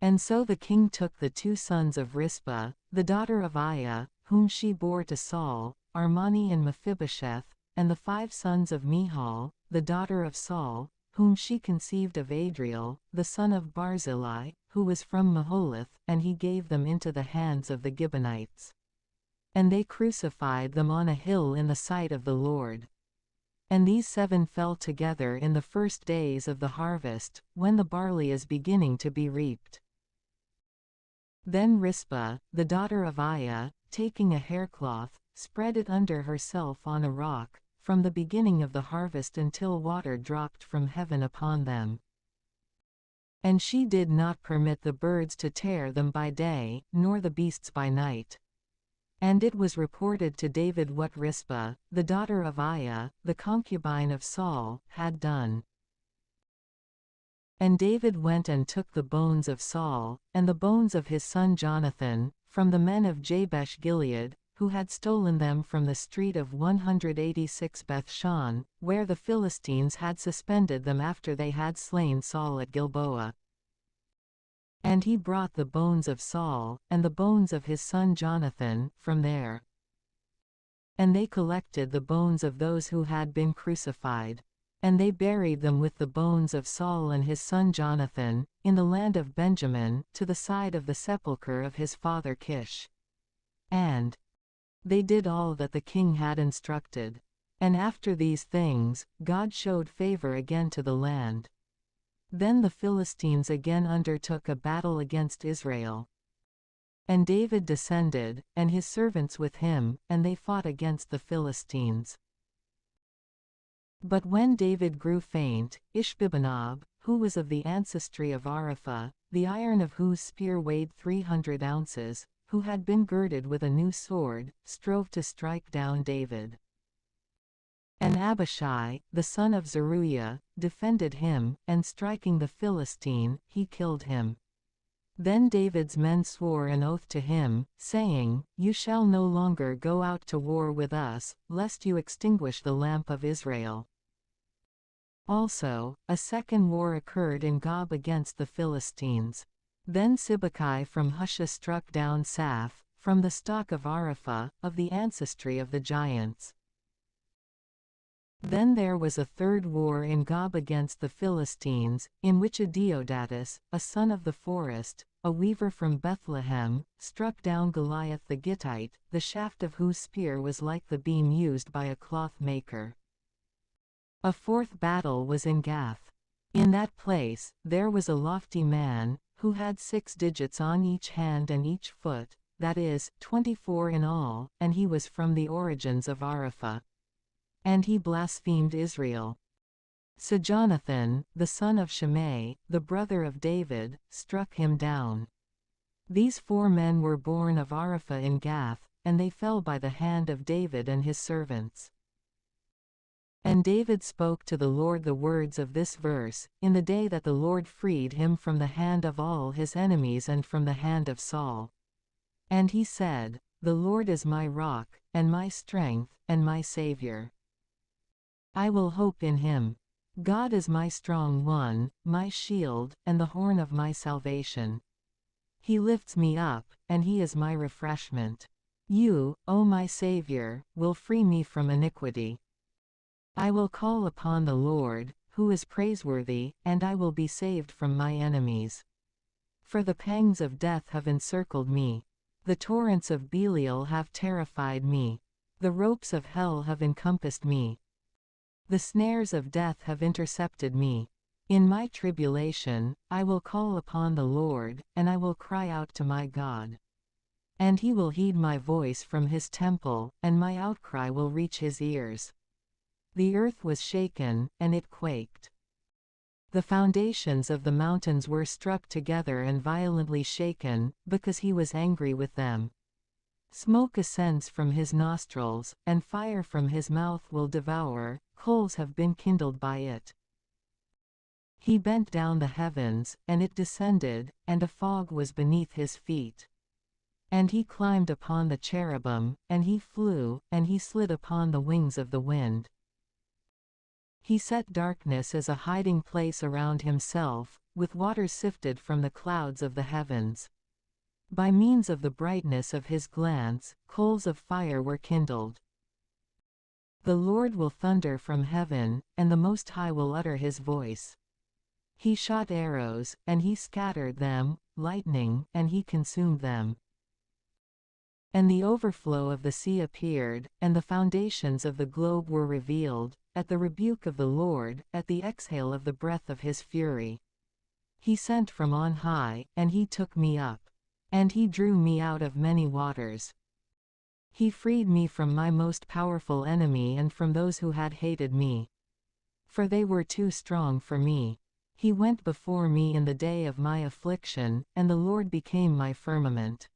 And so the king took the 2 sons of Rizpah, the daughter of Aiah, whom she bore to Saul, Armani and Mephibosheth, and the 5 sons of Michal, the daughter of Saul, whom she conceived of Adriel, the son of Barzillai, who was from Maholath, and he gave them into the hands of the Gibeonites. And they crucified them on a hill in the sight of the Lord. And these 7 fell together in the first days of the harvest, when the barley is beginning to be reaped. Then Rizpah, the daughter of Aiah, taking a haircloth, spread it under herself on a rock, from the beginning of the harvest until water dropped from heaven upon them. And she did not permit the birds to tear them by day, nor the beasts by night. And it was reported to David what Rizpah, the daughter of Aiah, the concubine of Saul, had done. And David went and took the bones of Saul, and the bones of his son Jonathan, from the men of Jabesh Gilead, who had stolen them from the street of 186 Bethshan, where the Philistines had suspended them after they had slain Saul at Gilboa. And he brought the bones of Saul, and the bones of his son Jonathan, from there. And they collected the bones of those who had been crucified. And they buried them with the bones of Saul and his son Jonathan, in the land of Benjamin, to the side of the sepulchre of his father Kish. And they did all that the king had instructed. And after these things, God showed favor again to the land. Then the Philistines again undertook a battle against Israel. And David descended, and his servants with him, and they fought against the Philistines. But when David grew faint, Ishbi-benob, who was of the ancestry of Arapha, the iron of whose spear weighed 300 ounces, who had been girded with a new sword, strove to strike down David. And Abishai, the son of Zeruiah, defended him, and striking the Philistine, he killed him. Then David's men swore an oath to him, saying, "You shall no longer go out to war with us, lest you extinguish the lamp of Israel." Also, a second war occurred in Gob against the Philistines. Then Sibbecai from Husha struck down Saph, from the stock of Arapha, of the ancestry of the giants. Then there was a third war in Gob against the Philistines, in which Deodatus, a son of the forest, a weaver from Bethlehem, struck down Goliath the Gittite, the shaft of whose spear was like the beam used by a cloth maker. A fourth battle was in Gath. In that place, there was a lofty man, who had 6 digits on each hand and each foot, that is, 24 in all, and he was from the origins of Arapha. And he blasphemed Israel. So Jonathan, the son of Shimei, the brother of David, struck him down. These 4 men were born of Arapha in Gath, and they fell by the hand of David and his servants. And David spoke to the Lord the words of this verse, in the day that the Lord freed him from the hand of all his enemies and from the hand of Saul. And he said, "The Lord is my rock, and my strength, and my Savior. I will hope in him. God is my strong one, my shield, and the horn of my salvation. He lifts me up, and he is my refreshment. You, O my Savior, will free me from iniquity. I will call upon the Lord, who is praiseworthy, and I will be saved from my enemies. For the pangs of death have encircled me. The torrents of Belial have terrified me. The ropes of hell have encompassed me. The snares of death have intercepted me. In my tribulation, I will call upon the Lord, and I will cry out to my God. And he will heed my voice from his temple, and my outcry will reach his ears. The earth was shaken, and it quaked. The foundations of the mountains were struck together and violently shaken, because he was angry with them. Smoke ascends from his nostrils, and fire from his mouth will devour, coals have been kindled by it. He bent down the heavens, and it descended, and a fog was beneath his feet. And he climbed upon the cherubim, and he flew, and he slid upon the wings of the wind. He set darkness as a hiding place around himself, with waters sifted from the clouds of the heavens. By means of the brightness of his glance, coals of fire were kindled. The Lord will thunder from heaven, and the Most High will utter his voice. He shot arrows, and he scattered them, lightning, and he consumed them. And the overflow of the sea appeared, and the foundations of the globe were revealed, at the rebuke of the Lord, at the exhale of the breath of his fury. He sent from on high, and he took me up. And he drew me out of many waters. He freed me from my most powerful enemy and from those who had hated me. For they were too strong for me. He went before me in the day of my affliction, and the Lord became my firmament.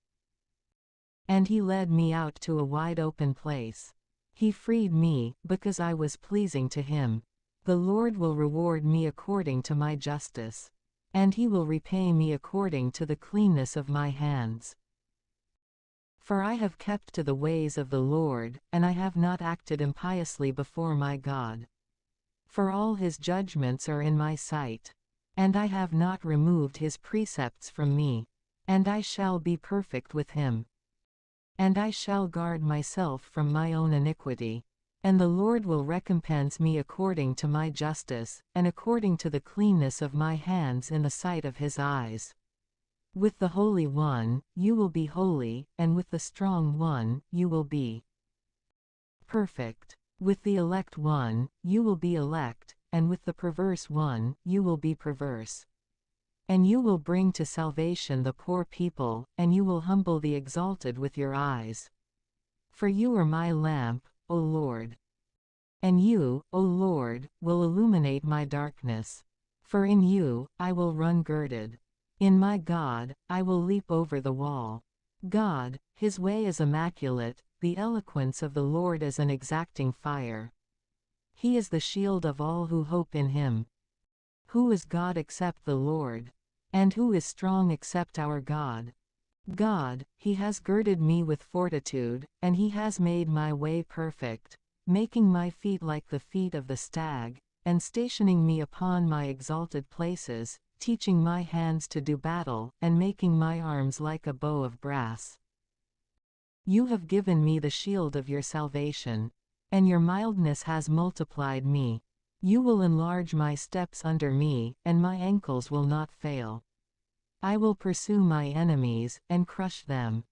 And he led me out to a wide open place. He freed me, because I was pleasing to him. The Lord will reward me according to my justice. And he will repay me according to the cleanness of my hands. For I have kept to the ways of the Lord, and I have not acted impiously before my God. For all his judgments are in my sight. And I have not removed his precepts from me. And I shall be perfect with him. And I shall guard myself from my own iniquity. And the Lord will recompense me according to my justice, and according to the cleanness of my hands in the sight of his eyes. With the Holy One, you will be holy, and with the Strong One, you will be perfect. With the elect one, you will be elect, and with the perverse one, you will be perverse. And you will bring to salvation the poor people, and you will humble the exalted with your eyes. For you are my lamp, O Lord. And you, O Lord, will illuminate my darkness. For in you, I will run girded. In my God, I will leap over the wall. God, his way is immaculate, the eloquence of the Lord is an exacting fire. He is the shield of all who hope in him. Who is God except the Lord? And who is strong except our God? God, he has girded me with fortitude, and he has made my way perfect, making my feet like the feet of the stag, and stationing me upon my exalted places, teaching my hands to do battle, and making my arms like a bow of brass. You have given me the shield of your salvation, and your mildness has multiplied me. You will enlarge my steps under me, and my ankles will not fail. I will pursue my enemies, and crush them.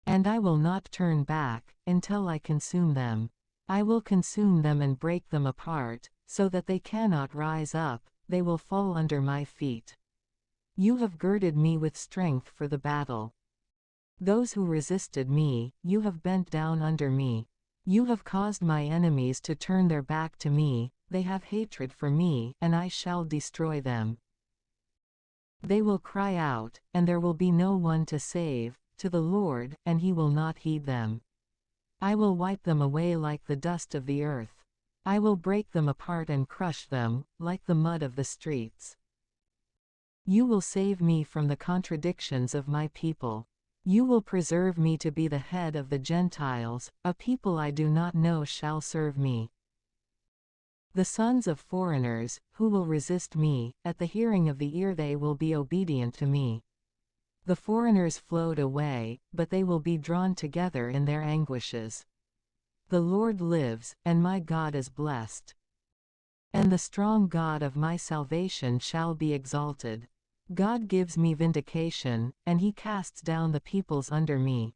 And I will not turn back, until I consume them. I will consume them and break them apart, so that they cannot rise up, they will fall under my feet. You have girded me with strength for the battle. Those who resisted me, you have bent down under me. You have caused my enemies to turn their back to me, they have hatred for me, and I shall destroy them. They will cry out, and there will be no one to save, to the Lord, and he will not heed them. I will wipe them away like the dust of the earth. I will break them apart and crush them, like the mud of the streets. You will save me from the contradictions of my people. You will preserve me to be the head of the Gentiles, a people I do not know shall serve me. The sons of foreigners, who will resist me, at the hearing of the ear they will be obedient to me. The foreigners flowed away, but they will be drawn together in their anguishes. The Lord lives, and my God is blessed. And the strong God of my salvation shall be exalted. God gives me vindication, and he casts down the peoples under me.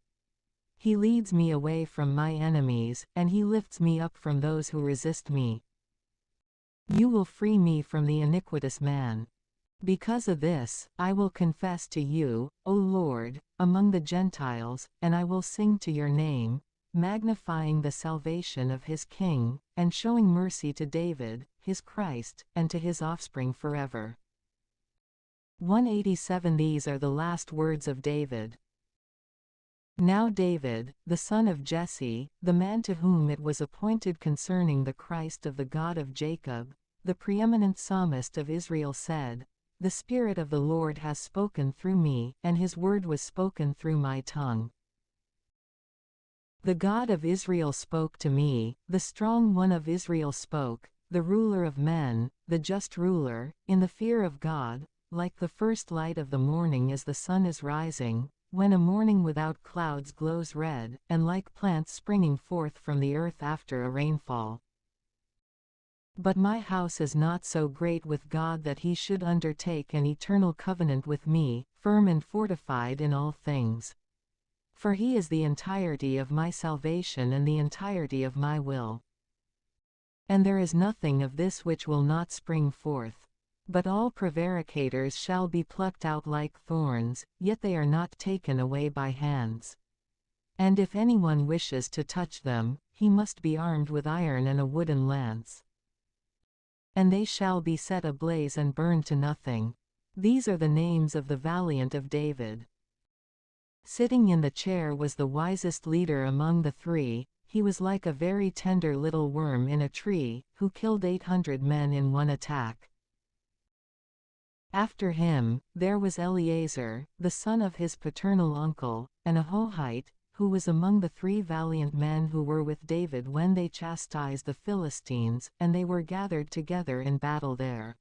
He leads me away from my enemies, and he lifts me up from those who resist me. You will free me from the iniquitous man. Because of this, I will confess to you, O Lord, among the Gentiles, and I will sing to your name, magnifying the salvation of his King, and showing mercy to David, his Christ, and to his offspring forever. 187. These are the last words of David. Now David, the son of Jesse, the man to whom it was appointed concerning the Christ of the God of Jacob, the preeminent psalmist of Israel said, The Spirit of the Lord has spoken through me, and his word was spoken through my tongue. The God of Israel spoke to me, the strong one of Israel spoke, the ruler of men, the just ruler, in the fear of God, like the first light of the morning as the sun is rising, when a morning without clouds glows red, and like plants springing forth from the earth after a rainfall. But my house is not so great with God that he should undertake an eternal covenant with me, firm and fortified in all things. For he is the entirety of my salvation and the entirety of my will. And there is nothing of this which will not spring forth. But all prevaricators shall be plucked out like thorns, yet they are not taken away by hands. And if anyone wishes to touch them, he must be armed with iron and a wooden lance. And they shall be set ablaze and burned to nothing. These are the names of the valiant of David. Sitting in the chair was the wisest leader among the three, he was like a very tender little worm in a tree, who killed 800 men in one attack. After him, there was Eleazar, the son of his paternal uncle, an Ahohite, who was among the 3 valiant men who were with David when they chastised the Philistines, and they were gathered together in battle there.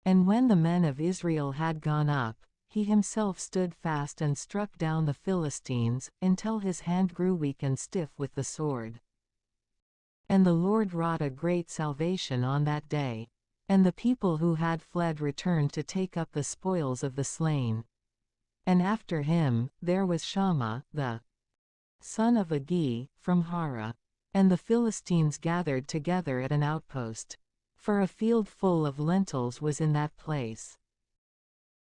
And when the men of Israel had gone up, he himself stood fast and struck down the Philistines, until his hand grew weak and stiff with the sword. And the Lord wrought a great salvation on that day. And the people who had fled returned to take up the spoils of the slain. And after him, there was Shammah, the son of Agi, from Hara. And the Philistines gathered together at an outpost. For a field full of lentils was in that place.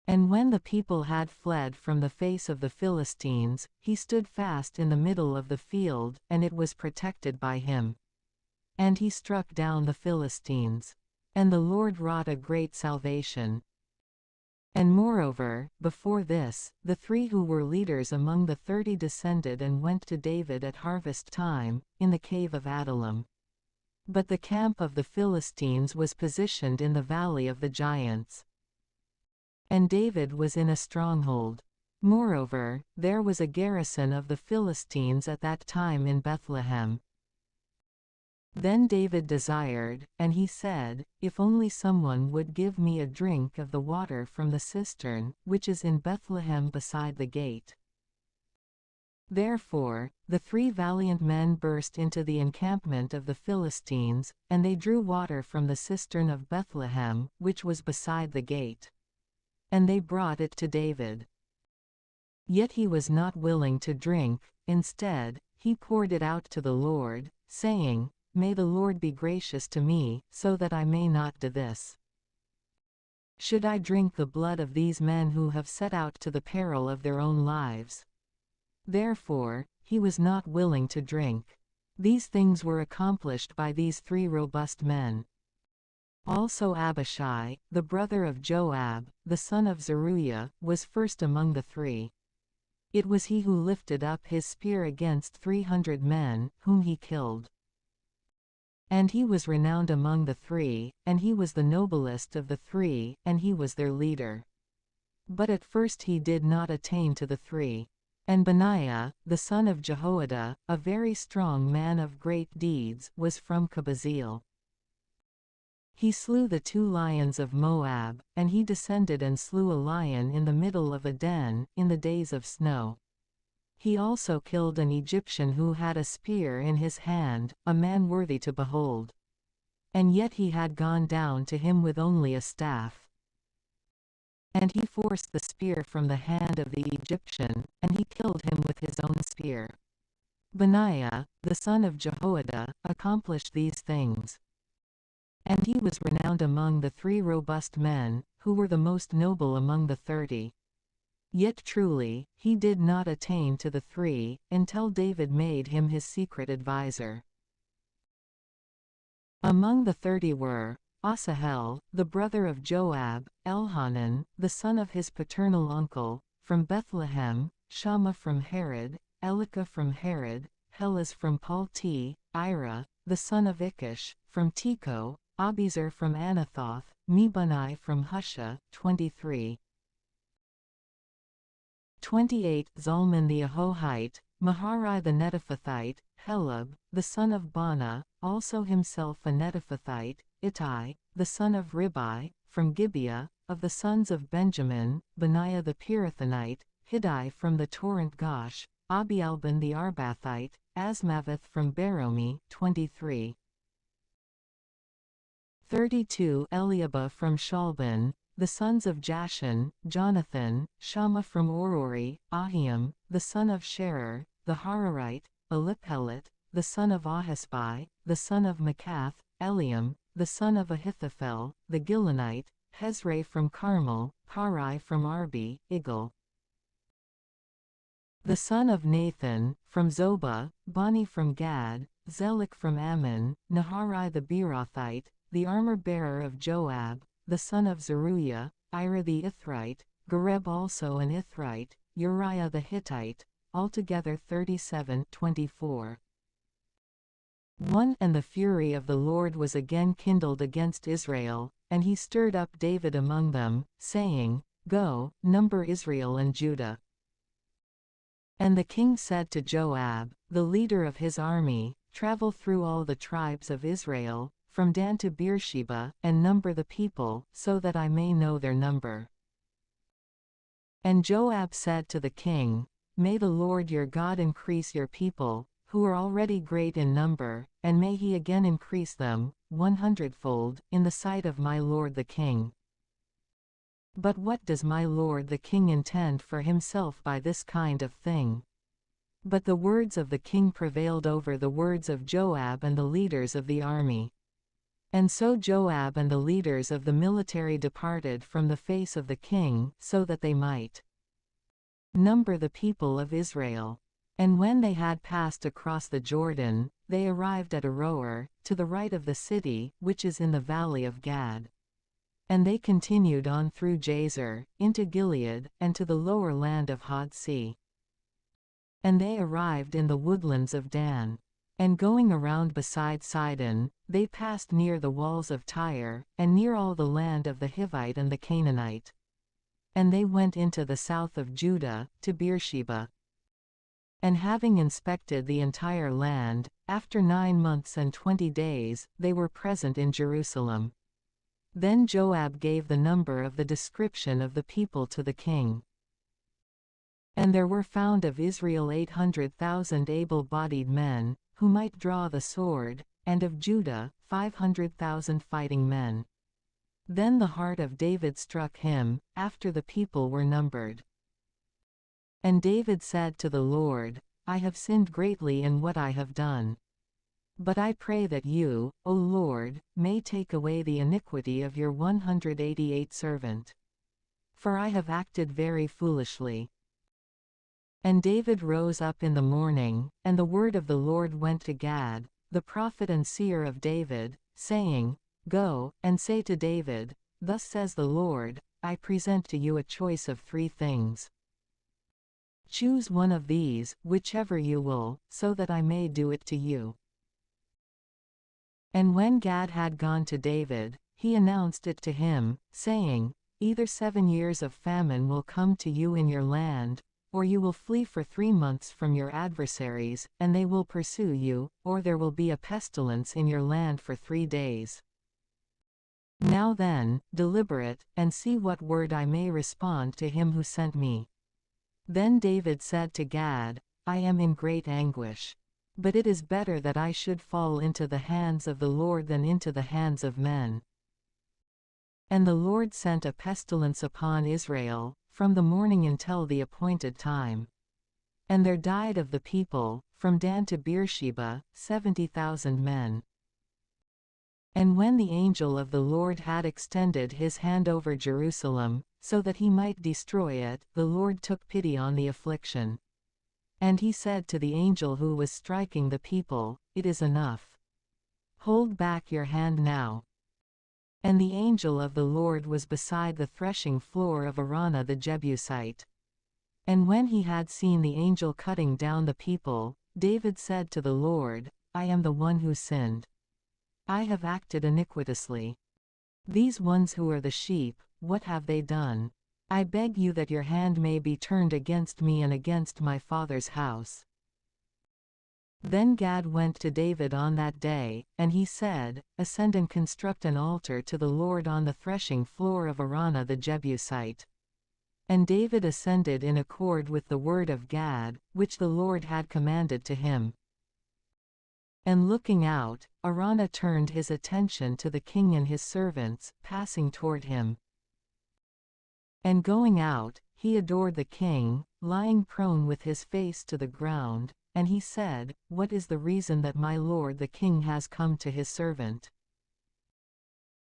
And when the people had fled from the face of the Philistines, he stood fast in the middle of the field, and it was protected by him. And he struck down the Philistines. And the Lord wrought a great salvation. And moreover, before this, the 3 who were leaders among the 30 descended and went to David at harvest time, in the cave of Adullam. But the camp of the Philistines was positioned in the valley of the giants. And David was in a stronghold. Moreover, there was a garrison of the Philistines at that time in Bethlehem. Then David desired, and he said, If only someone would give me a drink of the water from the cistern, which is in Bethlehem beside the gate. Therefore, the 3 valiant men burst into the encampment of the Philistines, and they drew water from the cistern of Bethlehem, which was beside the gate. And they brought it to David. Yet he was not willing to drink, instead, he poured it out to the Lord, saying, May the Lord be gracious to me, so that I may not do this. Should I drink the blood of these men who have set out to the peril of their own lives? Therefore, he was not willing to drink. These things were accomplished by these 3 robust men. Also Abishai, the brother of Joab, the son of Zeruiah, was first among the 3. It was he who lifted up his spear against 300 men, whom he killed. And he was renowned among the 3, and he was the noblest of the 3, and he was their leader. But at first he did not attain to the 3. And Benaiah, the son of Jehoiada, a very strong man of great deeds, was from Kabzeel. He slew the 2 lions of Moab, and he descended and slew a lion in the middle of a den, in the days of snow. He also killed an Egyptian who had a spear in his hand, a man worthy to behold. And yet he had gone down to him with only a staff. And he forced the spear from the hand of the Egyptian, and he killed him with his own spear. Benaiah, the son of Jehoiada, accomplished these things. And he was renowned among the 3 robust men, who were the most noble among the 30. Yet truly, he did not attain to the 3, until David made him his secret adviser. Among the 30 were Asahel, the brother of Joab, Elhanan, the son of his paternal uncle, from Bethlehem, Shammah from Harod, Elika from Harod, Helez from Palti, Ira, the son of Ikish, from Tekoa, Abiezer from Anathoth, Mebunai from Husha, 23. 28 Zalman the Ahohite, Maharai the Netophathite, Helab, the son of Bana, also himself a Netophathite, Ittai, the son of Ribai, from Gibeah, of the sons of Benjamin, Benaiah the Pirathonite, Hiddai from the torrent Gosh, Abialban the Arbathite, Asmaveth from Beromi, 23. 32 Eliabah from Shalban, the sons of Jashan, Jonathan, Shammah from Orori, Ahiam, the son of Sherer, the Hararite, Eliphelet, the son of Ahisbai, the son of Makath, Eliam, the son of Ahithophel, the Gilonite, Hezrai from Carmel, Parai from Arbi, Igal. The son of Nathan, from Zobah, Bani from Gad, Zelek from Ammon, Naharai the Beerothite, the armor-bearer of Joab, the son of Zeruiah, Ira the Ithrite, Gareb also an Ithrite, Uriah the Hittite, altogether 37:24. 1 And the fury of the Lord was again kindled against Israel, and he stirred up David among them, saying, Go, number Israel and Judah. And the king said to Joab, the leader of his army, Travel through all the tribes of Israel, from Dan to Beersheba, and number the people, so that I may know their number. And Joab said to the king, May the Lord your God increase your people, who are already great in number, and may he again increase them, 100-fold, in the sight of my lord the king. But what does my lord the king intend for himself by this kind of thing? But the words of the king prevailed over the words of Joab and the leaders of the army. And so Joab and the leaders of the military departed from the face of the king, so that they might number the people of Israel. And when they had passed across the Jordan, they arrived at Aroer, to the right of the city, which is in the valley of Gad. And they continued on through Jazer, into Gilead, and to the lower land of Hod Sea. And they arrived in the woodlands of Dan. And going around beside Sidon, they passed near the walls of Tyre, and near all the land of the Hivite and the Canaanite. And they went into the south of Judah, to Beersheba. And having inspected the entire land, after 9 months and 20 days, they were present in Jerusalem. Then Joab gave the number of the description of the people to the king. And there were found of Israel 800,000 able-bodied men, who might draw the sword, and of Judah 500,000 fighting men. Then the heart of David struck him, after the people were numbered. And David said to the Lord, I have sinned greatly in what I have done. But I pray that you, O Lord, may take away the iniquity of your 188 servant. For I have acted very foolishly. And David rose up in the morning, and the word of the Lord went to Gad, the prophet and seer of David, saying, Go, and say to David, Thus says the Lord, I present to you a choice of 3 things. Choose one of these, whichever you will, so that I may do it to you. And when Gad had gone to David, he announced it to him, saying, Either 7 years of famine will come to you in your land, or you will flee for 3 months from your adversaries, and they will pursue you, or there will be a pestilence in your land for 3 days. Now then, deliberate, and see what word I may respond to him who sent me. Then David said to Gad, I am in great anguish. But it is better that I should fall into the hands of the Lord than into the hands of men. And the Lord sent a pestilence upon Israel, from the morning until the appointed time. And there died of the people, from Dan to Beersheba, 70,000 men. And when the angel of the Lord had extended his hand over Jerusalem, so that he might destroy it, the Lord took pity on the affliction. And he said to the angel who was striking the people, It is enough. Hold back your hand now. And the angel of the Lord was beside the threshing floor of Araunah the Jebusite. And when he had seen the angel cutting down the people, David said to the Lord, I am the one who sinned. I have acted iniquitously. These ones who are the sheep, what have they done? I beg you that your hand may be turned against me and against my father's house. Then Gad went to David on that day, and he said, Ascend and construct an altar to the Lord on the threshing floor of Araunah the Jebusite. And David ascended in accord with the word of Gad, which the Lord had commanded to him. And looking out, Araunah turned his attention to the king and his servants, passing toward him. And going out, he adored the king, lying prone with his face to the ground, and he said, What is the reason that my lord the king has come to his servant?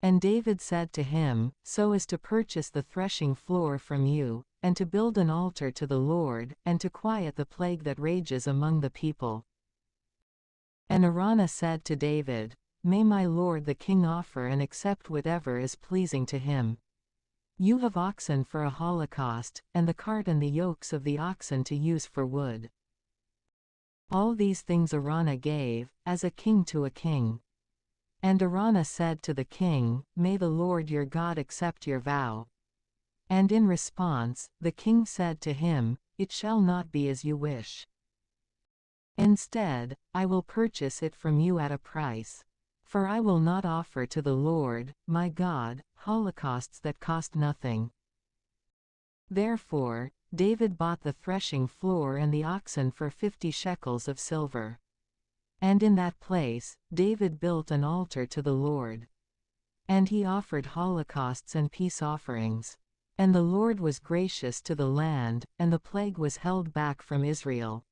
And David said to him, So as to purchase the threshing floor from you, and to build an altar to the Lord, and to quiet the plague that rages among the people. And Araunah said to David, May my lord the king offer and accept whatever is pleasing to him. You have oxen for a holocaust, and the cart and the yokes of the oxen to use for wood. All these things Araunah gave, as a king to a king. And Araunah said to the king, May the Lord your God accept your vow. And in response, the king said to him, It shall not be as you wish. Instead, I will purchase it from you at a price. For I will not offer to the Lord, my God, holocausts that cost nothing. Therefore, David bought the threshing floor and the oxen for 50 shekels of silver. And in that place, David built an altar to the Lord. And he offered holocausts and peace offerings. And the Lord was gracious to the land, and the plague was held back from Israel.